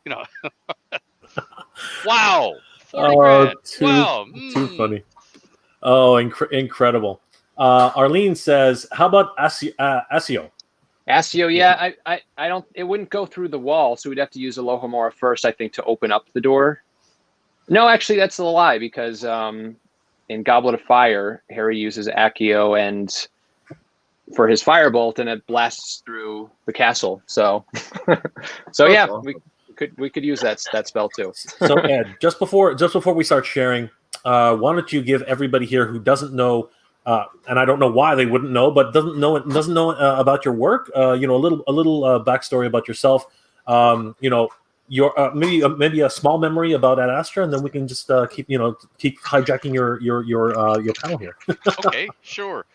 Wow. 40 grand. Too funny. Oh, incredible. Arlene says, how about ASIO? ASIO, yeah, I don't, it wouldn't go through the wall, so we'd have to use Alohomora first, I think, to open up the door. No, actually, that's a lie, because in Goblet of Fire, Harry uses Accio and for his firebolt, and it blasts through the castle. So, yeah, we could use that spell too. So Ed, just before we start sharing, why don't you give everybody here who doesn't know, and I don't know why they wouldn't know, but doesn't know about your work, a little backstory about yourself, your maybe a small memory about Ad Astra, and then we can just keep hijacking your panel here. Okay, sure.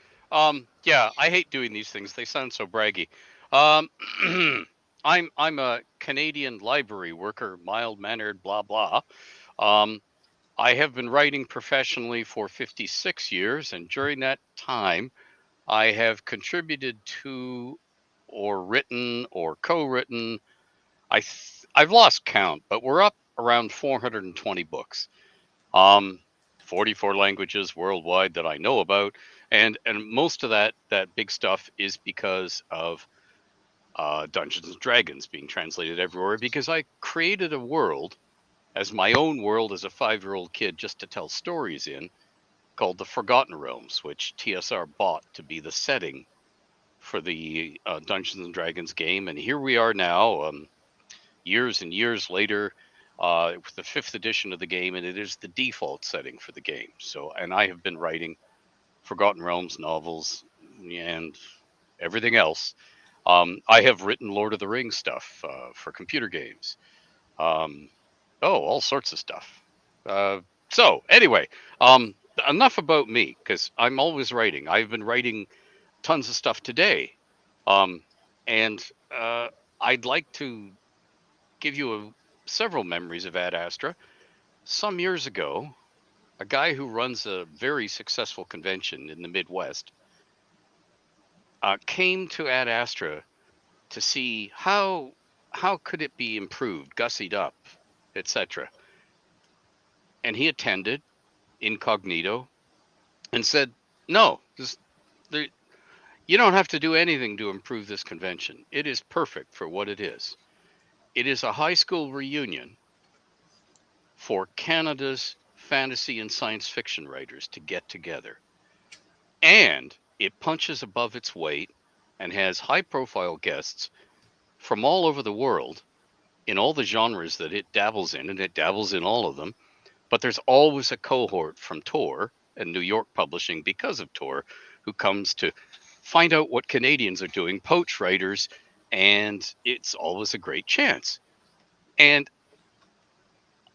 Yeah, I hate doing these things. They sound so braggy. I'm a Canadian library worker, mild-mannered, blah blah. I have been writing professionally for 56 years, and during that time, I have contributed to, or written, or co-written. I've lost count, but we're up around 420 books. 44 languages worldwide that I know about, and most of that big stuff is because of Dungeons and Dragons being translated everywhere, because I created a world as my own world as a 5-year-old kid just to tell stories in, called the Forgotten Realms, which TSR bought to be the setting for the Dungeons and Dragons game. And here we are now, years and years later, with the 5th edition of the game, and it is the default setting for the game. So, and I have been writing Forgotten Realms novels and everything else. I have written Lord of the Rings stuff for computer games. All sorts of stuff. So anyway, enough about me, because I'm always writing. I've been writing tons of stuff today. And I'd like to give you several memories of Ad Astra. Some years ago, a guy who runs a very successful convention in the Midwest came to Ad Astra to see how could it be improved, gussied up, etc. And he attended incognito and said, "No, you don't have to do anything to improve this convention. It is perfect for what it is. It is a high school reunion for Canada's fantasy and science fiction writers to get together. And it punches above its weight and has high-profile guests from all over the world in all the genres that it dabbles in, and it dabbles in all of them. But there's always a cohort from Tor and New York Publishing, because of Tor, who comes to find out what Canadians are doing, poach writers, and it's always a great chance. And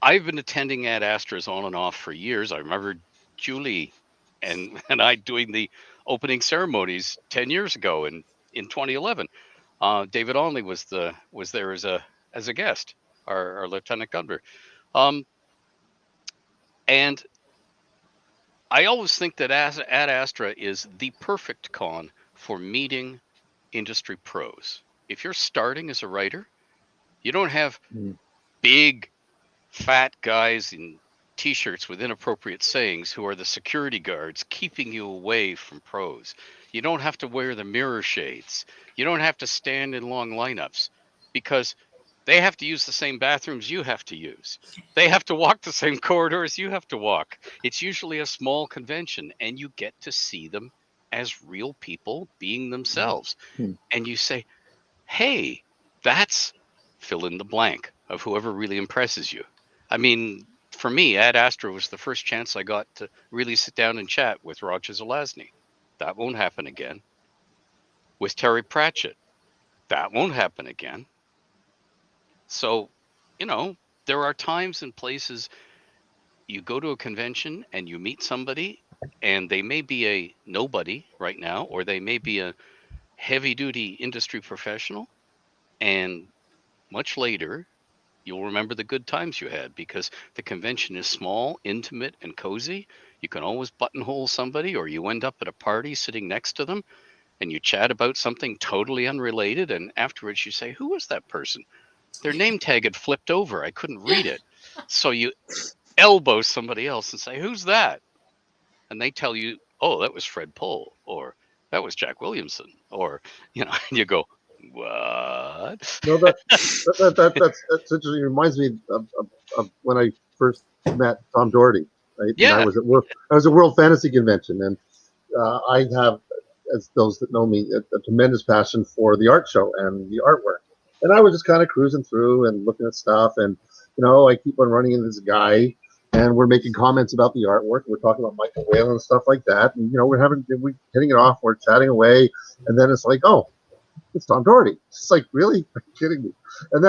I've been attending Ad Astras on and off for years. I remember Julie and I doing the opening ceremonies 10 years ago in 2011. David Onley was there as a guest, our Lieutenant Governor. And I always think that Ad Astra is the perfect con for meeting industry pros. If you're starting as a writer, you don't have big, fat guys in t-shirts with inappropriate sayings who are the security guards keeping you away from pros. You don't have to wear the mirror shades. You don't have to stand in long lineups, because they have to use the same bathrooms you have to use. They have to walk the same corridors you have to walk. It's usually a small convention, and you get to see them as real people being themselves. And you say, hey, that's fill in the blank of whoever really impresses you. I mean, for me, Ad Astra was the first chance I got to really sit down and chat with Roger Zelazny. That won't happen again. With Terry Pratchett. That won't happen again. So, there are times and places you go to a convention and you meet somebody, and they may be a nobody right now, or they may be a heavy-duty industry professional, and much later, you'll remember the good times you had, because the convention is small, intimate, and cozy. You can always buttonhole somebody, or you end up at a party sitting next to them, and you chat about something totally unrelated, and afterwards you say, who was that person? Their name tag had flipped over. I couldn't read it. So you elbow somebody else and say, "Who's that?" And they tell you, "Oh, that was Fred Pohl," or "That was Jack Williamson," or and you go, "What?" No, that's interesting. It reminds me of when I first met Tom Doherty, right? Yeah. And I was at World Fantasy Convention, and I have, as those that know me, a tremendous passion for the art show and the artwork. And I was just kind of cruising through and looking at stuff, and I keep on running into this guy, and we're making comments about the artwork. We're talking about Michael Whalen and stuff like that, and we're hitting it off, we're chatting away, and then it's like, oh, it's Tom Doherty. It's like, really? Are you kidding me? And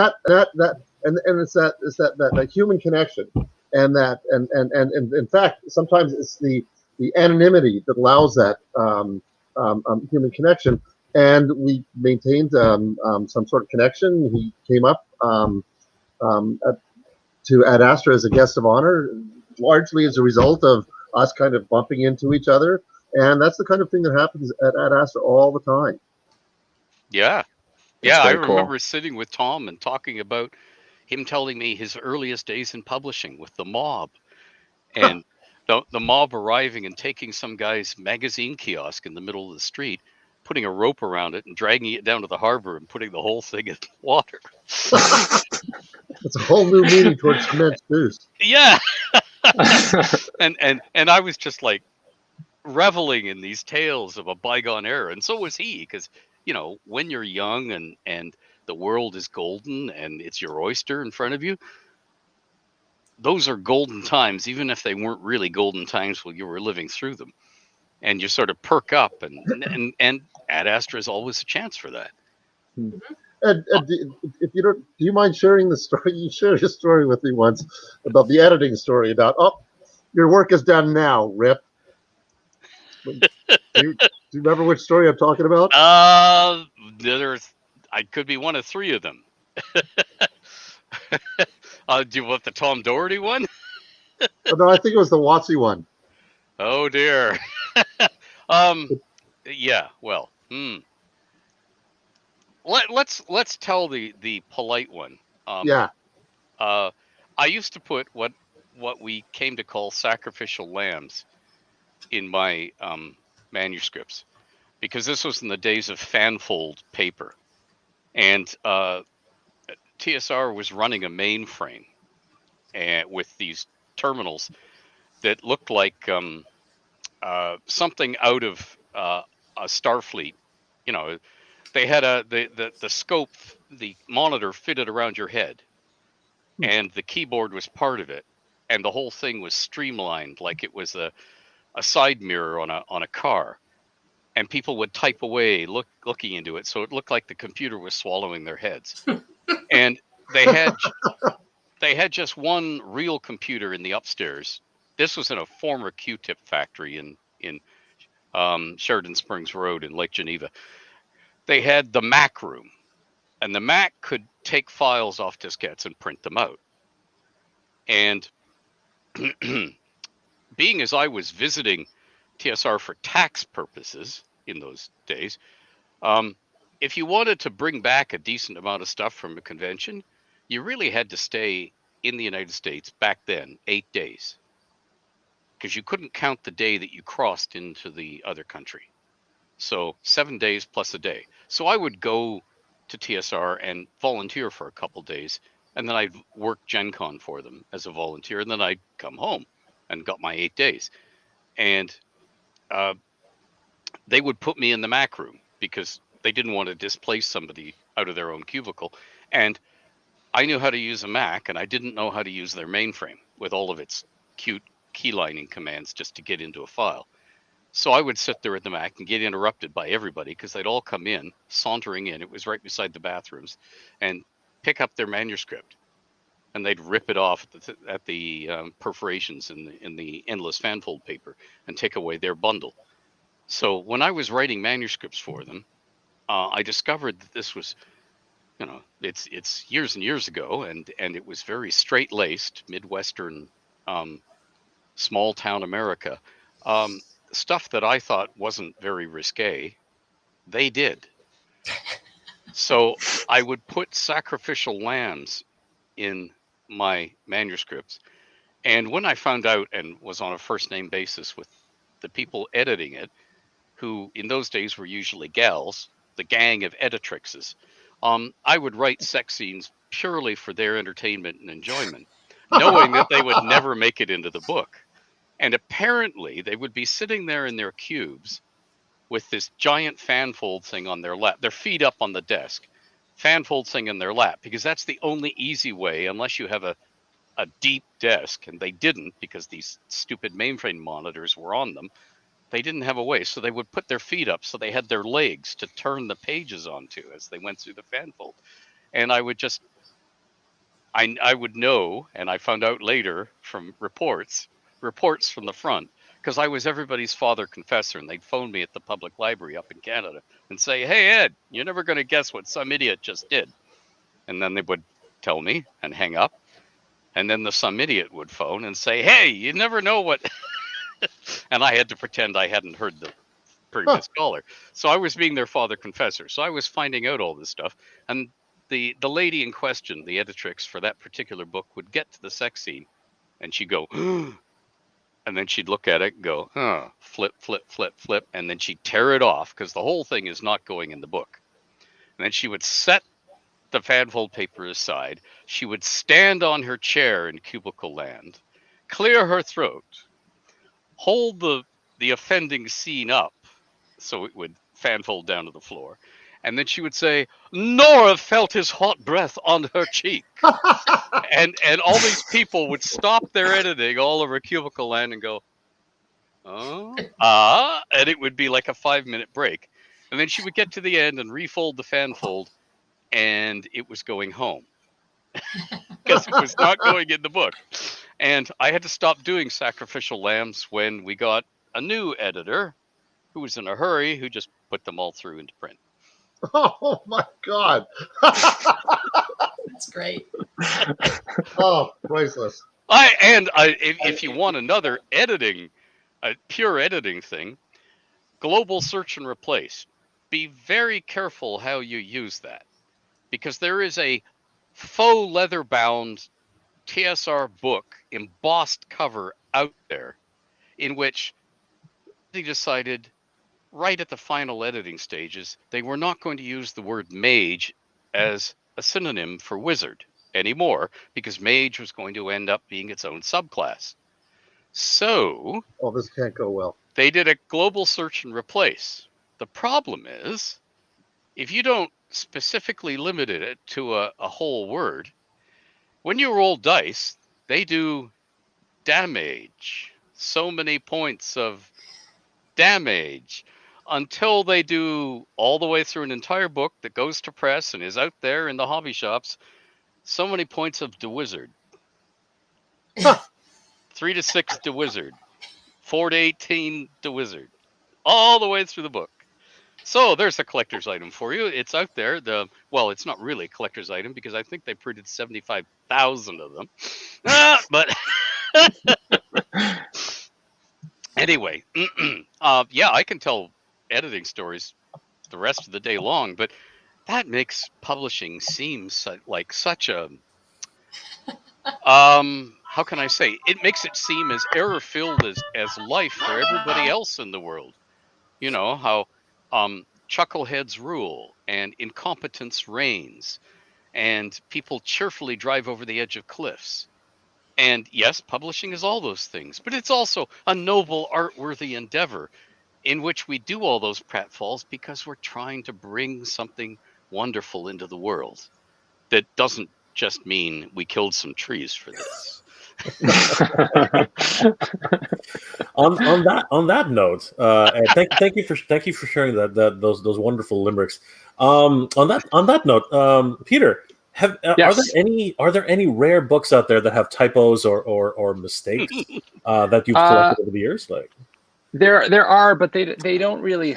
it's that human connection, and in fact, sometimes it's the anonymity that allows that human connection. And we maintained some sort of connection. He came up to Ad Astra as a guest of honor, largely as a result of us kind of bumping into each other. And that's the kind of thing that happens at Ad Astra all the time. Yeah. Yeah, I remember sitting with Tom and talking about him telling me his earliest days in publishing with the mob, and the mob arriving and taking some guy's magazine kiosk in the middle of the street, putting a rope around it and dragging it down to the harbor and putting the whole thing in the water. It's a whole new meaning towards cement boost. Yeah. and I was just like reveling in these tales of a bygone era, and so was he, because when you're young and the world is golden and it's your oyster in front of you, those are golden times, even if they weren't really golden times while you were living through them. And you sort of perk up, and Ad Astra is always a chance for that. Ed, if you don't, do you mind sharing the story? You shared a story with me once about the editing story about, your work is done now, Rip. Do you remember which story I'm talking about? I could be one of three of them. Do you want the Tom Doherty one? No, I think it was the Watsy one. Oh dear. Yeah. Well. Let's tell the polite one. Yeah. I used to put what we came to call sacrificial lambs in my manuscripts, because this was in the days of fanfold paper, and TSR was running a mainframe and with these terminals that looked like something out of a Starfleet. They had the scope, the monitor fitted around your head, and the keyboard was part of it, and the whole thing was streamlined like it was a side mirror on a car, and people would type away looking into it, so it looked like the computer was swallowing their heads. And they had just one real computer in the upstairs. This was in a former Q-tip factory in Sheridan Springs Road in Lake Geneva. They had the Mac room, and the Mac could take files off diskettes and print them out. And being as I was visiting TSR for tax purposes in those days, if you wanted to bring back a decent amount of stuff from a convention, you really had to stay in the United States back then 8 days, because you couldn't count the day that you crossed into the other country. So 7 days plus a day. So I would go to TSR and volunteer for a couple days, and then I'd work Gen Con for them as a volunteer, and then I'd come home and got my 8 days. And they would put me in the Mac room because they didn't want to displace somebody out of their own cubicle. And I knew how to use a Mac, and I didn't know how to use their mainframe with all of its cute keylining commands just to get into a file. So I would sit there at the Mac and get interrupted by everybody, because they'd all come in, sauntering in. It was right beside the bathrooms, and pick up their manuscript, and they'd rip it off at the perforations in the endless fanfold paper and take away their bundle. So when I was writing manuscripts for them, I discovered that this was, it's years and years ago, and it was very straight-laced Midwestern, small town America. Stuff that I thought wasn't very risque, they did. So I would put sacrificial lambs in my manuscripts. And when I found out and was on a first name basis with the people editing it, who in those days were usually gals, the gang of editrixes, I would write sex scenes purely for their entertainment and enjoyment, knowing that they would never make it into the book. And apparently they would be sitting there in their cubes with this giant fanfold thing on their lap, their feet up on the desk, fanfold thing in their lap, because that's the only easy way, unless you have a deep desk, and they didn't because these stupid mainframe monitors were on them. They didn't have a way, so they would put their feet up so they had their legs to turn the pages onto as they went through the fanfold. And I would just, I would know, and I found out later from reports from the front, because I was everybody's father confessor, and they'd phone me at the public library up in Canada and say, "Hey, Ed, you're never going to guess what some idiot just did." And then they would tell me and hang up. And then some idiot would phone and say, "Hey, you never know what..." And I had to pretend I hadn't heard the previous caller. So I was being their father confessor. So I was finding out all this stuff. And the lady in question, the editrix for that particular book, would get to the sex scene and she'd go, and then she'd look at it and go, flip, flip, flip, flip. And then she'd tear it off because the whole thing is not going in the book. And then she would set the fanfold paper aside. She would stand on her chair in cubicle land, clear her throat, hold the offending scene up so it would fanfold down to the floor, and then she would say, "Nora felt his hot breath on her cheek." and all these people would stop their editing all over cubicle land and go, and it would be like a 5-minute break. And then she would get to the end and refold the fanfold, and it was going home because it was not going in the book. And I had to stop doing Sacrificial Lambs when we got a new editor who was in a hurry, who just put them all through into print. Oh my God. That's great. Oh, priceless. If you want another editing, pure editing thing, global search and replace. Be very careful how you use that, because there is a faux leather-bound TSR book embossed cover out there in which they decided right at the final editing stages they were not going to use the word mage as a synonym for wizard anymore, because mage was going to end up being its own subclass. So this can't go well. They did a global search and replace. The problem is, if you don't specifically limit it to a whole word, when you roll dice, they do damage. So many points of damage, until they do all the way through an entire book that goes to press and is out there in the hobby shops. So many points of the wizard. 3 to 6 the wizard. 4 to 18 the wizard. All the way through the book. So there's a collector's item for you. It's out there. Well, it's not really a collector's item because I think they printed 75,000 of them. But anyway, yeah, I can tell editing stories the rest of the day long, but that makes publishing seem like such a how can I say? It makes it seem as error-filled as life for everybody else in the world. You know how chuckleheads rule and incompetence reigns, and people cheerfully drive over the edge of cliffs. And yes, publishing is all those things, but it's also a noble, art-worthy endeavor in which we do all those pratfalls because we're trying to bring something wonderful into the world. That doesn't just mean we killed some trees for this. on that note, thank you for sharing those wonderful limericks. On that note, Peter, are there any rare books out there that have typos or mistakes that you've collected over the years? Like there are, but they don't really.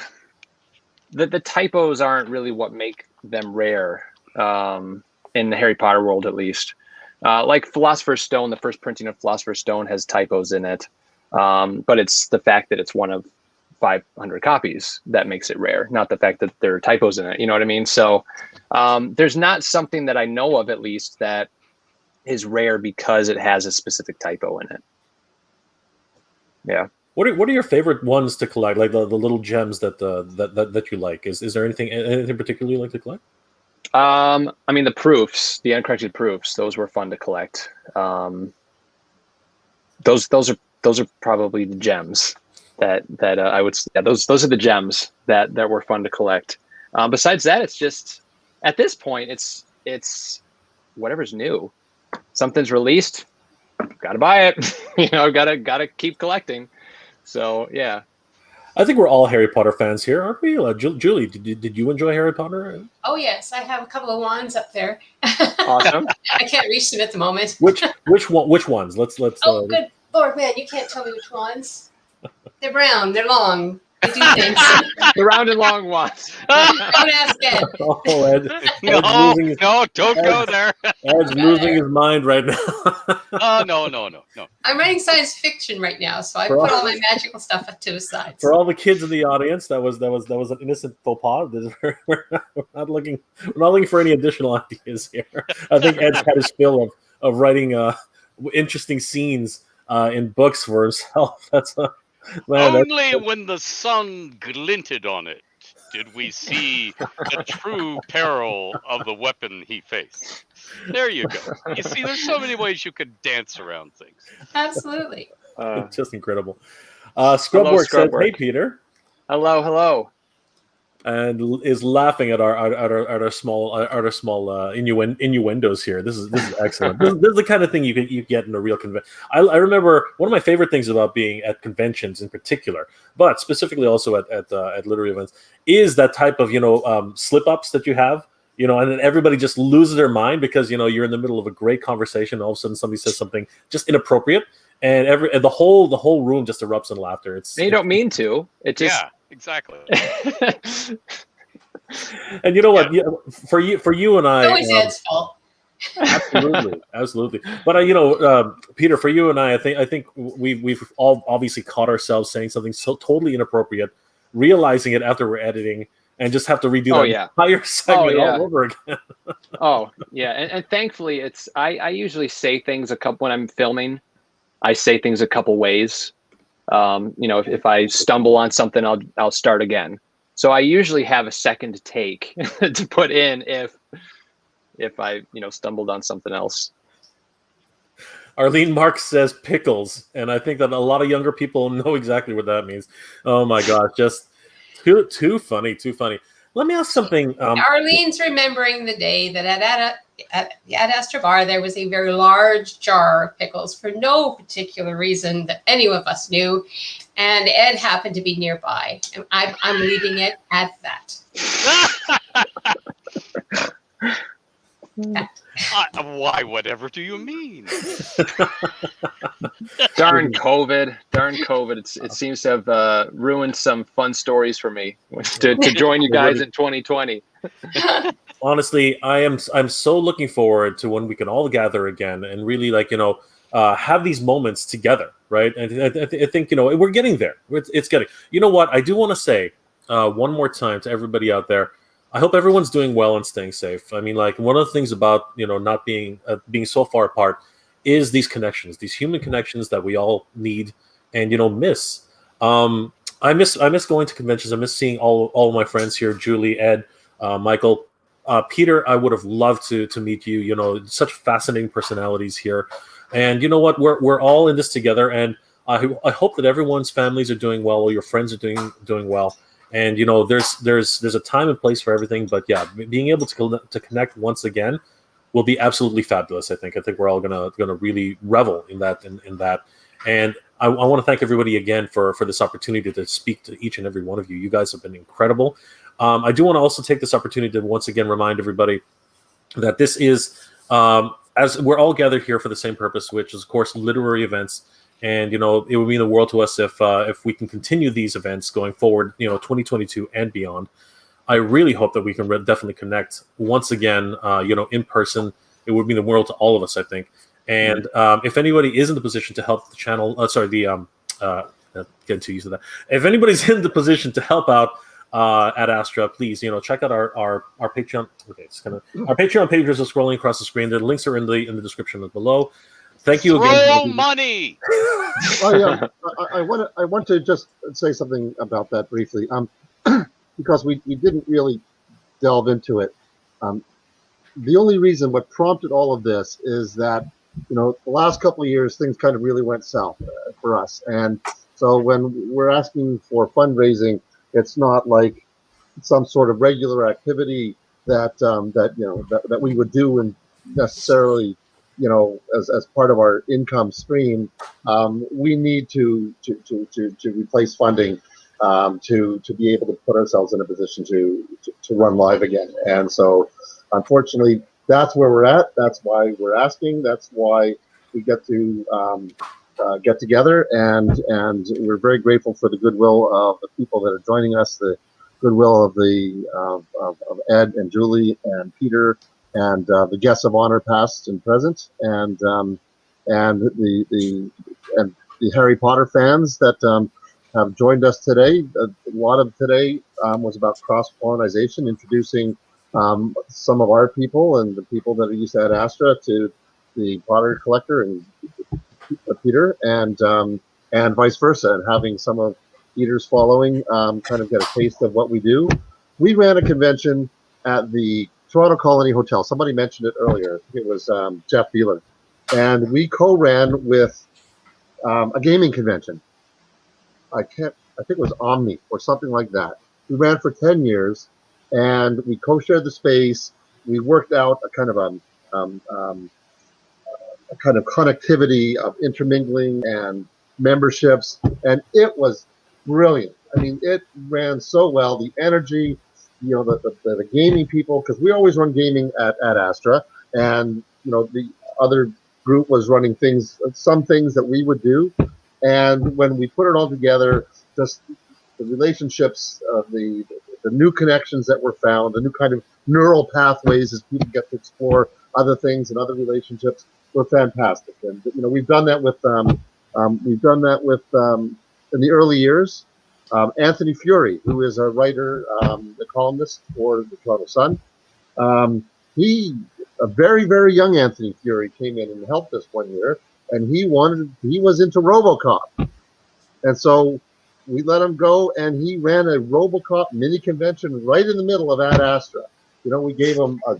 The typos aren't really what make them rare in the Harry Potter world, at least. Like Philosopher's Stone, the first printing of Philosopher's Stone has typos in it, but it's the fact that it's one of 500 copies that makes it rare, not the fact that there are typos in it. You know what I mean? So there's not something that I know of, at least, that is rare because it has a specific typo in it. Yeah. What are your favorite ones to collect? Like the little gems that you like? Is there anything particularly you like to collect? I mean, the proofs, the uncorrected proofs, those were fun to collect. Those are probably the gems that I would. Yeah, those are the gems that were fun to collect. Besides that, it's just at this point, it's whatever's new. Something's released, gotta buy it. Gotta keep collecting. So yeah. I think we're all Harry Potter fans here, aren't we? Julie, did you enjoy Harry Potter? Oh yes, I have a couple of wands up there. Awesome. I can't reach them at the moment. Which ones? Let's. Oh, good Lord, man, you can't tell me which ones. They're brown. They're long. They do things. The round and long ones. Don't ask Ed. Oh, Ed. No, don't go there. Ed's losing his mind right now. Oh, no. I'm writing science fiction right now, so I put all my magical stuff to the side. For all the kids in the audience, that was an innocent faux pas. We're not looking for any additional ideas here. I think Ed's had his fill of writing interesting scenes in books for himself. That's only when the sun glinted on it did we see the true peril of the weapon he faced. There you go. You see, there's so many ways you could dance around things. Absolutely. It's just incredible. Scrubwork says, "Hey, Peter." Hello. And is laughing at our small innuendos here. This is excellent. This is the kind of thing you get in a real convention. I remember one of my favorite things about being at conventions in particular, but specifically also at literary events, is that type of slip ups that you have. And then everybody just loses their mind because you're in the middle of a great conversation. And all of a sudden, somebody says something just inappropriate, and the whole room just erupts in laughter. You don't mean to. It just. Yeah. Exactly. And you know what? Yeah. For you and I, it's always Ed's fault. Absolutely. But Peter, for you and I think we've all obviously caught ourselves saying something so totally inappropriate, realizing it after we're editing, and just have to redo that entire segment all over again. Oh yeah, and thankfully I usually say things when I'm filming. I say things a couple ways. If I stumble on something, I'll start again. So I usually have a second take to put in if I stumbled on something else. Arlene Marks says pickles, and I think that a lot of younger people know exactly what that means. Oh my gosh, just too funny. Let me ask something. Arlene's remembering the day that at the Ad Astra bar, there was a very large jar of pickles for no particular reason that any of us knew. And Ed happened to be nearby. And I'm leaving it at that. Why, whatever do you mean? Darn COVID. It seems to have ruined some fun stories for me to join you guys in 2020. Honestly, I'm so looking forward to when we can all gather again and really have these moments together, right? And I think we're getting there. It's getting. You know what? I do want to say one more time to everybody out there. I hope everyone's doing well and staying safe. I mean, one of the things about not being so far apart is these connections, these human connections that we all need and miss. I miss going to conventions. I miss seeing all of my friends here, Julie, Ed, Michael, Peter. I would have loved to meet you. Such fascinating personalities here, and you know what? We're all in this together, and I hope that everyone's families are doing well, all your friends are doing well. And there's a time and place for everything, but yeah, being able to connect once again will be absolutely fabulous. I think we're all gonna really revel in that. And I want to thank everybody again for this opportunity to speak to each and every one of you. You guys have been incredible. I do want to also take this opportunity to once again remind everybody that this is as we're all gathered here for the same purpose, which is of course literary events. And it would mean the world to us if we can continue these events going forward, 2022 and beyond. I really hope that we can definitely connect once again, in person. It would mean the world to all of us, I think. And if anybody is in the position to help the channel, getting too used to that. If anybody's in the position to help out, Ad Astra, please, check out our Patreon. Okay, our Patreon pages are scrolling across the screen. The links are in the description below. Thank you again. Throw money. I want to just say something about that briefly, because we didn't really delve into it. The only reason what prompted all of this is that the last couple of years things kind of really went south for us, and so when we're asking for fundraising, it's not like some sort of regular activity that we would do and necessarily as part of our income stream. We need to replace funding to be able to put ourselves in a position to run live again. And so unfortunately that's where we're at. That's why we're asking. That's why we get to get together, and we're very grateful for the goodwill of the people that are joining us, the goodwill of Ed and Julie and Peter, and the guests of honor, past and present, and the Harry Potter fans that have joined us today. A lot of today was about cross-pollinization, introducing some of our people and the people that are used to Ad Astra to the Potter Collector and Peter, and vice versa, and having some of Peter's following kind of get a taste of what we do. We ran a convention at the Toronto Colony Hotel. Somebody mentioned it earlier. It was Jeff Beeler, and we co-ran with a gaming convention. I think it was Omni or something like that. We ran for 10 years, and we co-shared the space. We worked out a kind of connectivity of intermingling and memberships, and it was brilliant. I mean, it ran so well. The energy, the gaming people, because we always run gaming at Astra, and the other group was running some things that we would do, and when we put it all together, just the relationships, the new connections that were found, the new kind of neural pathways as people get to explore other things and other relationships were fantastic. And we've done that with in the early years. Anthony Fury, who is a writer, a columnist for the Toronto Sun, a very, very young Anthony Fury came in and helped us one year, and he was into RoboCop, and so we let him go, and he ran a RoboCop mini convention right in the middle of Ad Astra. We gave him a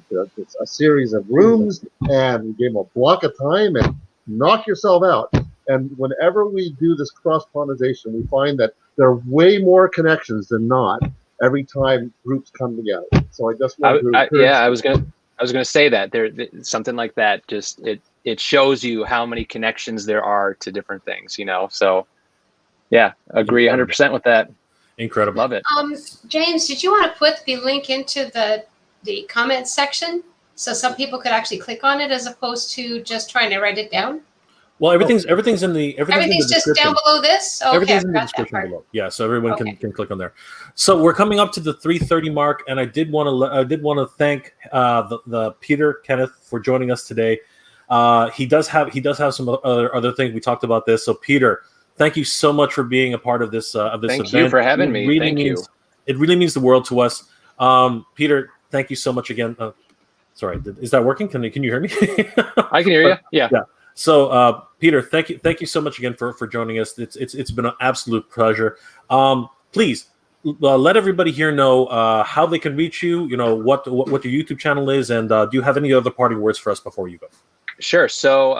series of rooms, and we gave him a block of time, and knock yourself out. And whenever we do this cross-pollinization, we find that there are way more connections than not every time groups come together. So I just want to I was gonna say that something like that. Just it shows you how many connections there are to different things. So yeah, agree 100% with that. Incredible. Love it. James, did you want to put the link into the comments section so some people could actually click on it as opposed to just trying to write it down? Well, everything's in the Everything's just down below this. Okay, everything's in the description below. Yeah, so everyone can click on there. So we're coming up to the 3:30 mark, and I did want to thank the Peter Kenneth for joining us today. He does have some other things. We talked about this. So Peter, thank you so much for being a part of this event. Thank you for having me. Thank you. It really means the world to us. Peter, thank you so much again. Sorry, is that working? Can you hear me? I can hear you. Yeah. So, Peter, thank you so much again for joining us. It's been an absolute pleasure. Please let everybody here know how they can reach you. What your YouTube channel is, and do you have any other parting words for us before you go? Sure. So,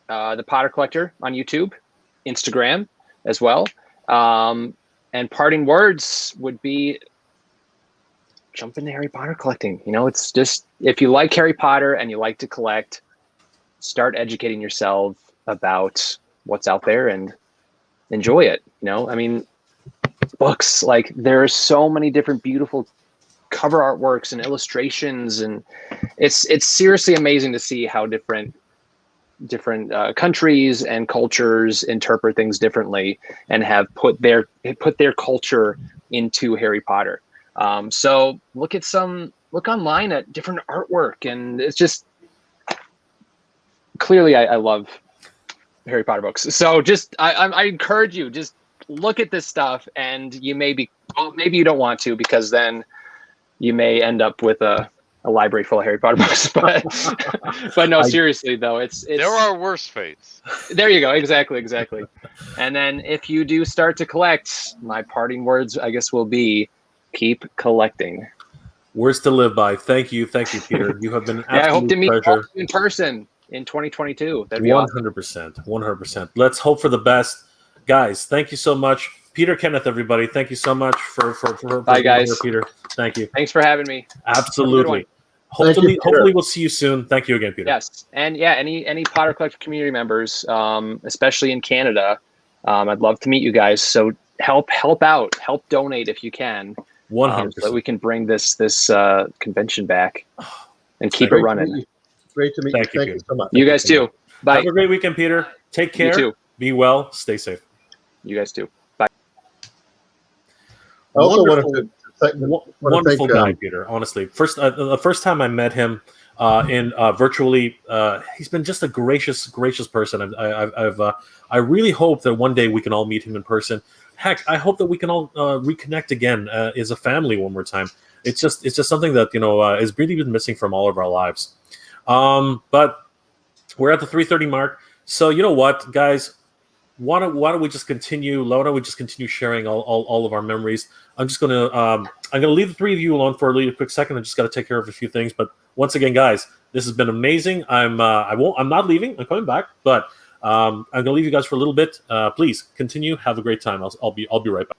the Potter Collector on YouTube, Instagram as well, and parting words would be jump into Harry Potter collecting. It's just, if you like Harry Potter and you like to collect, start educating yourself about what's out there and enjoy it. Books, like, there are so many different beautiful cover artworks and illustrations, and it's seriously amazing to see how different countries and cultures interpret things differently and have put their culture into Harry Potter. So look online at different artwork, and it's just, clearly I love Harry Potter books. So just I encourage you, just look at this stuff, and you may be Well, maybe you don't want to, because then you may end up with a library full of Harry Potter books. But no, seriously though, it's there are worse fates. There you go. Exactly. And then if you do start to collect, my parting words, I guess, will be keep collecting. Words to live by. Thank you, Peter. You have been an I hope to meet pleasure. you in person in 2022. That'd be 100%. 100%. Let's hope for the best. Guys, thank you so much. Peter Kenneth, everybody, thank you so much for Bye, guys. Here, Peter. Thank you. Thanks for having me. Absolutely. Hopefully we'll see you soon. Thank you again, Peter. Yes. And yeah, any Potter Collector community members, especially in Canada, I'd love to meet you guys. So help out, help donate if you can. 100%. So that we can bring this convention back and keep it running. Great to meet you. Thank you so much. You guys too. Bye. Have a great weekend, Peter. Take care. You too. Be well. Stay safe. You guys too. Bye. I also wonderful guy, Peter. Honestly, the first time I met him in virtually, he's been just a gracious person. I really hope that one day we can all meet him in person. Heck, I hope that we can all reconnect again as a family one more time. It's just something that has really been missing from all of our lives. But we're at the 3:30 mark, so you know what, guys. Why don't we just continue? Why don't we just continue sharing all of our memories? I'm gonna leave the three of you alone for a really quick second. I just got to take care of a few things. But once again, guys, this has been amazing. I'm not leaving. I'm coming back, but I'm gonna leave you guys for a little bit. Please continue. Have a great time. I'll be right back.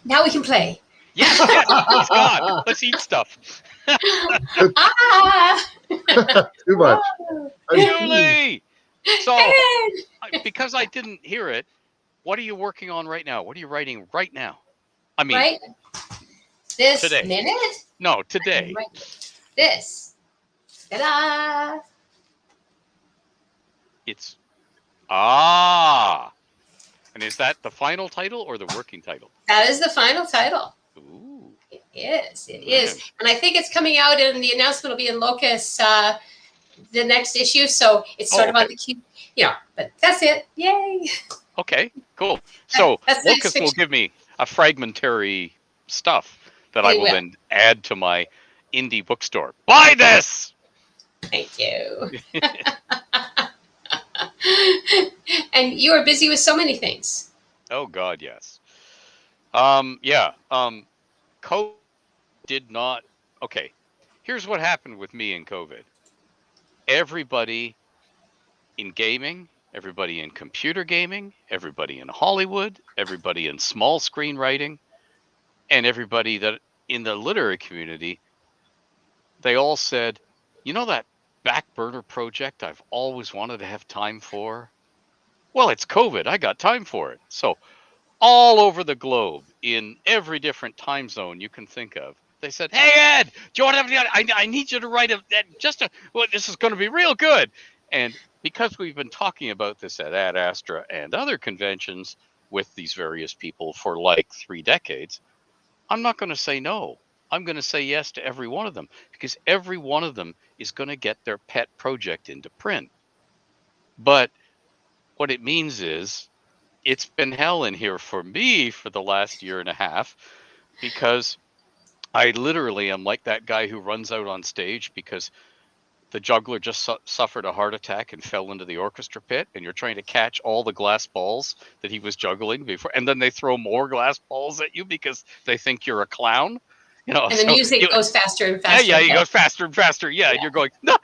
Now we can play. Yeah, please God, let's eat stuff. Too much. Julie. So, because I didn't hear it, what are you working on right now? What are you writing right now? I mean, right this today. Minute? No, today. This. Ta-da! It's and is that the final title or the working title? That is the final title. Ooh. It is. And I think it's coming out, and the announcement will be in Locus the next issue, so it's sort of on the queue, but that's it. Yay. Okay, cool. So That's Locus will give me a fragmentary stuff that I will then add to my indie bookstore. Buy this. Thank you. And you are busy with so many things. Oh God, yes. COVID did not. Okay, here's what happened with me in COVID. Everybody in gaming, everybody in computer gaming, everybody in Hollywood, everybody in small screen writing, and everybody that in the literary community, they all said, that back burner project I've always wanted to have time for? Well, it's COVID. I got time for it. So all over the globe, in every different time zone you can think of, they said, "Hey Ed, do you want to? I need you to write this is going to be real good." And because we've been talking about this at Ad Astra and other conventions with these various people for like 3 decades, I'm not going to say no. I'm going to say yes to every one of them, because every one of them is going to get their pet project into print. But what it means is it's been hell in here for me for the last year and a half, because I literally am like that guy who runs out on stage because the juggler just suffered a heart attack and fell into the orchestra pit, and you're trying to catch all the glass balls that he was juggling before, and then they throw more glass balls at you because they think you're a clown. And the music goes faster and faster. Yeah, you go faster and faster. Yeah, and you're going, no.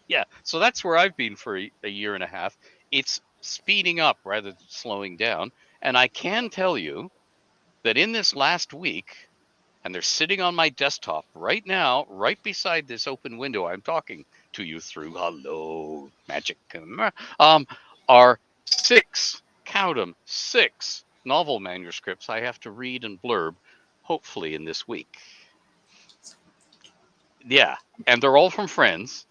Yeah, so that's where I've been for a year and a half. It's speeding up rather than slowing down. And I can tell you that in this last week, and they're sitting on my desktop right now, right beside this open window I'm talking to you through, hello, magic, are 6, count them, 6 novel manuscripts I have to read and blurb, hopefully in this week. Yeah, and they're all from friends,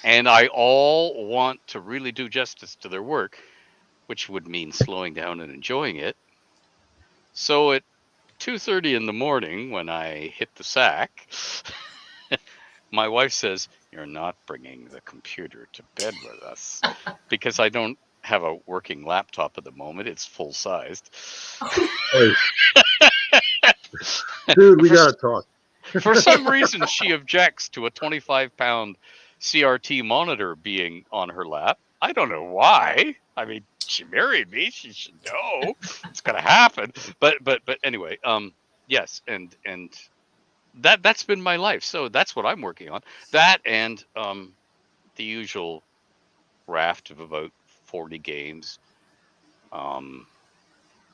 and I all want to really do justice to their work, which would mean slowing down and enjoying it. So at 2:30 in the morning, when I hit the sack, my wife says, "You're not bringing the computer to bed with us," because I don't have a working laptop at the moment. It's full sized. Hey. Dude, we gotta talk. For some reason, she objects to a 25-pound CRT monitor being on her lap. I don't know why. I mean, she married me. She should know it's gonna happen. But anyway, yes, and that's been my life. So that's what I'm working on. That and the usual raft of about 40 games,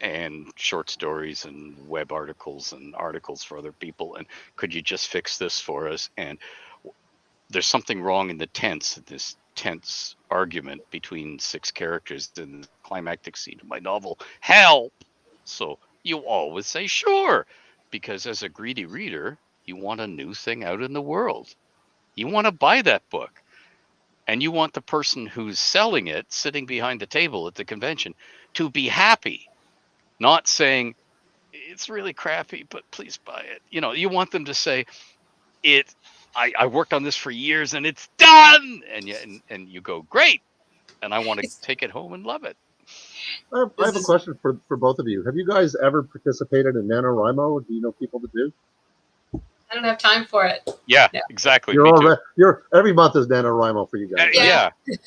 and short stories and web articles and articles for other people. And could you just fix this for us? And there's something wrong in the tense, this tense argument between 6 characters in the climactic scene of my novel. Help! So you always say sure, because as a greedy reader, you want a new thing out in the world. You want to buy that book. And you want the person who's selling it, sitting behind the table at the convention, to be happy. Not saying, it's really crappy, but please buy it. You know, you want them to say, I worked on this for years and it's done. And you go, great. And I want to take it home and love it. I have a question for both of you. Have you guys ever participated in NaNoWriMo? Do you know people that do? I don't have time for it. Yeah, exactly. You're every month is NaNoWriMo for you guys.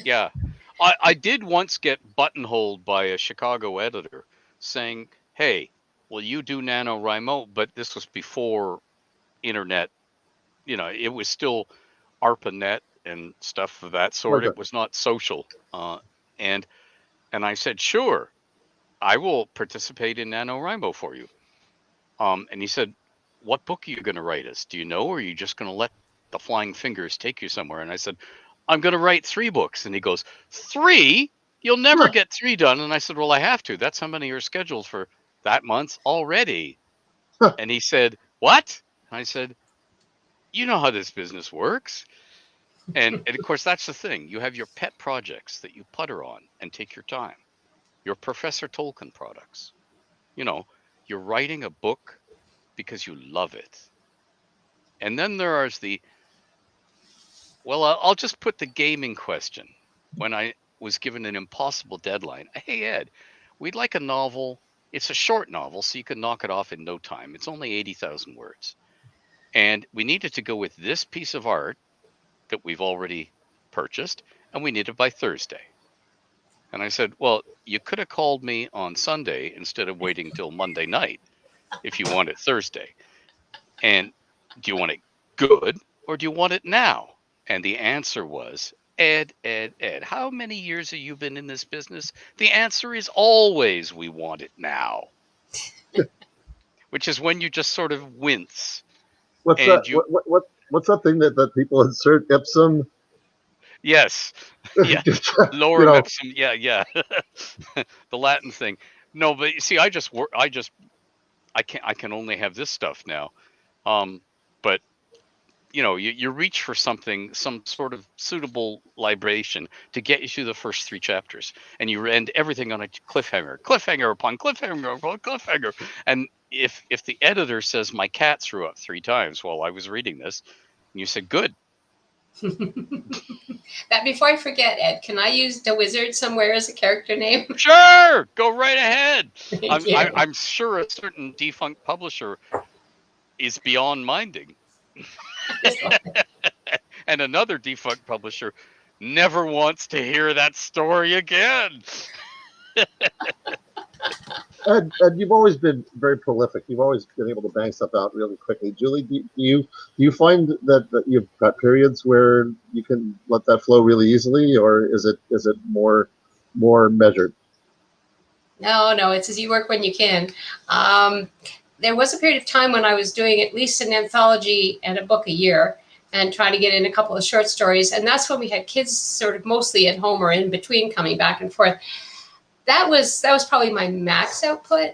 Yeah. I did once get buttonholed by a Chicago editor saying, hey, will you do NaNoWriMo? But this was before internet. You know, it was still ARPANET and stuff of that sort. Okay. It was not social. And I said, sure, I will participate in NaNoWriMo for you. And he said, what book are you going to write us? Do you know, or are you just going to let the flying fingers take you somewhere? And I said, I'm going to write 3 books. And he goes, 3? You'll never get 3 done. And I said, well, I have to. That's how many are scheduled for that month already. And he said, what? And I said, you know how this business works. And of course, that's the thing. You have your pet projects that you putter on and take your time. Your Professor Tolkien products. You know, you're writing a book because you love it. And then there is I'll just put the gaming question. When I was given an impossible deadline, hey, Ed, we'd like a novel. It's a short novel, so you can knock it off in no time. It's only 80,000 words. And we needed to go with this piece of art that we've already purchased, and we need it by Thursday. And I said, well, you could have called me on Sunday instead of waiting till Monday night if you want it Thursday. And do you want it good or do you want it now? And the answer was, Ed, how many years have you been in this business? The answer is always we want it now. Which is when you just sort of wince. What's that thing that people insert Ipsum? Yes. Yeah. Lower Ipsum. Yeah. The Latin thing. No, but you see, I can only have this stuff now. But you know, you reach for something, some sort of suitable libation to get you through the first 3 chapters, and you end everything on a cliffhanger upon cliffhanger. And if the editor says my cat threw up 3 times while I was reading this, and you said good. That before I forget, Ed, can I use the wizard somewhere as a character name? Sure, go right ahead. I'm sure a certain defunct publisher is beyond minding. And another defunct publisher never wants to hear that story again. Ed, you've always been very prolific. You've always been able to bang stuff out really quickly. Julie, do you find that you've got periods where you can let that flow really easily, or is it more measured? No, it's as you work when you can. There was a period of time when I was doing at least an anthology and a book a year and trying to get in a couple of short stories. And that's when we had kids sort of mostly at home or in between coming back and forth. That was probably my max output.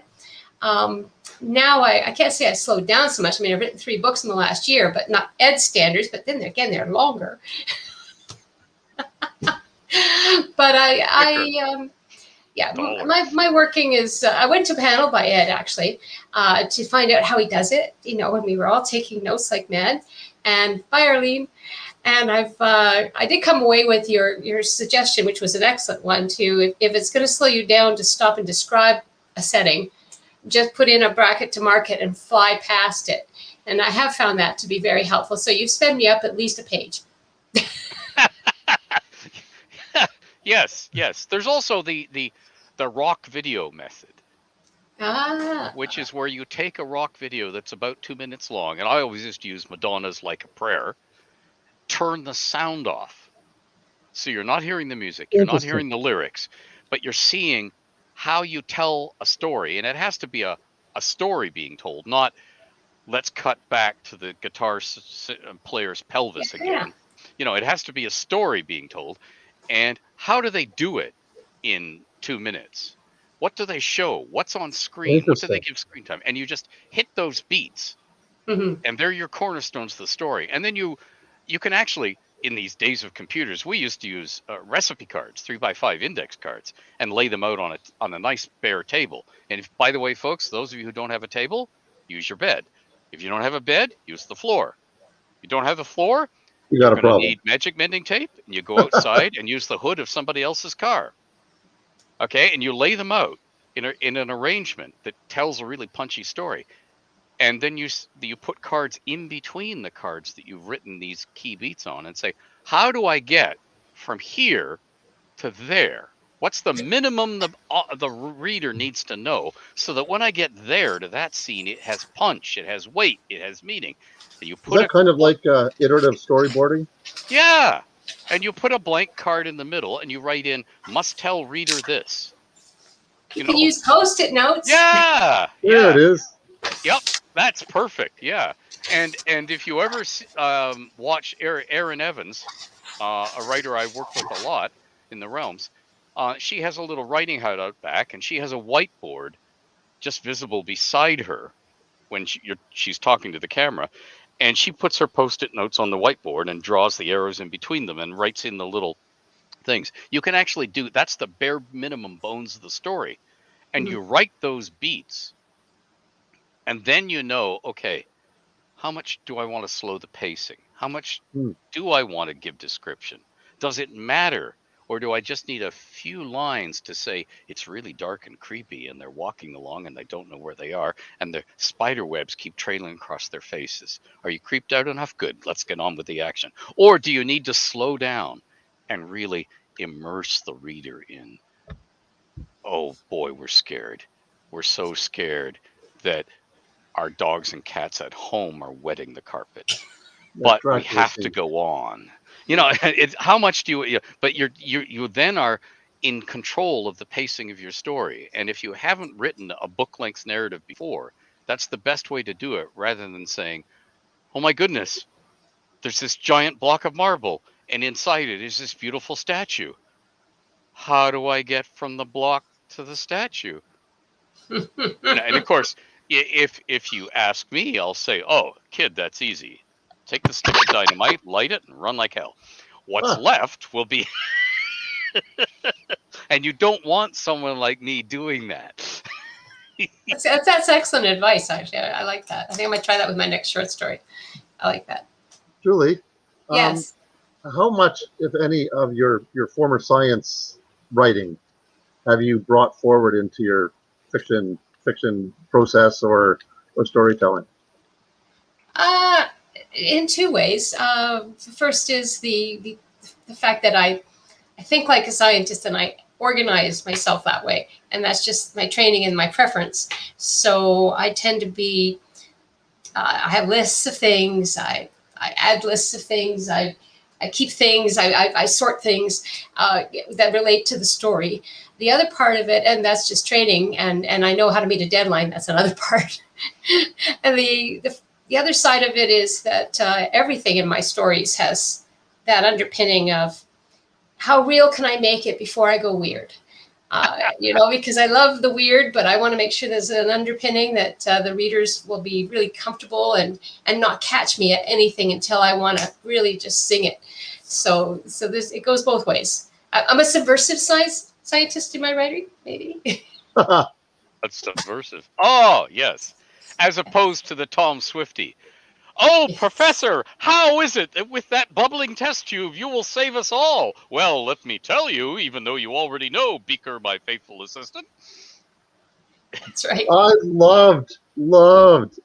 Now I can't say I slowed down so much. I mean, I've written 3 books in the last year, but not Ed standards, but then again, they're longer. But my working is, I went to a panel by Ed actually to find out how he does it, you know, when we were all taking notes like mad. And by Arlene, And I did come away with your suggestion, which was an excellent one too. If it's going to slow you down to stop and describe a setting, just put in a bracket to mark it and fly past it. And I have found that to be very helpful. So you've sped me up at least a page. Yes. There's also the rock video method. Which is where you take a rock video that's about 2 minutes long, and I always just use Madonna's Like a Prayer, turn the sound off. So you're not hearing the music, you're not hearing the lyrics, but you're seeing how you tell a story. And it has to be a story being told, not let's cut back to the guitar player's pelvis again. You know, it has to be a story being told. And how do they do it in 2 minutes? What do they show? What's on screen? What do they give screen time? And you just hit those beats, and they're your cornerstones of the story. And then you can actually, in these days of computers, we used to use recipe cards, 3x5 index cards, and lay them out on a nice bare table. And if, by the way, folks, those of you who don't have a table, use your bed. If you don't have a bed, use the floor. If you don't have the floor, you're going to need magic mending tape, and you go outside and use the hood of somebody else's car. Okay, and you lay them out in an arrangement that tells a really punchy story. And then you put cards in between the cards that you've written these key beats on and say, how do I get from here to there? What's the minimum the reader needs to know so that when I get there to that scene, it has punch, it has weight, it has meaning. And you put Is that kind of like iterative storyboarding? Yeah. And you put a blank card in the middle and you write in, must tell reader this. You can use Post-it notes. Yeah. There it is. Yep. That's perfect. Yeah. And if you ever watch Erin Evans, a writer I work with a lot in the realms, she has a little writing hut out back, and she has a whiteboard just visible beside her when she's talking to the camera. And she puts her Post-it notes on the whiteboard and draws the arrows in between them and writes in the little things. You can actually that's the bare minimum bones of the story. And you write those beats. And then you know, okay, how much do I want to slow the pacing? How much do I want to give description? Does it matter? Or do I just need a few lines to say it's really dark and creepy and they're walking along and they don't know where they are and the spider webs keep trailing across their faces? Are you creeped out enough? Good. Let's get on with the action. Or do you need to slow down and really immerse the reader in, oh boy, we're scared. We're so scared that our dogs and cats at home are wetting the carpet. But we have to go on. You know, how much do you? But you then are in control of the pacing of your story. And if you haven't written a book-length narrative before, that's the best way to do it, rather than saying, "Oh my goodness, there's this giant block of marble, and inside it is this beautiful statue. How do I get from the block to the statue?" And of course, if you ask me, I'll say, "Oh, kid, that's easy. Take the stick of dynamite, light it, and run like hell. What's left will be..." And you don't want someone like me doing that. That's excellent advice, actually. I like that. I think I might try that with my next short story. I like that. Julie, yes. How much, if any, of your former science writing have you brought forward into your fiction process or storytelling? In two ways. The first is the fact that I think like a scientist and I organize myself that way. And that's just my training and my preference. So I tend to be, I have lists of things. I add lists of things. I keep things. I sort things that relate to the story. The other part of it, and that's just training, and I know how to meet a deadline. That's another part. And the other side of it is that everything in my stories has that underpinning of how real can I make it before I go weird? Because I love the weird, but I want to make sure there's an underpinning that the readers will be really comfortable and not catch me at anything until I want to really just sing it. So it goes both ways. I'm a subversive scientist in my writing, maybe. That's subversive. Oh, yes. As opposed to the Tom Swifty. Oh, Yes. Professor, how is it that with that bubbling test tube you will save us all? Well, let me tell you, even though you already know, Beaker, my faithful assistant. That's right. I loved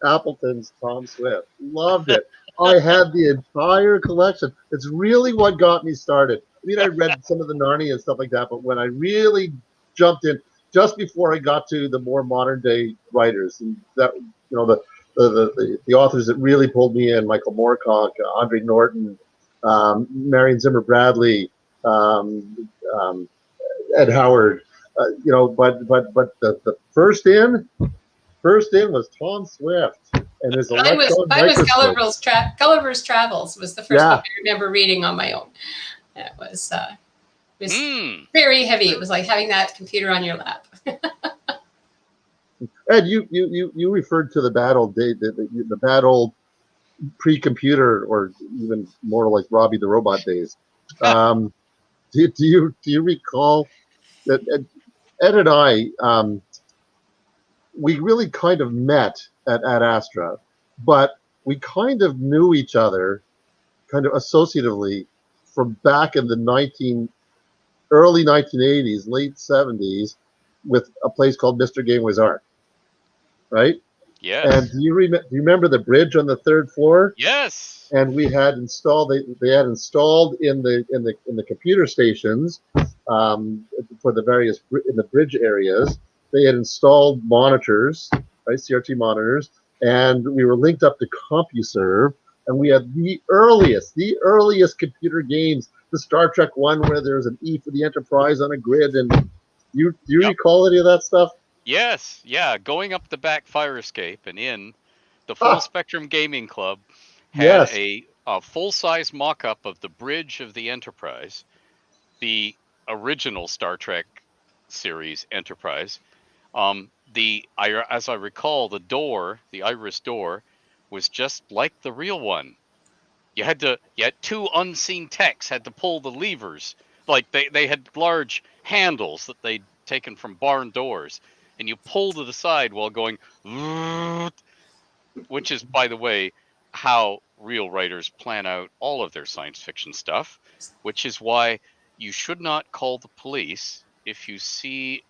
Appleton's Tom Swift. Loved it. I had the entire collection. It's really what got me started. I mean, I read some of the Narnia and stuff like that, but when I really jumped in, just before I got to the more modern day writers, and that the authors that really pulled me in, Michael Moorcock, Andre Norton, Marion Zimmer Bradley, Ed Howard, but the first in was Tom Swift and his electron Mine was microscope. Gulliver's Travels was the first book I remember reading on my own. It was very heavy. It was like having that computer on your lap. Ed, you referred to the bad old day, the bad old pre-computer, or even more like Robbie the Robot days. Do you recall that Ed and I, we really kind of met at Ad Astra, but we kind of knew each other kind of associatively from back in the early 1980s, late 70s, with a place called Mr. Gameway's Art, right? Yes. And do you remember the bridge on the third floor? Yes. And we had installed they had installed in the computer stations for the various in the bridge areas. They had installed monitors, right, CRT monitors, and we were linked up to CompuServe, and we had the earliest computer games. The Star Trek one where there's an E for the Enterprise on a grid, and do you recall any of that stuff? Yes, yeah. Going up the back fire escape and in the Full Spectrum Gaming Club had a full-size mock-up of the bridge of the Enterprise, the original Star Trek series Enterprise. As I recall, the iris door, was just like the real one. You had two unseen techs had to pull the levers, like they had large handles that they'd taken from barn doors, and you pull to the side while going, which is, by the way, how real writers plan out all of their science fiction stuff, which is why you should not call the police if you see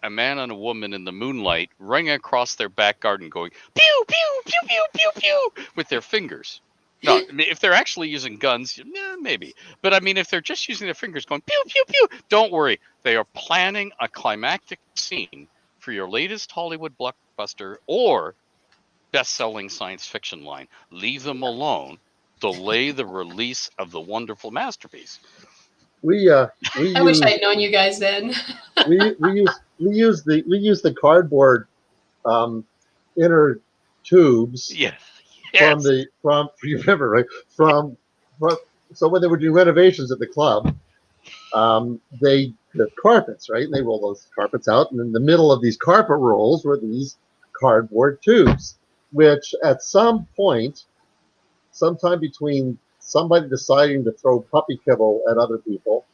a man and a woman in the moonlight running across their back garden going, pew, pew, pew, pew, pew, pew, with their fingers. No, I mean, if they're actually using guns, maybe. But I mean, if they're just using their fingers going, pew, pew, pew, don't worry. They are planning a climactic scene for your latest Hollywood blockbuster or best-selling science fiction line. Leave them alone. Delay the release of the wonderful masterpiece. I wish I'd known you guys then. we use the cardboard inner tubes. Yes. From you remember, right? From so when they were doing renovations at the club, the carpets, right? And they roll those carpets out, and in the middle of these carpet rolls were these cardboard tubes, which at some point, sometime between somebody deciding to throw puppy kibble at other people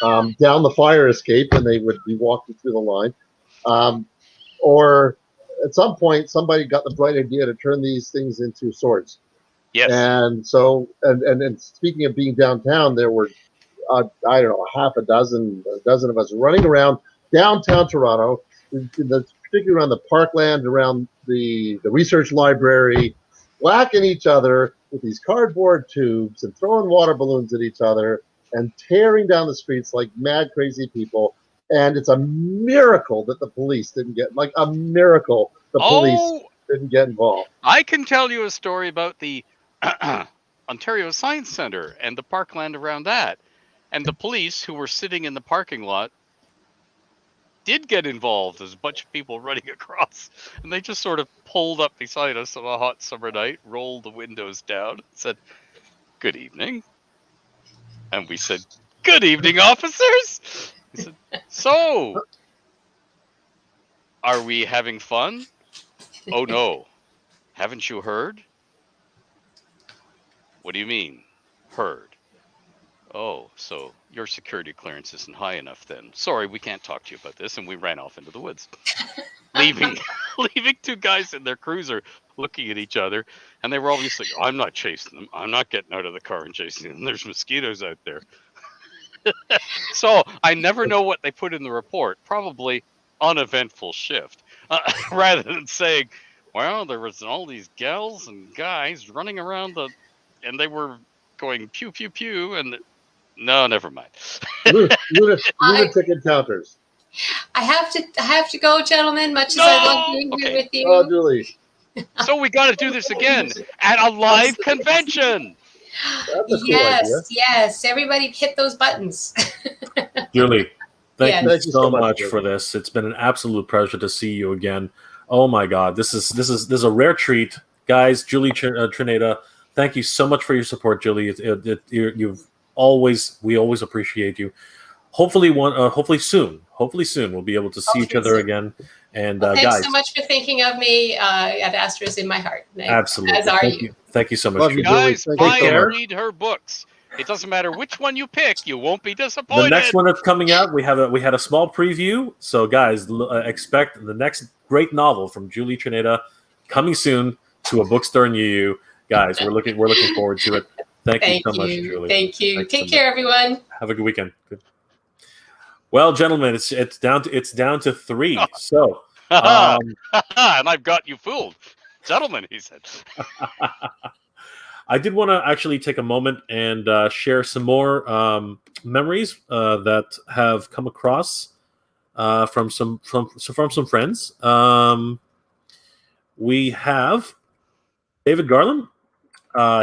down the fire escape, and they would be walking through the line, or at some point somebody got the bright idea to turn these things into swords. Yes. And so, and speaking of being downtown, there were I don't know, a dozen of us running around downtown Toronto, particularly around the parkland, around the research library, whacking each other with these cardboard tubes and throwing water balloons at each other and tearing down the streets like mad, crazy people. And it's a miracle that the police didn't get, like a miracle the police didn't get involved. I can tell you a story about the Ontario Science Centre and the parkland around that. And the police who were sitting in the parking lot did get involved. There's a bunch of people running across. And they just sort of pulled up beside us on a hot summer night, rolled the windows down, said, "Good evening." And we said, "Good evening, officers." He said, "So, are we having fun?" "Oh, no. Haven't you heard?" "What do you mean, heard?" "Oh, so your security clearance isn't high enough then. Sorry, we can't talk to you about this." And we ran off into the woods, leaving two guys in their cruiser looking at each other, and they were obviously, I'm not chasing them. I'm not getting out of the car and chasing them. There's mosquitoes out there. So I never know what they put in the report. Probably uneventful shift, rather than saying, well, there was all these gals and guys running around and they were going pew pew pew, and no, never mind. Lunatic encounters. I have to go, gentlemen. Much as I love being here with you. Oh, Julie. So we got to do this again at a live convention. That's a cool idea. Yes. Everybody hit those buttons. Julie, thank you so much Julie. for this. It's been an absolute pleasure to see you again. Oh my God, this is a rare treat, guys. Julie Czerneda, thank you so much for your support, Julie. We always appreciate you. Hopefully soon we'll be able to see each other again. And thanks guys, so much for thinking of me. Ad Astra is in my heart. Absolutely. As are you. Thank you so much, Julie. Guys, buy and read her books. It doesn't matter which one you pick; you won't be disappointed. The next one that's coming out, we had a small preview. So, guys, expect the next great novel from Julie Czerneda coming soon to a bookstore near you. Guys, we're looking forward to it. Thank you so much, Julie. Thank you. Take care, everyone. Have a good weekend. Good. Well, gentlemen, it's down to 3. So, and I've got you fooled, gentlemen. He said. I did want to actually take a moment and share some more memories that have come across from some friends. We have David Garland.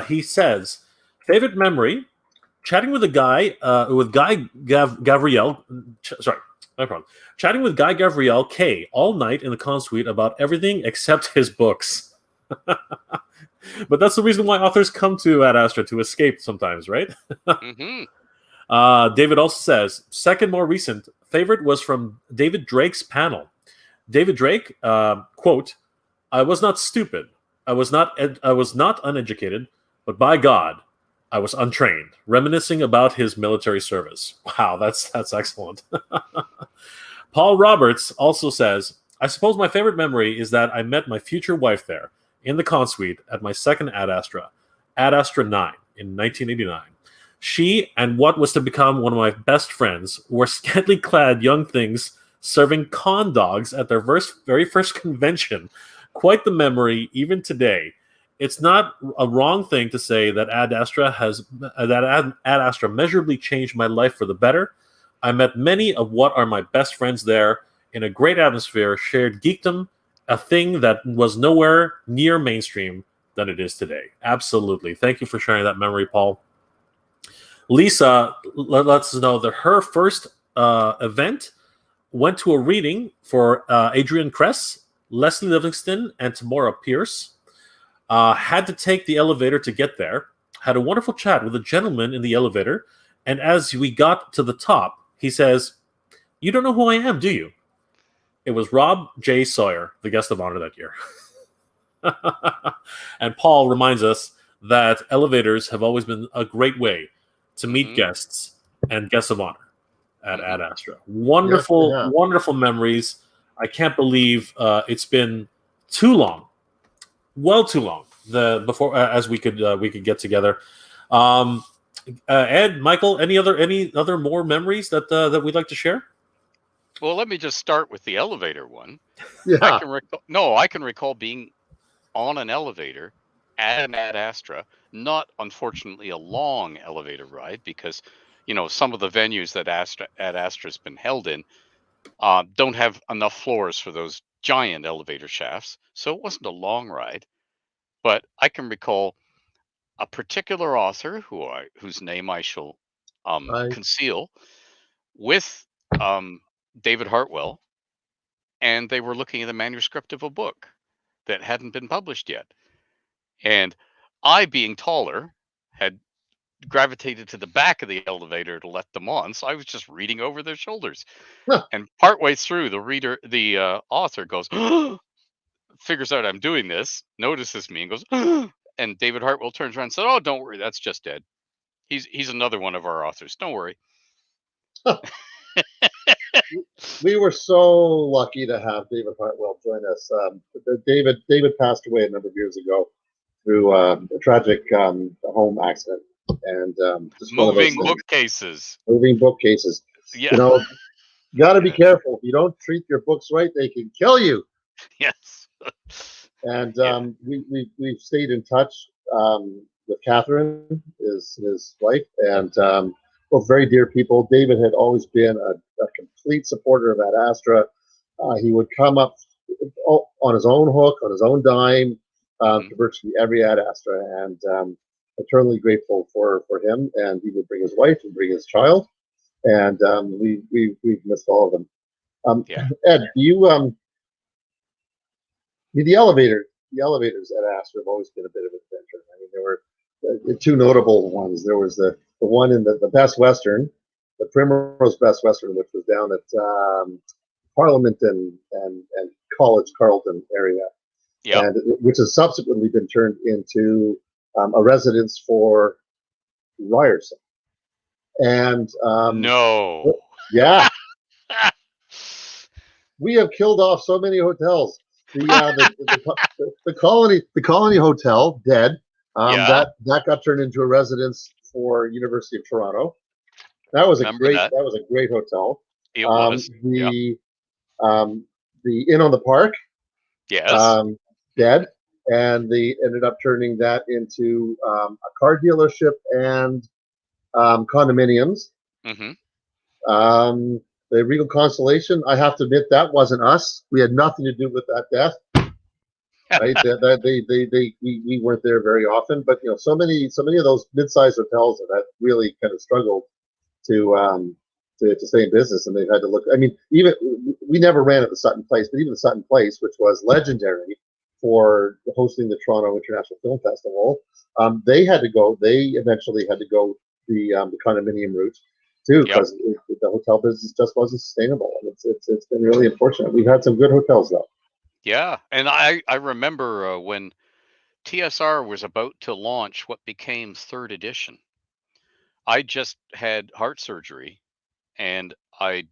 He says, favorite memory: chatting with Guy Gavriel. Chatting with Guy Gavriel K all night in the consuite about everything except his books. But that's the reason why authors come to Ad Astra, to escape sometimes, right? Mm-hmm. David also says, second more recent favorite was from David Drake's panel. David Drake, quote, I was not stupid. I was not uneducated, but by God, I was untrained, reminiscing about his military service. Wow, that's excellent. Paul Roberts also says, I suppose my favorite memory is that I met my future wife there in the consuite at my second Ad Astra 9 in 1989. She and what was to become one of my best friends were scantily clad young things serving con dogs at their very first convention. Quite the memory, even today. It's not a wrong thing to say that Ad Astra measurably changed my life for the better. I met many of what are my best friends there in a great atmosphere, shared geekdom, a thing that was nowhere near mainstream than it is today. Absolutely. Thank you for sharing that memory, Paul. Lisa lets us know that her first event went to a reading for Adrian Kress, Leslie Livingston, and Tamora Pierce. Had to take the elevator to get there. Had a wonderful chat with a gentleman in the elevator. And as we got to the top, he says, you don't know who I am, do you? It was Rob J. Sawyer, the guest of honor that year. And Paul reminds us that elevators have always been a great way to meet guests and guests of honor at Ad Astra. Wonderful, wonderful memories. I can't believe it's been too long, well too long, as we could get together. Ed, Michael, any other more memories that we'd like to share? Well, let me just start with the elevator one. Yeah. I can recall being on an elevator at an Ad Astra, not unfortunately a long elevator ride, because some of the venues that Ad Astra's been held in don't have enough floors for those giant elevator shafts, so it wasn't a long ride. But I can recall a particular author whose name I shall conceal, with David Hartwell, and they were looking at the manuscript of a book that hadn't been published yet. And I, being taller, had gravitated to the back of the elevator to let them on, so I was just reading over their shoulders. And partway through, the author goes, figures out I'm doing this, notices me, and goes, and David Hartwell turns around and said, "Oh, don't worry, that's just Ed. He's another one of our authors. Don't worry." we were so lucky to have David Hartwell join us. David passed away a number of years ago through a tragic home accident, and just moving bookcases. Moving bookcases. Yeah. You know, you got to be careful. If you don't treat your books right, they can kill you. Yes. And we've stayed in touch with Catherine, his wife, and both very dear people. David had always been a complete supporter of Ad Astra. He would come up on his own hook, on his own dime, to virtually every Ad Astra, and eternally grateful for him. And he would bring his wife and bring his child, and we've missed all of them. Ed, the elevators at Astra have always been a bit of an adventure. I mean, there were two notable ones. There was the one in the Best Western, the Primrose Best Western, which was down at Parliament and College Carlton area, and which has subsequently been turned into a residence for Ryerson. And no, yeah, we have killed off so many hotels. The Colony Hotel, dead. That got turned into a residence for University of Toronto. That was a great hotel. It was the Inn on the Park. Yes. Dead, and they ended up turning that into a car dealership and condominiums. The Regal Constellation, I have to admit, that wasn't us. We had nothing to do with that death. Right? We weren't there very often, but you know, so many of those mid-sized hotels that really kind of struggled to stay in business, and they've had to look. I mean, even we never ran at the Sutton Place, but even the Sutton Place, which was legendary for hosting the Toronto International Film Festival, they eventually had to go the condominium route too, because the hotel business just wasn't sustainable. And it's been really unfortunate. We've had some good hotels though. Yeah, and I remember when TSR was about to launch what became 3rd edition. I just had heart surgery, and I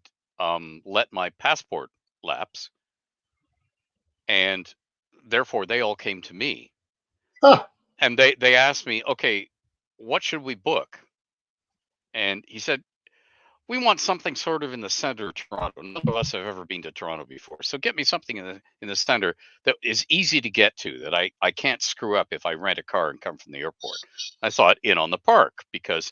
let my passport lapse, and therefore they all came to me. And they asked me, okay, what should we book? And he said, we want something sort of in the center of Toronto. None of us have ever been to Toronto before. So get me something in the center that is easy to get to, that I can't screw up if I rent a car and come from the airport. I thought Inn on the Park, because,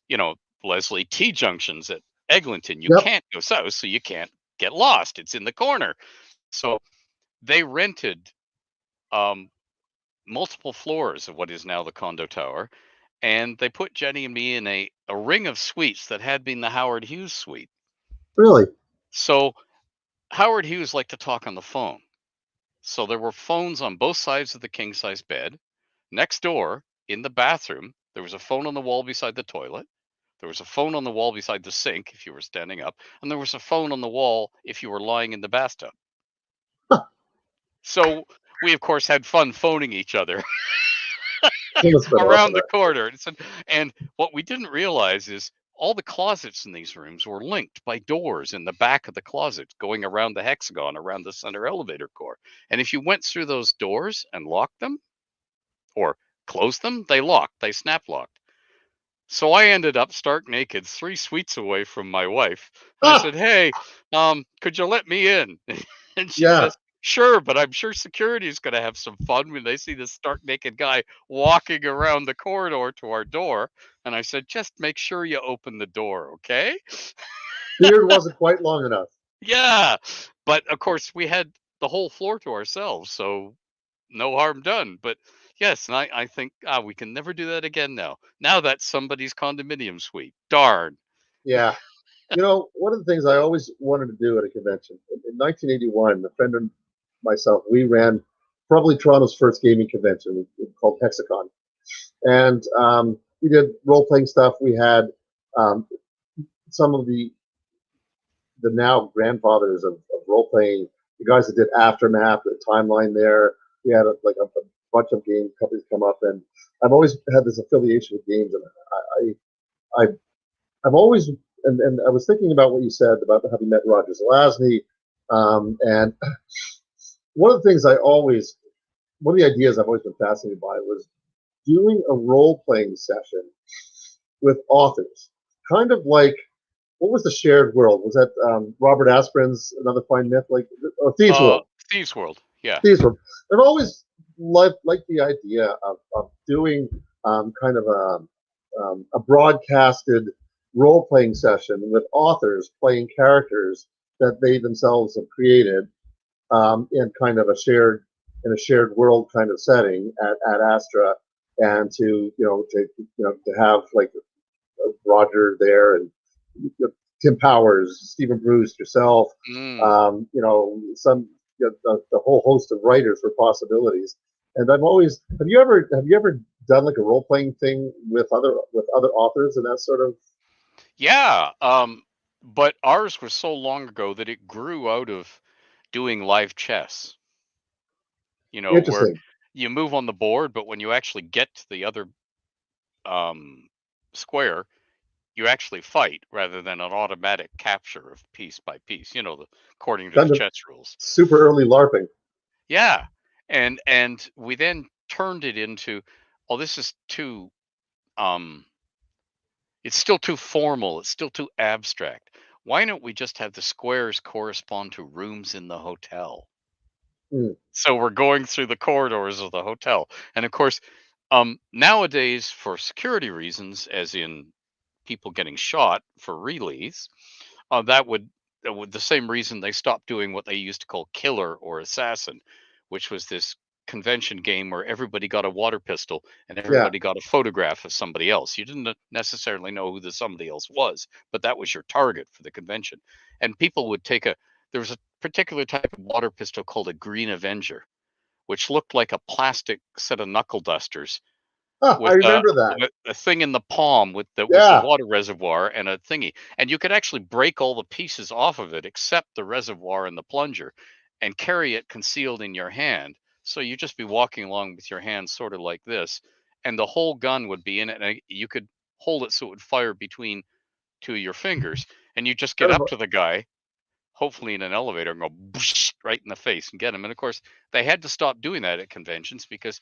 you know, Leslie T Junction's at Eglinton. You can't go south, so you can't get lost. It's in the corner. So they rented multiple floors of what is now the condo tower, and they put Jenny and me in a ring of suites that had been the Howard Hughes suite. Really? So Howard Hughes liked to talk on the phone. So there were phones on both sides of the king-size bed. Next door, in the bathroom, there was a phone on the wall beside the toilet. There was a phone on the wall beside the sink if you were standing up. And there was a phone on the wall if you were lying in the bathtub. So we, of course, had fun phoning each other around the corner. And what we didn't realize is all the closets in these rooms were linked by doors in the back of the closet going around the hexagon around the center elevator core. And if you went through those doors and locked them or closed them, they snap locked. So I ended up stark naked 3 suites away from my wife. And I said, hey, could you let me in? And she says, sure, but I'm sure security is going to have some fun when they see this stark naked guy walking around the corridor to our door. And I said, just make sure you open the door, okay? Beard wasn't quite long enough. Yeah, but of course we had the whole floor to ourselves, so no harm done. But yes, and I think we can never do that again now. Now that's somebody's condominium suite. Darn. Yeah. You know, one of the things I always wanted to do at a convention, in 1981, a friend and myself, we ran probably Toronto's first gaming convention called Hexacon. And we did role-playing stuff. We had some of the now grandfathers of role-playing, the guys that did Aftermath, the Timeline there. We had a bunch of game companies come up, and I've always had this affiliation with games, and I've always and I was thinking about what you said about having met Roger Zelazny, and one of the ideas I've always been fascinated by was doing a role-playing session with authors, kind of like, what was the shared world? Was that Robert Asprin's Another Fine Myth, Thieves World? Thieves World, yeah. Thieves World. I've always liked the idea of doing kind of a broadcasted role-playing session with authors playing characters that they themselves have created in kind of a shared world kind of setting at Astra, and to have like Roger there, and Tim Powers, Stephen Bruce, yourself, the whole host of writers for possibilities. And have you ever done like a role playing thing with other authors and that sort of? Yeah, but ours was so long ago that it grew out of doing live chess. Where you move on the board, but when you actually get to the other square, you actually fight rather than an automatic capture of piece by piece, according to the chess rules. Super early LARPing. Yeah. And we then turned it into, this is too it's still too formal, it's still too abstract. Why don't we just have the squares correspond to rooms in the hotel? So we're going through the corridors of the hotel. And of course, nowadays, for security reasons, as in people getting shot for release, that would the same reason they stopped doing what they used to call killer or assassin, which was this convention game where everybody got a water pistol and everybody got a photograph of somebody else. You didn't necessarily know who the somebody else was, but that was your target for the convention. And people would there was a particular type of water pistol called a Green Avenger, which looked like a plastic set of knuckle dusters. I remember that. A thing in the palm was the water reservoir and a thingy. And you could actually break all the pieces off of it except the reservoir and the plunger and carry it concealed in your hand. So you just be walking along with your hands sort of like this, and the whole gun would be in it, and you could hold it so it would fire between two of your fingers, and you just get up to the guy, hopefully in an elevator, and go right in the face and get him. And of course, they had to stop doing that at conventions because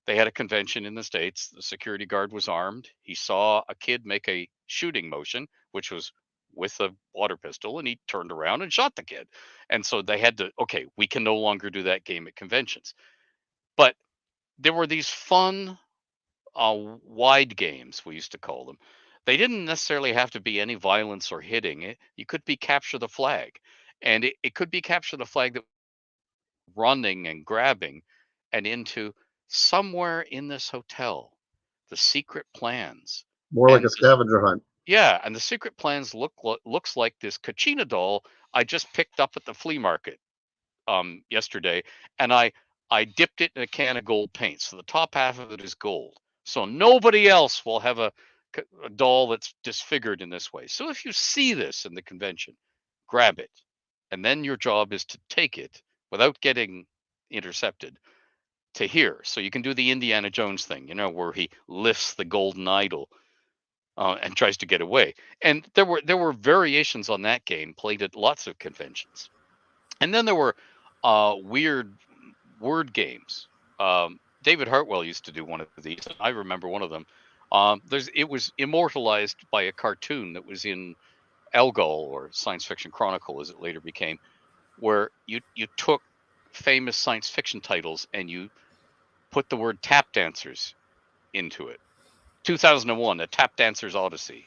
they had a convention in the States. The security guard was armed. He saw a kid make a shooting motion, which was with a water pistol, and he turned around and shot the kid. And so they had to, we can no longer do that game at conventions. But there were these fun wide games, we used to call them. They didn't necessarily have to be any violence or hitting. You could be capture the flag. And it could be capture the flag that running and grabbing and into somewhere in this hotel, the secret plans. More like a scavenger hunt. Yeah, and the secret plans looks like this Kachina doll I just picked up at the flea market yesterday, and I dipped it in a can of gold paint. So the top half of it is gold. So nobody else will have a doll that's disfigured in this way. So if you see this in the convention, grab it. And then your job is to take it without getting intercepted to here. So you can do the Indiana Jones thing, where he lifts the golden idol and tries to get away. And there were variations on that game played at lots of conventions. And then there were weird word games. David Hartwell used to do one of these. I remember one of them. It was immortalized by a cartoon that was in Elgol, or Science Fiction Chronicle as it later became, where you took famous science fiction titles and you put the word tap dancers into it. 2001, a Tap Dancers Odyssey.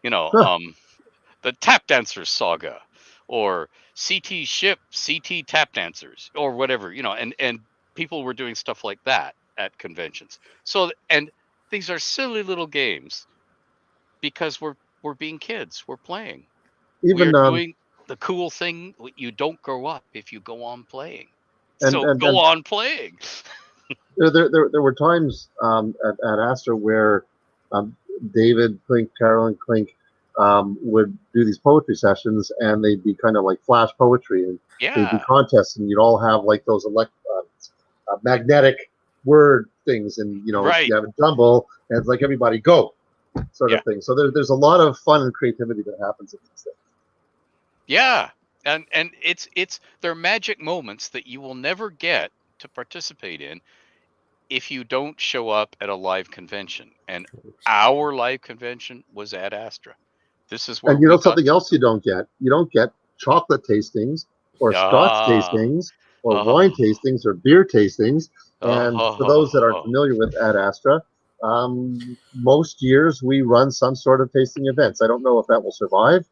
The Tap Dancers Saga, or CT Ship, CT Tap Dancers, or whatever, and people were doing stuff like that at conventions. So, and these are silly little games because we're being kids, we're playing. We're doing the cool thing. You don't grow up if you go on playing. Go on playing. There were times at Astra where David Klink, Carolyn Klink would do these poetry sessions, and they'd be kind of like flash poetry, and they'd be contests, and you'd all have like those magnetic word things, and you have a jumble, and it's like everybody go, sort of thing. So there's a lot of fun and creativity that happens at these things. Yeah, and they're magic moments that you will never get to participate in if you don't show up at a live convention. And our live convention was Ad Astra. This is where and you know something else you don't get. You don't get chocolate tastings or scotch tastings or wine tastings or beer tastings. And for those that aren't familiar with Ad Astra, most years we run some sort of tasting events. I don't know if that will survive,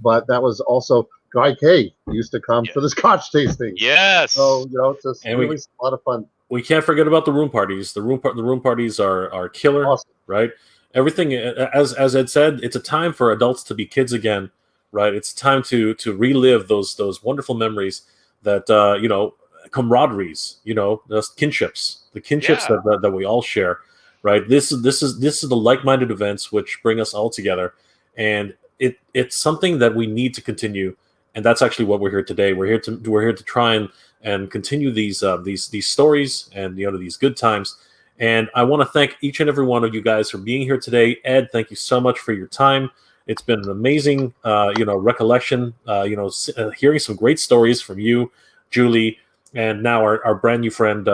but that was also Guy K used to come for the scotch tasting. Yes. So it's just really a lot of fun. We can't forget about the room parties. The room parties are killer, awesome. Right? Everything, as Ed said, it's a time for adults to be kids again, right? It's time to relive those wonderful memories that camaraderies, those kinships, that we all share, right? This is the like-minded events which bring us all together, and it's something that we need to continue, and that's actually what we're here today. We're here to try and continue these stories and these good times. And I want to thank each and every one of you guys for being here today. Ed, thank you so much for your time. It's been an amazing, recollection. Hearing some great stories from you, Julie, and now our brand new friend,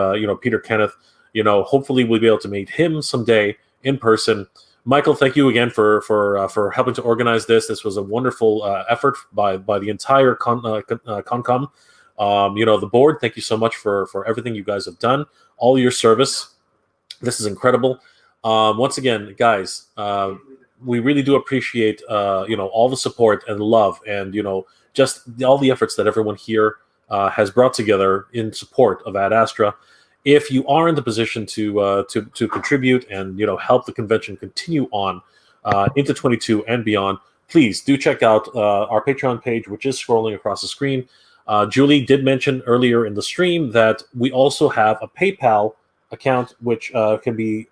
Peter Kenneth. Hopefully we'll be able to meet him someday in person. Michael, thank you again for helping to organize this. This was a wonderful effort by the entire Concom. The board. Thank you so much for everything you guys have done, all your service. This is incredible. Once again, guys, we really do appreciate all the support and love and just all the efforts that everyone here has brought together in support of Ad Astra. If you are in the position to contribute and help the convention continue on into 22 and beyond, please do check out our Patreon page, which is scrolling across the screen. Julie did mention earlier in the stream that we also have a PayPal account which can be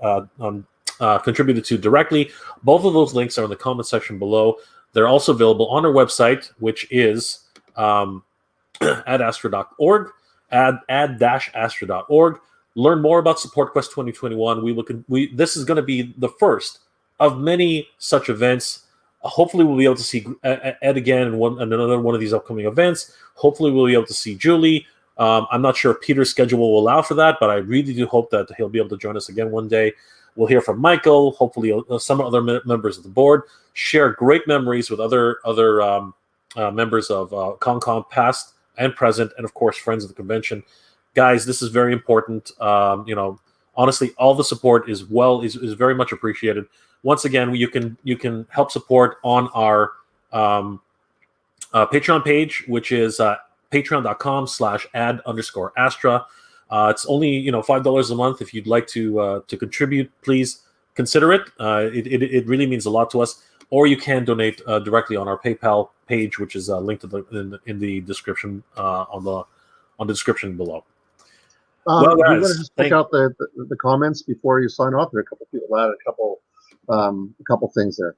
contributed to directly. Both of those links are in the comment section below. They're also available on our website, which is adastra.org, ad-astra.org. Learn more about SupportQuest 2021. This is going to be the first of many such events. Hopefully, we'll be able to see Ed again in another one of these upcoming events. Hopefully, we'll be able to see Julie. I'm not sure if Peter's schedule will allow for that, but I really do hope that he'll be able to join us again one day. We'll hear from Michael, hopefully some other members of the board, share great memories with other members of ConCom, past and present, and of course, friends of the convention. Guys, this is very important. Honestly, all the support is very much appreciated. Once again, you can help support on our Patreon page, which is patreon.com/ad_astra. It's only $5 a month. If you'd like to contribute, please consider it. It really means a lot to us. Or you can donate directly on our PayPal page, which is linked to in the description on the description below. Well, guys, you want to just pick out the comments before you sign off? There are a couple people added a couple things there.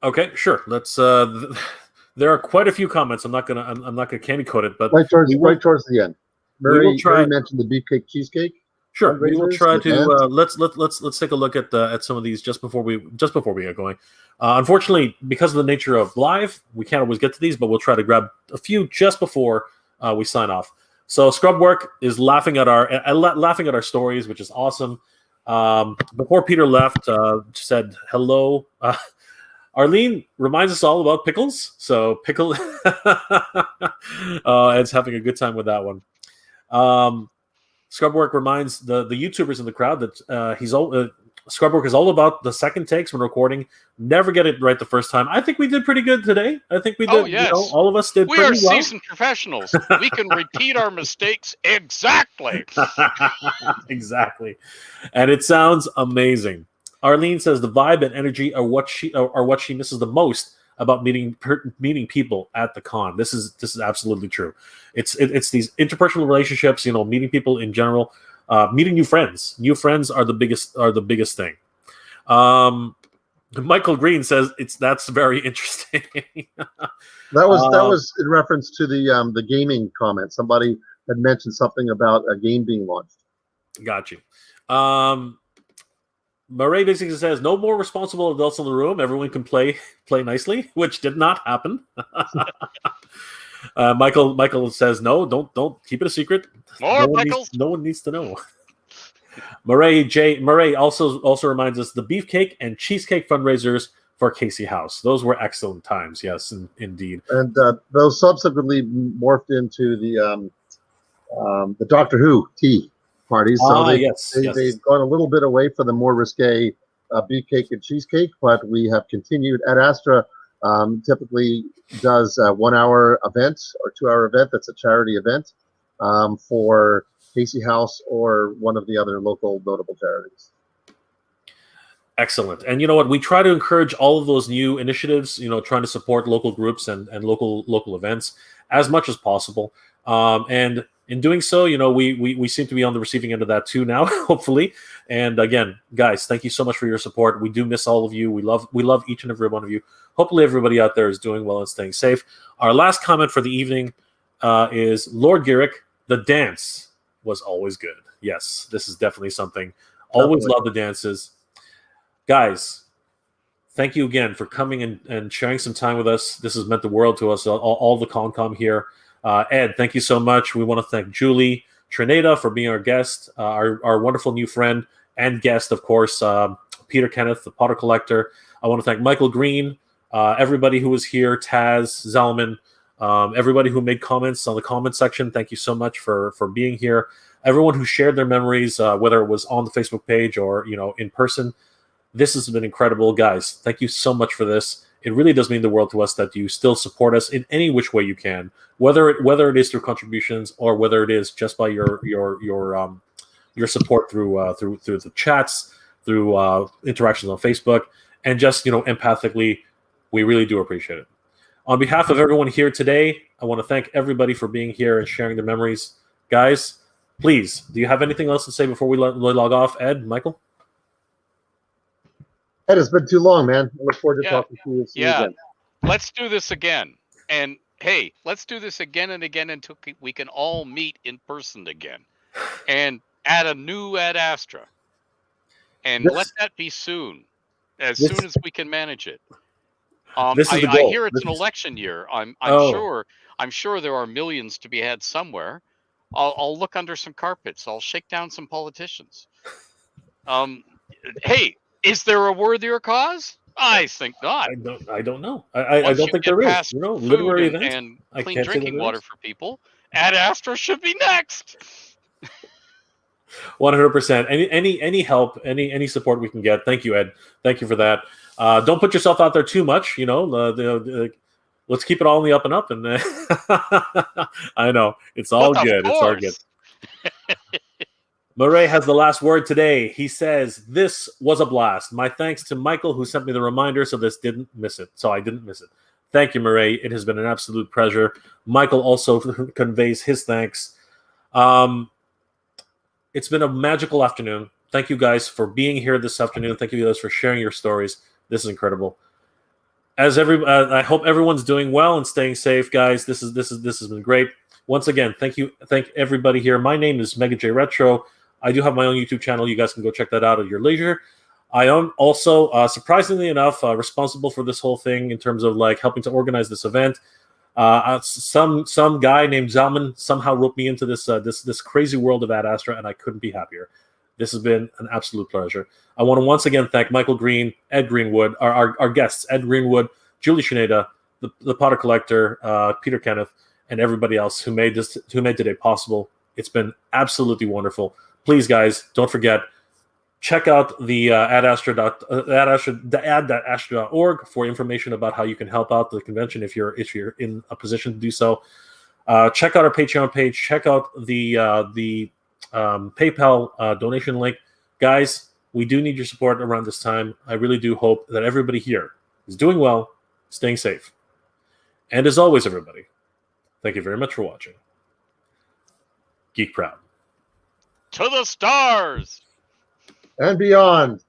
Okay, sure. Let's. There are quite a few comments. I'm not gonna candy coat it, but right towards the end. Mary mentioned the beefcake cheesecake. Sure, we will try to. Let's take a look at some of these just before we get going. Unfortunately, because of the nature of live, we can't always get to these, but we'll try to grab a few just before we sign off. So Scrubwork is laughing at our stories, which is awesome. Before Peter left, said hello. Arlene reminds us all about pickles. So pickle, Ed's having a good time with that one. Scrubwork reminds the YouTubers in the crowd that Scrubwork is all about the second takes when recording. Never get it right the first time. I think we did pretty good today. I think we did. Oh, yes. All of us did pretty well. We are seasoned professionals. We can repeat our mistakes exactly. Exactly. And it sounds amazing. Arlene says the vibe and energy are what she misses the most about meeting people at the con. This is absolutely true. It's these interpersonal relationships, meeting people in general, meeting new friends. New friends are the biggest thing. Michael Green says that's very interesting. that was in reference to the gaming comment. Somebody had mentioned something about a game being launched. Got you. Murray basically says, no more responsible adults in the room. Everyone can play nicely, which did not happen. Michael says, no, don't keep it a secret. More no one needs to know. Murray also reminds us the beefcake and cheesecake fundraisers for Casey House. Those were excellent times. Yes, indeed. And those subsequently morphed into the Doctor Who tea parties. So they've gone a little bit away from the more risque beefcake and cheesecake, but we have continued. Ad Astra typically does a 1 hour event or 2 hour event. That's a charity event for Casey House or one of the other local notable charities. Excellent. And you know what? We try to encourage all of those new initiatives, trying to support local groups and local events as much as possible. And in doing so, we seem to be on the receiving end of that too now, hopefully. And again, guys, thank you so much for your support. We do miss all of you. We love each and every one of you. Hopefully everybody out there is doing well and staying safe. Our last comment for the evening is Lord Girick, the dance was always good. Yes, this is definitely something. Always love the dances. Guys, thank you again for coming and sharing some time with us. This has meant the world to us, all the ConCom here. Ed, thank you so much. We want to thank Julie Czerneda for being our guest, our wonderful new friend and guest, of course, Peter Kenneth, the Potter Collector. I want to thank Michael Green, everybody who was here, Taz, Zalman, everybody who made comments on the comment section. Thank you so much for being here. Everyone who shared their memories, whether it was on the Facebook page or in person. This has been incredible, guys. Thank you so much for this. It really does mean the world to us that you still support us in any which way you can, whether it is through contributions or whether it is just by your support through the chats, through interactions on Facebook, and just empathically. We really do appreciate it. On behalf of everyone here today, I want to thank everybody for being here and sharing their memories, guys. Please, do you have anything else to say before we log off, Ed, Michael? Ed, it's been too long, man. I look forward to talking to you again. Let's do this again. And hey, let's do this again and again until we can all meet in person again. And add a new Ad Astra. And let that be soon. Soon as we can manage it. I hear it's an election year. I'm sure there are millions to be had somewhere. I'll look under some carpets. I'll shake down some politicians. Hey, is there a worthier cause? I think not. I don't know. I don't think there is. Literary events and clean drinking water for people. Ad Astra should be next. 100%. Any help, any support we can get. Thank you, Ed. Thank you for that. Don't put yourself out there too much. Let's keep it all in the up and up. And I know it's all good. It's all good. Murray has the last word today. He says, "This was a blast. My thanks to Michael who sent me the reminder so I didn't miss it. Thank you, Murray. It has been an absolute pleasure." Michael also conveys his thanks. It's been a magical afternoon. Thank you guys for being here this afternoon. Thank you guys for sharing your stories. This is incredible. I hope everyone's doing well and staying safe, guys. This has been great. Once again, thank everybody here. My name is Mega J Retro. I do have my own YouTube channel. You guys can go check that out at your leisure. I am also, surprisingly enough, responsible for this whole thing in terms of helping to organize this event. Some guy named Zalman somehow roped me into this crazy world of Ad Astra, and I couldn't be happier. This has been an absolute pleasure. I want to once again thank Michael Green, Ed Greenwood, our guests, Ed Greenwood, Julie Czerneda, the Potter Collector, Peter Kenneth, and everybody else who made today possible. It's been absolutely wonderful. Please, guys, don't forget, check out the ad-astra.org for information about how you can help out the convention if you're in a position to do so. Check out our Patreon page. Check out the PayPal donation link. Guys, we do need your support around this time. I really do hope that everybody here is doing well, staying safe. And as always, everybody, thank you very much for watching. Geek Proud. To the stars! And beyond.